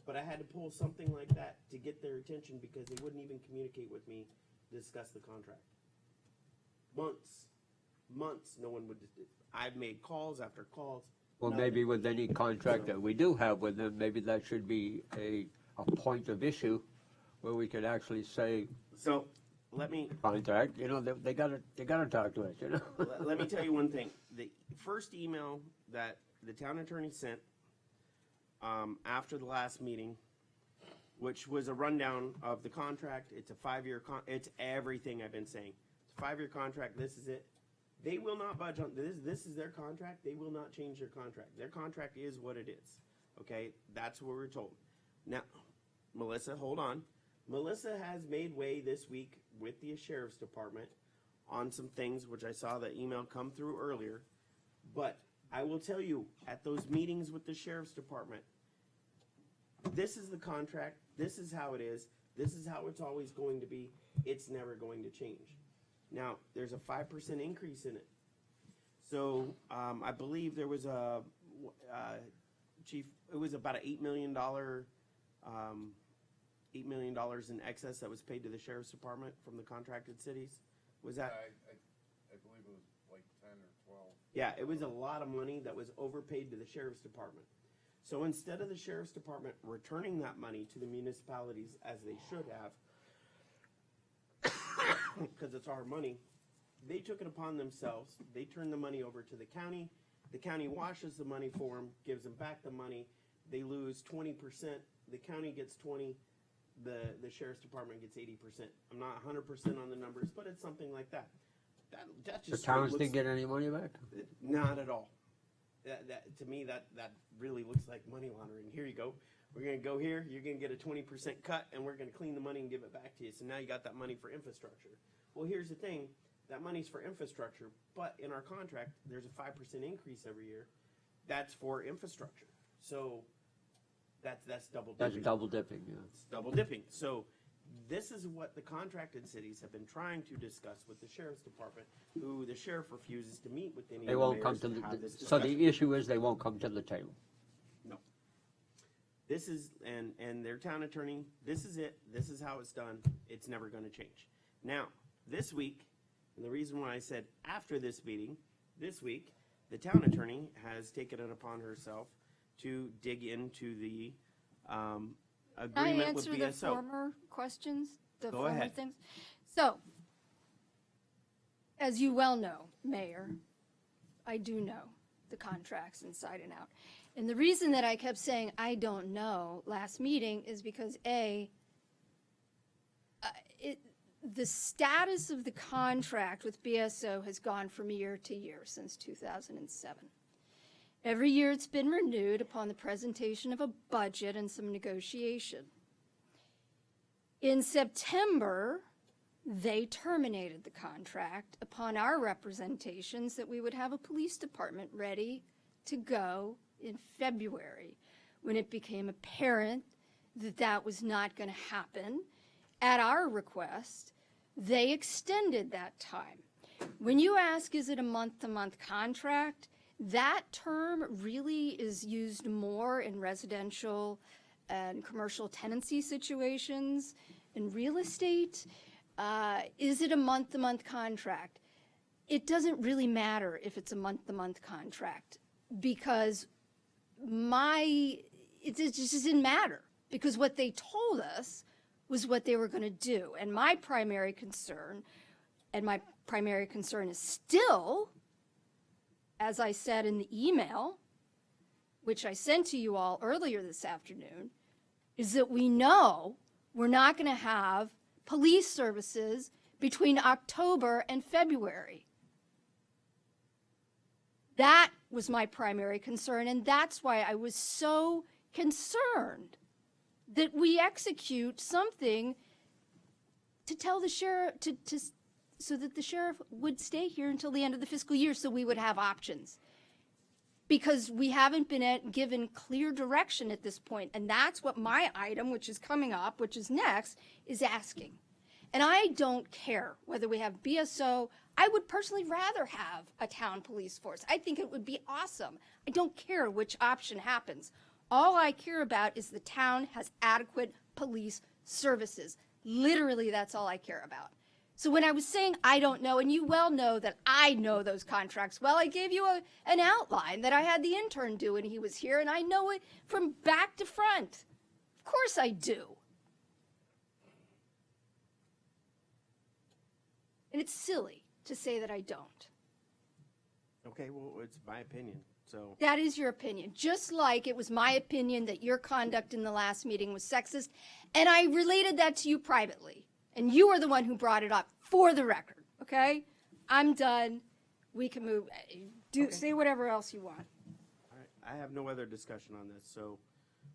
But I had to pull something like that to get their attention because they wouldn't even communicate with me to discuss the contract. Months, no one would. I've made calls after calls. Well, nothing. maybe with any contract that we do have with them, maybe that should be a point of issue where we could actually say. So, let me. Contract, you know, they gotta talk to us, you know? Let me tell you one thing. The first email that the town attorney sent after the last meeting, which was a rundown of the contract. It's a 5-year it's everything I've been saying. It's a 5-year contract. This is it. They will not budge on this. This is their contract. They will not change their contract. Their contract is what it is. Okay, that's what we're told. Now, Melissa, hold on. Melissa has made way this week with the sheriff's department on some things, which I saw the email come through earlier. But I will tell you, at those meetings with the sheriff's department, this is the contract. This is how it is. This is how it's always going to be. It's never going to change. Now, there's a 5% increase in it. So I believe there was a, Chief, it was about an $8 million in excess that was paid to the sheriff's department from the contracted cities. Was that? I believe it was like 10 or 12. Yeah, it was a lot of money that was overpaid to the sheriff's department. So instead of the sheriff's department returning that money to the municipalities as they should have, because it's our money, they took it upon themselves. They turned the money over to the county. The county washes the money for them, gives them back the money. They lose 20%. The county gets 20. The sheriff's department gets 80%. I'm not 100% on the numbers, but it's something like that. That just The towns didn't get any money back? Not at all. That to me, that really looks like money laundering. Here you go. We're going to go here. You're going to get a 20% cut, and we're going to clean the money and give it back to you. So now you got that money for infrastructure. Well, here's the thing. That money's for infrastructure, but in our contract, there's a 5% increase every year. That's for infrastructure. So that's double dipping. That's double dipping, yeah. It's double dipping. So this is what the contracted cities have been trying to discuss with the sheriff's department, who the sheriff refuses to meet with any They of won't the come mayors to to have this so discussion. the issue is they won't come to the table. No. This is, and their town attorney, this is it. This is how it's done. It's never going to change. Now, this week, and the reason why I said after this meeting, this week, the town attorney has taken it upon herself to dig into the agreement with BSO. Can I answer the former questions? The Go former ahead. things? So, as you well know, Mayor, I do know the contracts inside and out. And the reason that I kept saying I don't know last meeting is because the status of the contract with BSO has gone from year to year since 2007. Every year it's been renewed upon the presentation of a budget and some negotiation. In September, they terminated the contract upon our representations that we would have a police department ready to go in February. when it became apparent that that was not going to happen, at our request, they extended that time. When you ask, is it a month-to-month contract, that term really is used more in residential and commercial tenancy situations. In real estate, is it a month-to-month contract? It doesn't really matter if it's a month-to-month contract because it just didn't matter because what they told us was what they were going to do. And my primary concern, is still, as I said in the email, which I sent to you all earlier this afternoon, is that we know we're not going to have police services between October and February. That was my primary concern, and that's why I was so concerned that we execute something to tell the sheriff, so that the sheriff would stay here until the end of the fiscal year so we would have options. Because we haven't been given clear direction at this point, and that's what my item, which is coming up, which is next, is asking. And I don't care whether we have BSO. I would personally rather have a town police force. I think it would be awesome. I don't care which option happens. All I care about is the town has adequate police services. Literally, that's all I care about. So when I was saying I don't know, and you well know that I know those contracts well, I gave you an outline that I had the intern do when he was here, and I know it from back to front. Of course I do. And it's silly to say that I don't. Okay, well, it's my opinion, so. That is your opinion. Just like it was my opinion that your conduct in the last meeting was sexist, and I related that to you privately. And you are the one who brought it up, for the record, okay? I'm done. We can move. Say whatever else you want. All right, I have no other discussion on this, so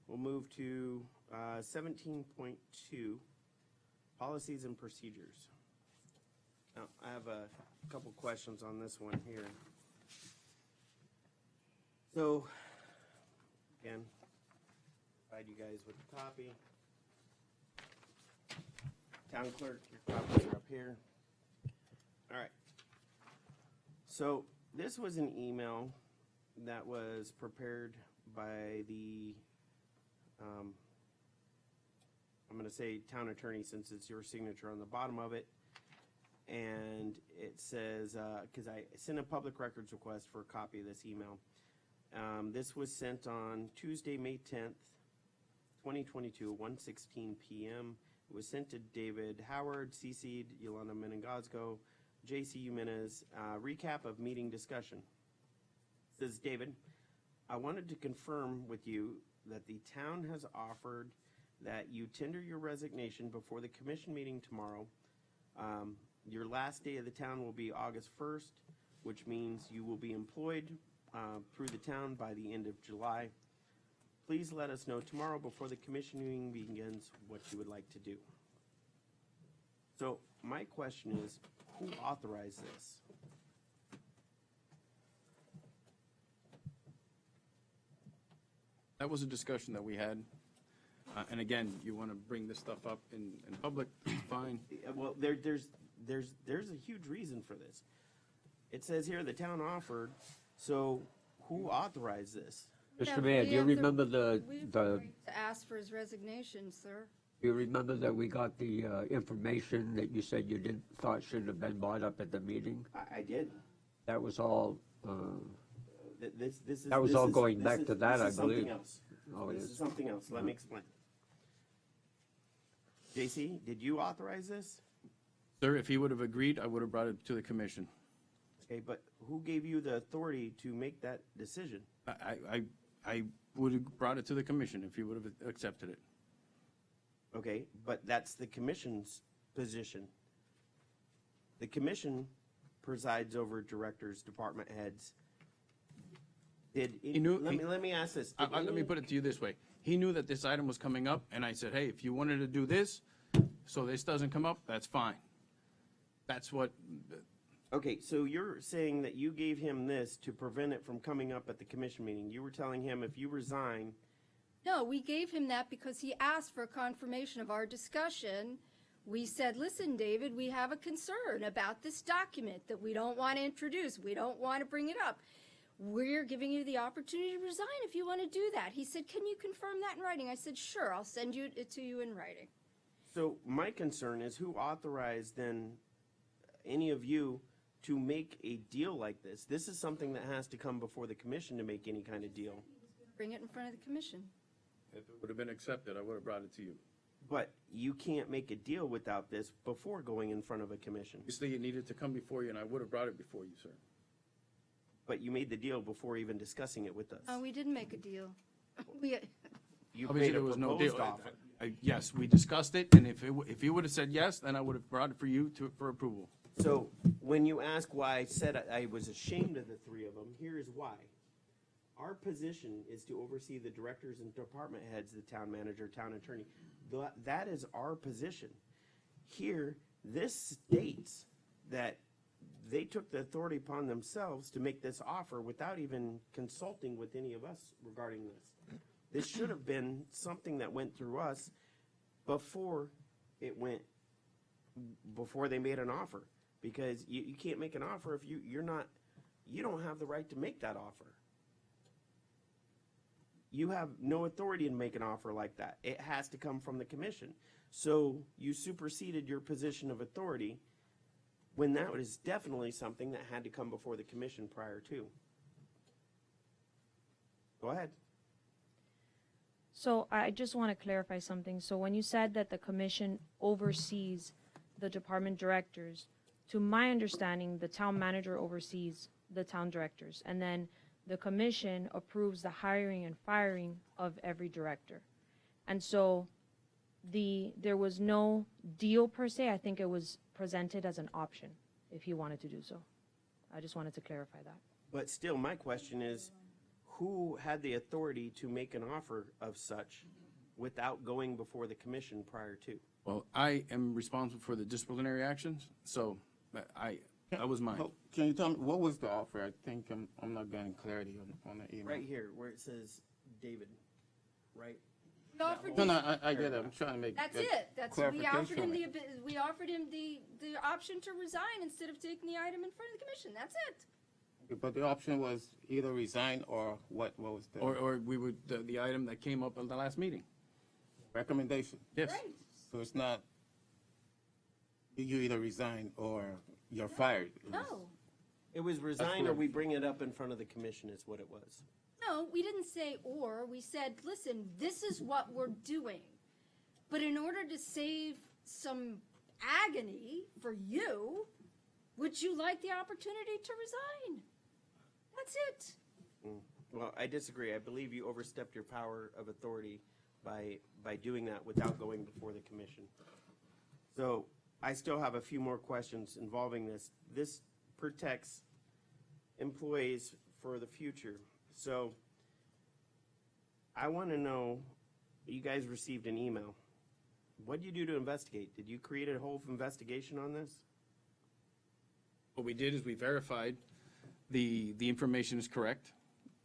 we'll move to 17.2, policies and procedures. Now, I have a couple questions on this one here. So, again, provide you guys with the copy. Town clerk, your copies are up here. All right. So this was an email that was prepared by the, I'm going to say town attorney since it's your signature on the bottom of it. And it says, because I sent a public records request for a copy of this email. This was sent on Tuesday, May 10th, 2022, 1:16 p.m. It was sent to David Howard, CC'd Yolanda Menegazzo, JCU Nunez, recap of meeting discussion. It says, David, I wanted to confirm with you that the town has offered that you tender your resignation before the commission meeting tomorrow. Your last day of the town will be August 1st, which means you will be employed through the town by the end of July. Please let us know tomorrow before the commission meeting begins what you would like to do. So my question is, who authorized this? That was a discussion that we had. And again, you want to bring this stuff up in public, fine. Well, there's a huge reason for this. It says here the town offered, so who authorized this? Mr. Mayor, do you remember We have the right to ask for his resignation, sir. do you remember that we got the information that you said you thought shouldn't have been brought up at the meeting? I did. That was all, This that was this all is- going this back is- to that, this I is something believe. else. Oh, it This is. is something else. Let me explain. JC, did you authorize this? Sir, if he would have agreed, I would have brought it to the commission. Okay, but who gave you the authority to make that decision? I would have brought it to the commission if he would have accepted it. Okay, but that's the commission's position. The commission presides over directors, department heads. Let me ask this. Let me put it to you this way. He knew that this item was coming up, and I said, hey, if you wanted to do this, so this doesn't come up, that's fine. That's what, Okay, so you're saying that you gave him this to prevent it from coming up at the commission meeting. You were telling him if you resign, No, we gave him that because he asked for a confirmation of our discussion. We said, listen, David, we have a concern about this document that we don't want to introduce. We don't want to bring it up. We're giving you the opportunity to resign if you want to do that. He said, can you confirm that in writing? I said, sure, I'll send it to you in writing. So my concern is who authorized then any of you to make a deal like this? This is something that has to come before the commission to make any kind of deal. Bring it in front of the commission. If it would have been accepted, I would have brought it to you. But you can't make a deal without this before going in front of a commission. Obviously, it needed to come before you, and I would have brought it before you, sir. But you made the deal before even discussing it with us. Oh, we didn't make a deal. We, You Obviously, made a there was no proposed deal. offer. Yes, we discussed it, and if you would have said yes, then I would have brought it for you for approval. So when you ask why I said I was ashamed of the three of them, here is why. Our position is to oversee the directors and department heads, the town manager, town attorney. That is our position. Here, this states that they took the authority upon themselves to make this offer without even consulting with any of us regarding this. This should have been something that went through us before they made an offer. Because you can't make an offer if you don't have the right to make that offer. You have no authority to make an offer like that. It has to come from the commission. So you superseded your position of authority when that was definitely something that had to come before the commission prior to. Go ahead. So I just want to clarify something. So when you said that the commission oversees the department directors, to my understanding, the town manager oversees the town directors, and then the commission approves the hiring and firing of every director. And so there was no deal per se. I think it was presented as an option if he wanted to do so. I just wanted to clarify that. But still, my question is, who had the authority to make an offer of such without going before the commission prior to? Well, I am responsible for the disciplinary actions, so that was mine. Oh, can you tell me, what was the offer? I think I'm not getting clarity on the email. Right here, where it says David, right? we offered No, him- no, I get it. I'm trying to make That's that it. We offered him clarification. we offered him the option to resign instead of taking the item in front of the commission. That's it. But the option was either resign or what was the Or we would, the item that came up at the last meeting. recommendation? Yes. Right. So it's not, you either resign or you're fired. No. It was resign or we bring it up in front of the commission is what it was. No, we didn't say or. We said, listen, this is what we're doing. But in order to save some agony for you, would you like the opportunity to resign? That's it. Well, I disagree. I believe you overstepped your power of authority by doing that without going before the commission. So I still have a few more questions involving this. This protects employees for the future. So I want to know, you guys received an email. What did you do to investigate? Did you create a whole investigation on this? What we did is we verified the information is correct.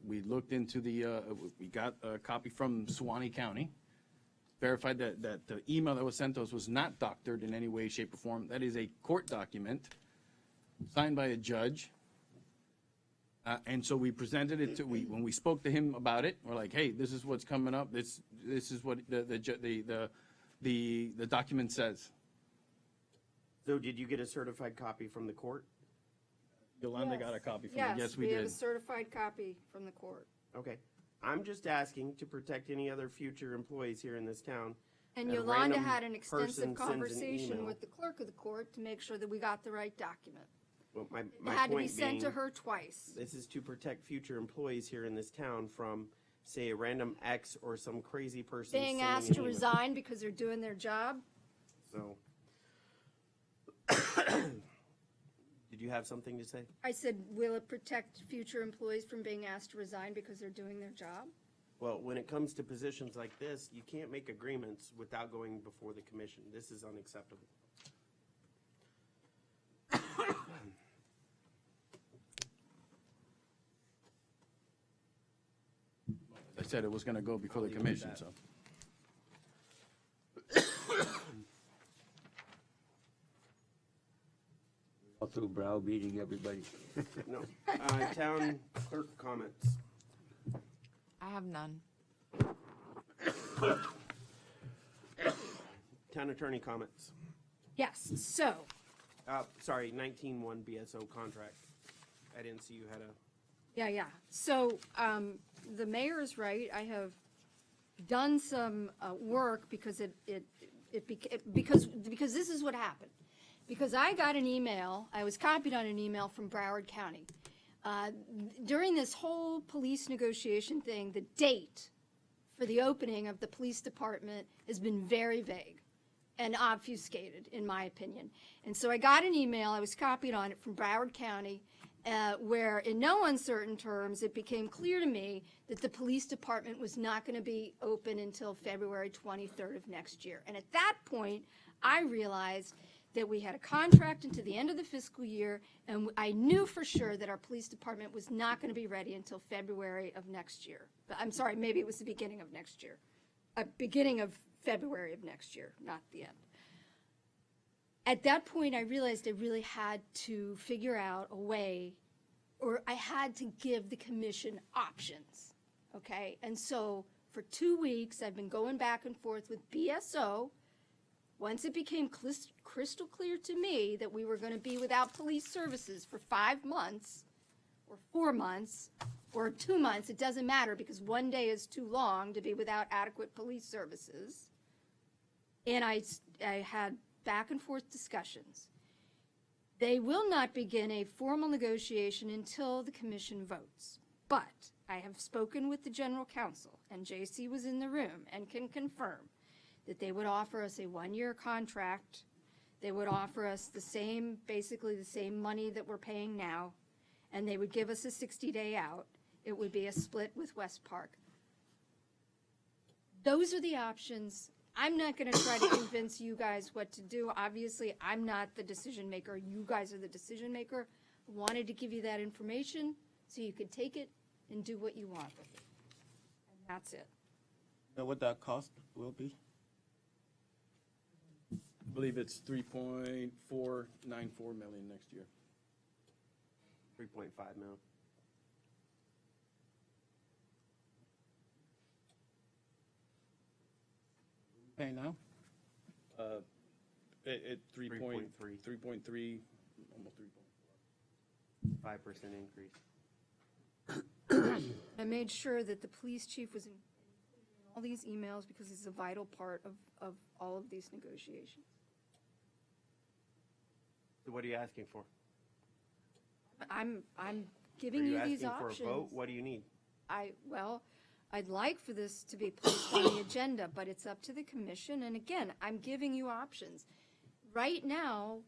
We looked into we got a copy from Suwannee County, verified that the email that was sent to us was not doctored in any way, shape, or form. That is a court document signed by a judge. And so we presented it when we spoke to him about it, we're like, hey, this is what's coming up. This is what the document says. So did you get a certified copy from the court? Yolanda Yes. got a copy from Yes, it. Yes, we have a did. certified copy from the court. Okay. I'm just asking to protect any other future employees here in this town. And A Yolanda random had an person extensive sends an conversation email. with the clerk of the court to make sure that we got the right document. Well, It my had to be point sent to being, her twice. this is to protect future employees here in this town from, say, a random X or some crazy person Being sending asked an to email. resign because they're doing their job. So, did you have something to say? I said, will it protect future employees from being asked to resign because they're doing their job? Well, when it comes to positions like this, you can't make agreements without going before the commission. This is unacceptable. As I said it was gonna go before the I'll leave it at commission, that. so. All through browbeating everybody. No. Town clerk comments. I have none. Town attorney comments. Yes, so, Sorry, 19-1 BSO contract. I didn't see you had a, yeah. So, the mayor is right. I have done some work because because this is what happened. Because I got an email, I was copied on an email from Broward County. During this whole police negotiation thing, the date for the opening of the police department has been very vague and obfuscated, in my opinion. And so I got an email, I was copied on it from Broward County, where in no uncertain terms, it became clear to me that the police department was not going to be open until February 23rd of next year. And at that point, I realized that we had a contract into the end of the fiscal year, and I knew for sure that our police department was not going to be ready until February of next year. I'm sorry, maybe it was the beginning of next year. Beginning of February of next year, not the end. At that point, I realized I really had to figure out a way, or I had to give the commission options, okay? And so for 2 weeks, I've been going back and forth with BSO. Once it became crystal clear to me that we were going to be without police services for 5 months, or 4 months, or 2 months, it doesn't matter because 1 day is too long to be without adequate police services. And I had back and forth discussions. They will not begin a formal negotiation until the commission votes. But I have spoken with the general counsel, and JC was in the room and can confirm that they would offer us a 1-year contract. They would offer us the same, basically the same money that we're paying now, and they would give us a 60-day out. It would be a split with West Park. Those are the options. I'm not going to try to convince you guys what to do. Obviously, I'm not the decision maker. You guys are the decision maker. I wanted to give you that information so you could take it and do what you want with it. And that's it. Know what that cost will be? I believe it's 3.494 million next year. 3.5 mil. Pay now? At 3.3, 3.3. 3.3, almost 3.4. 5% increase. I made sure that the police chief was in all these emails because he's a vital part of all of these negotiations. So what are you asking for? I'm Are giving you you asking these for options. a vote? What do you need? I'd like for this to be placed on the agenda, but it's up to the commission. And again, I'm giving you options. Right now,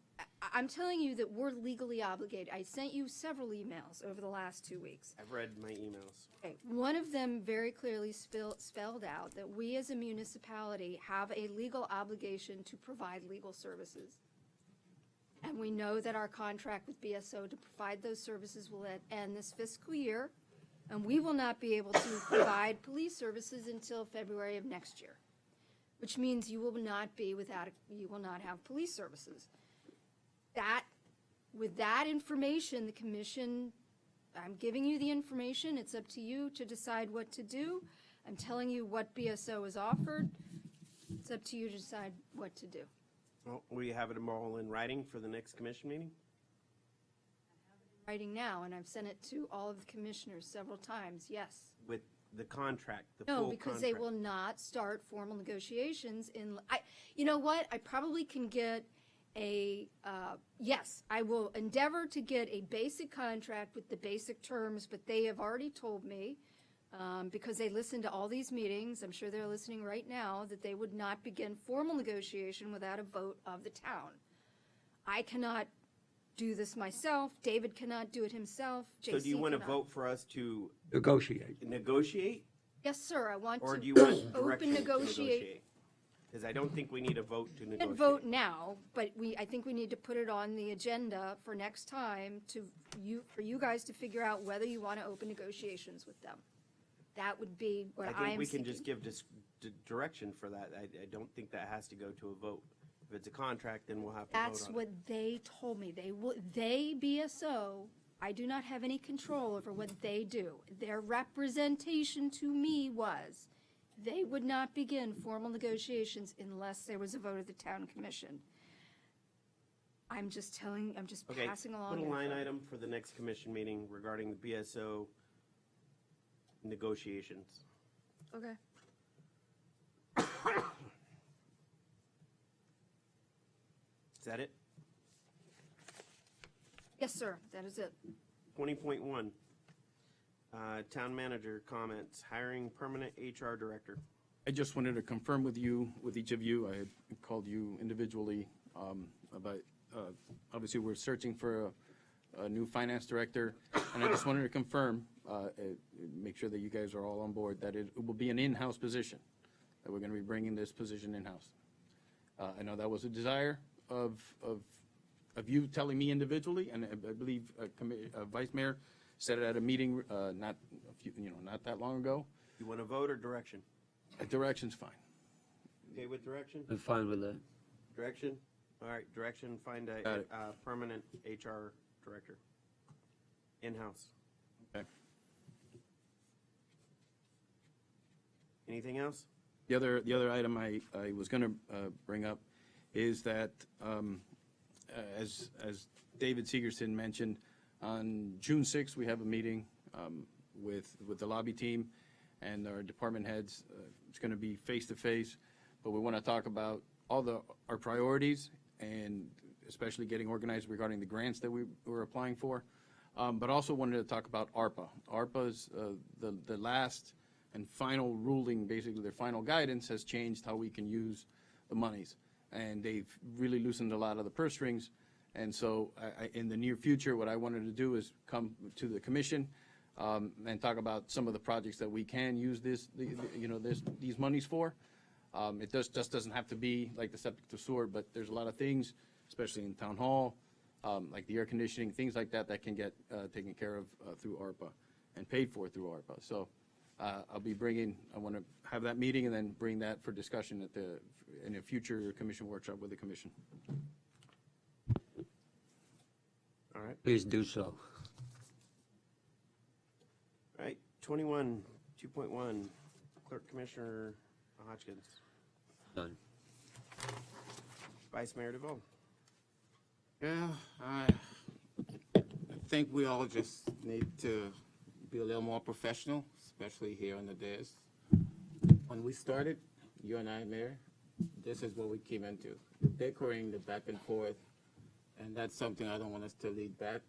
I'm telling you that we're legally obligated. I sent you several emails over the last 2 weeks. I've read my emails. Okay, one of them very clearly spelled out that we as a municipality have a legal obligation to provide legal services. And we know that our contract with BSO to provide those services will end this fiscal year, and we will not be able to provide police services until February of next year, which means you will not have police services. With that information, the commission, I'm giving you the information, it's up to you to decide what to do. I'm telling you what BSO is offered. It's up to you to decide what to do. Well, we have it all in writing for the next commission meeting? Writing now, and I've sent it to all of the commissioners several times, yes. With the contract, the No, full because they contract. will not start formal negotiations you know what, I probably can get yes, I will endeavor to get a basic contract with the basic terms, but they have already told me, because they listened to all these meetings, I'm sure they're listening right now, that they would not begin formal negotiation without a vote of the town. I cannot do this myself, David cannot do it himself, JC So do you want to cannot. vote for us to Negotiate. negotiate? Yes, sir, I want Or to do you want direction open to negotiate. negotiate? Because I don't think we need a vote to We negotiate. can vote now, but I think we need to put it on the agenda for next time for you guys to figure out whether you want to open negotiations with them. That would be what I I'm think we can seeking. just give direction for that. I don't think that has to go to a vote. If it's a contract, then we'll have to vote on it. That's what they told me. They, BSO, I do not have any control over what they do. Their representation to me was they would not begin formal negotiations unless there was a vote of the town commission. I'm just Okay, passing along. put a line info. item for the next commission meeting regarding the BSO negotiations. Okay. Is that it? Yes, sir, that is it. 20.1, town manager comments, hiring permanent HR director. I just wanted to confirm with you, with each of you, I had called you individually about, obviously, we're searching for a new finance director, and I just wanted to confirm, make sure that you guys are all on board, that it will be an in-house position, that we're gonna be bringing this position in-house. I know that was a desire of you telling me individually, and I believe Vice Mayor said it at a meeting, not that long ago. You want to vote or direction? Direction's fine. Okay with direction? I'm fine with that. Direction? All right, direction, find Got a it. permanent HR director. In-house. Okay. Anything else? The other item I was gonna bring up is that, as David Sigerson mentioned, on June 6th, we have a meeting with the lobby team and our department heads. It's gonna be face-to-face, but we wanna talk about our priorities, and especially getting organized regarding the grants that we're applying for, but also wanted to talk about ARPA. ARPA's, the last and final ruling, basically their final guidance, has changed how we can use the monies. And they've really loosened a lot of the purse strings. And so in the near future, what I wanted to do is come to the commission and talk about some of the projects that we can use these monies for. It just doesn't have to be like the septic to sewer, but there's a lot of things, especially in town hall, like the air conditioning, things like that, that can get taken care of through ARPA and paid for through ARPA. So I want to have that meeting and then bring that for discussion in a future commission workshop with the commission. All right. Please do so. All right, 2.1, Clerk Commissioner Hodgkins. Done. Vice Mayor DeVoe. Yeah, I think we all just need to be a little more professional, especially here on the dais. When we started, you and I, Mayor, this is what we came into, the bickering, the back and forth, and that's something I don't want us to lead back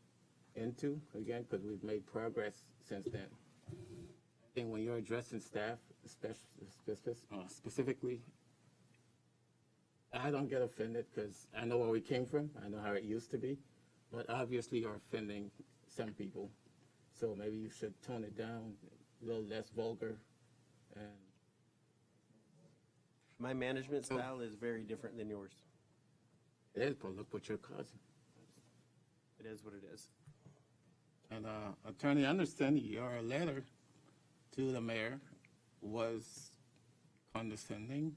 into again, because we've made progress since then. I think when you're addressing staff, specifically, I don't get offended because I know where we came from. I know how it used to be, but obviously you're offending some people. So maybe you should tone it down, a little less vulgar. And My management style is very different than yours. it is, but look what you're causing. It is what it is. And Attorney Anderson, your letter to the mayor was condescending,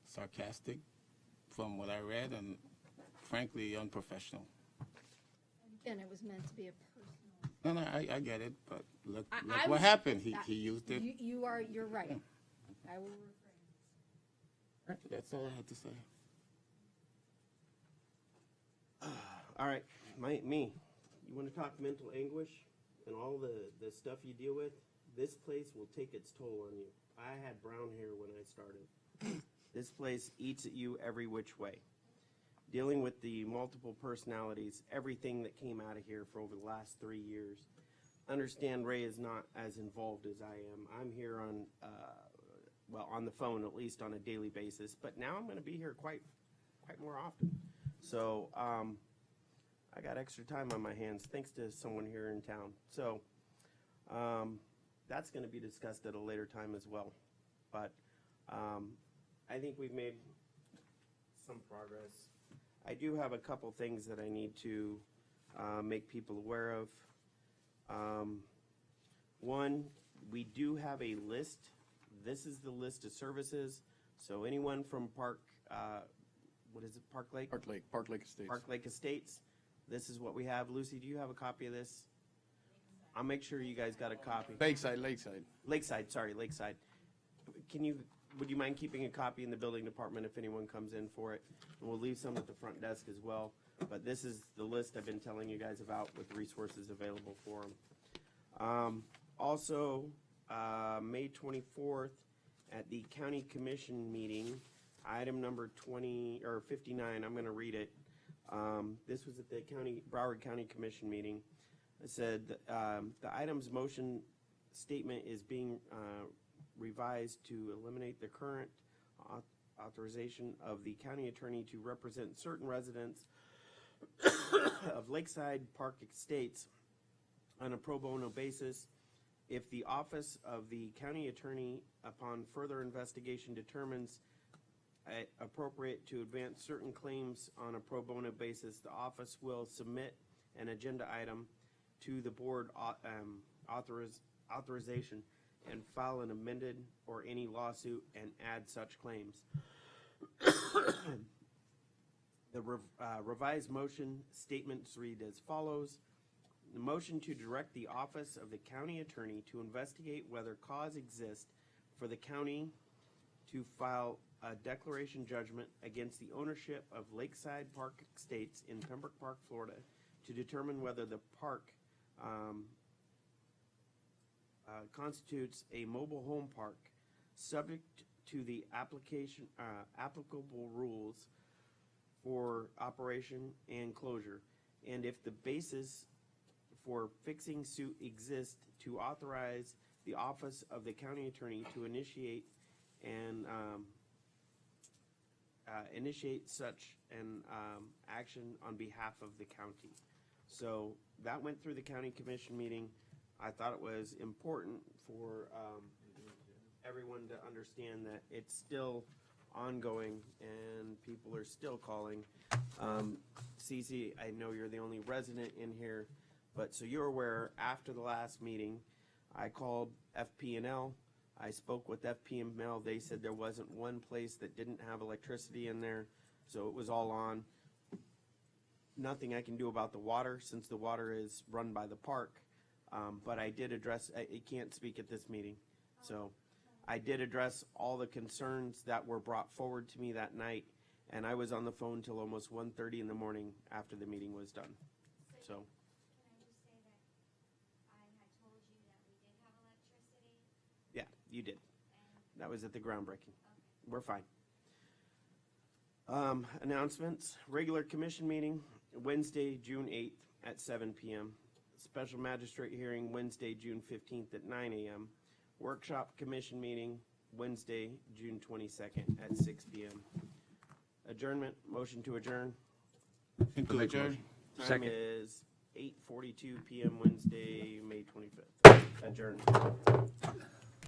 sarcastic, from what I read, and frankly unprofessional. Again, it was meant to be a personal. No, I get it, but look I what was- happened. He used it. You're right. I will refrain. That's all I had to say. All right, me. You want to talk mental anguish and all the stuff you deal with? This place will take its toll on you. I had brown hair when I started. This place eats at you every which way. Dealing with the multiple personalities, everything that came out of here for over the last 3 years. Understand Ray is not as involved as I am. I'm here on the phone, at least on a daily basis, but now I'm going to be here quite more often. So I got extra time on my hands thanks to someone here in town. So that's going to be discussed at a later time as well. But I think we've made some progress. I do have a couple things that I need to make people aware of. One, We do have a list. This is the list of services. So anyone from Park, what is it, Park Lake? Park Lake Estates. Park Lake Estates. This is what we have. Lucy, do you have a copy of this? I'll make sure you guys got a copy. Lakeside. Lakeside, sorry, Lakeside. Would you mind keeping a copy in the building department if anyone comes in for it? And we'll leave some at the front desk as well. But this is the list I've been telling you guys about with resources available for them. Also, May 24th at the county commission meeting, item number 59, I'm gonna read it. This was at the Broward County Commission meeting. It said, the item's motion statement is being revised to eliminate the current authorization of the county attorney to represent certain residents of Lakeside Park Estates on a pro bono basis if the office of the county attorney, upon further investigation, determines appropriate to advance certain claims on a pro bono basis. The office will submit an agenda item to the board authorization and file an amended or any lawsuit and add such claims. The revised motion statements read as follows. The motion to direct the office of the county attorney to investigate whether cause exists for the county to file a declaration judgment against the ownership of Lakeside Park Estates in Pembroke Park, Florida, to determine whether the park constitutes a mobile home park subject to the applicable rules for operation and closure, and if the basis for fixing suit exists, to authorize the office of the county attorney to initiate and initiate such an action on behalf of the county. So that went through the county commission meeting. I thought it was important for everyone to understand that it's still ongoing and people are still calling. Cece, I know you're the only resident in here, but so you're aware, after the last meeting, I called FP&L. I spoke with FP&L. They said there wasn't one place that didn't have electricity in there, so it was all on. Nothing I can do about the water since the water is run by the park, but I did address, I can't speak at this meeting, so I did address all the concerns that were brought forward to me that night, and I was on the phone till almost 1:30 in the morning after the meeting was done, so. Yeah, you did. That was at the groundbreaking. We're fine. Announcements, regular commission meeting, Wednesday, June 8th at 7 p.m. Special magistrate hearing, Wednesday, June 15th at 9 a.m. Workshop commission meeting, Wednesday, June 22nd at 6 p.m. Adjournment, motion to adjourn. To adjourn. Time is 8:42 p.m. Wednesday, May 25th. Adjourned.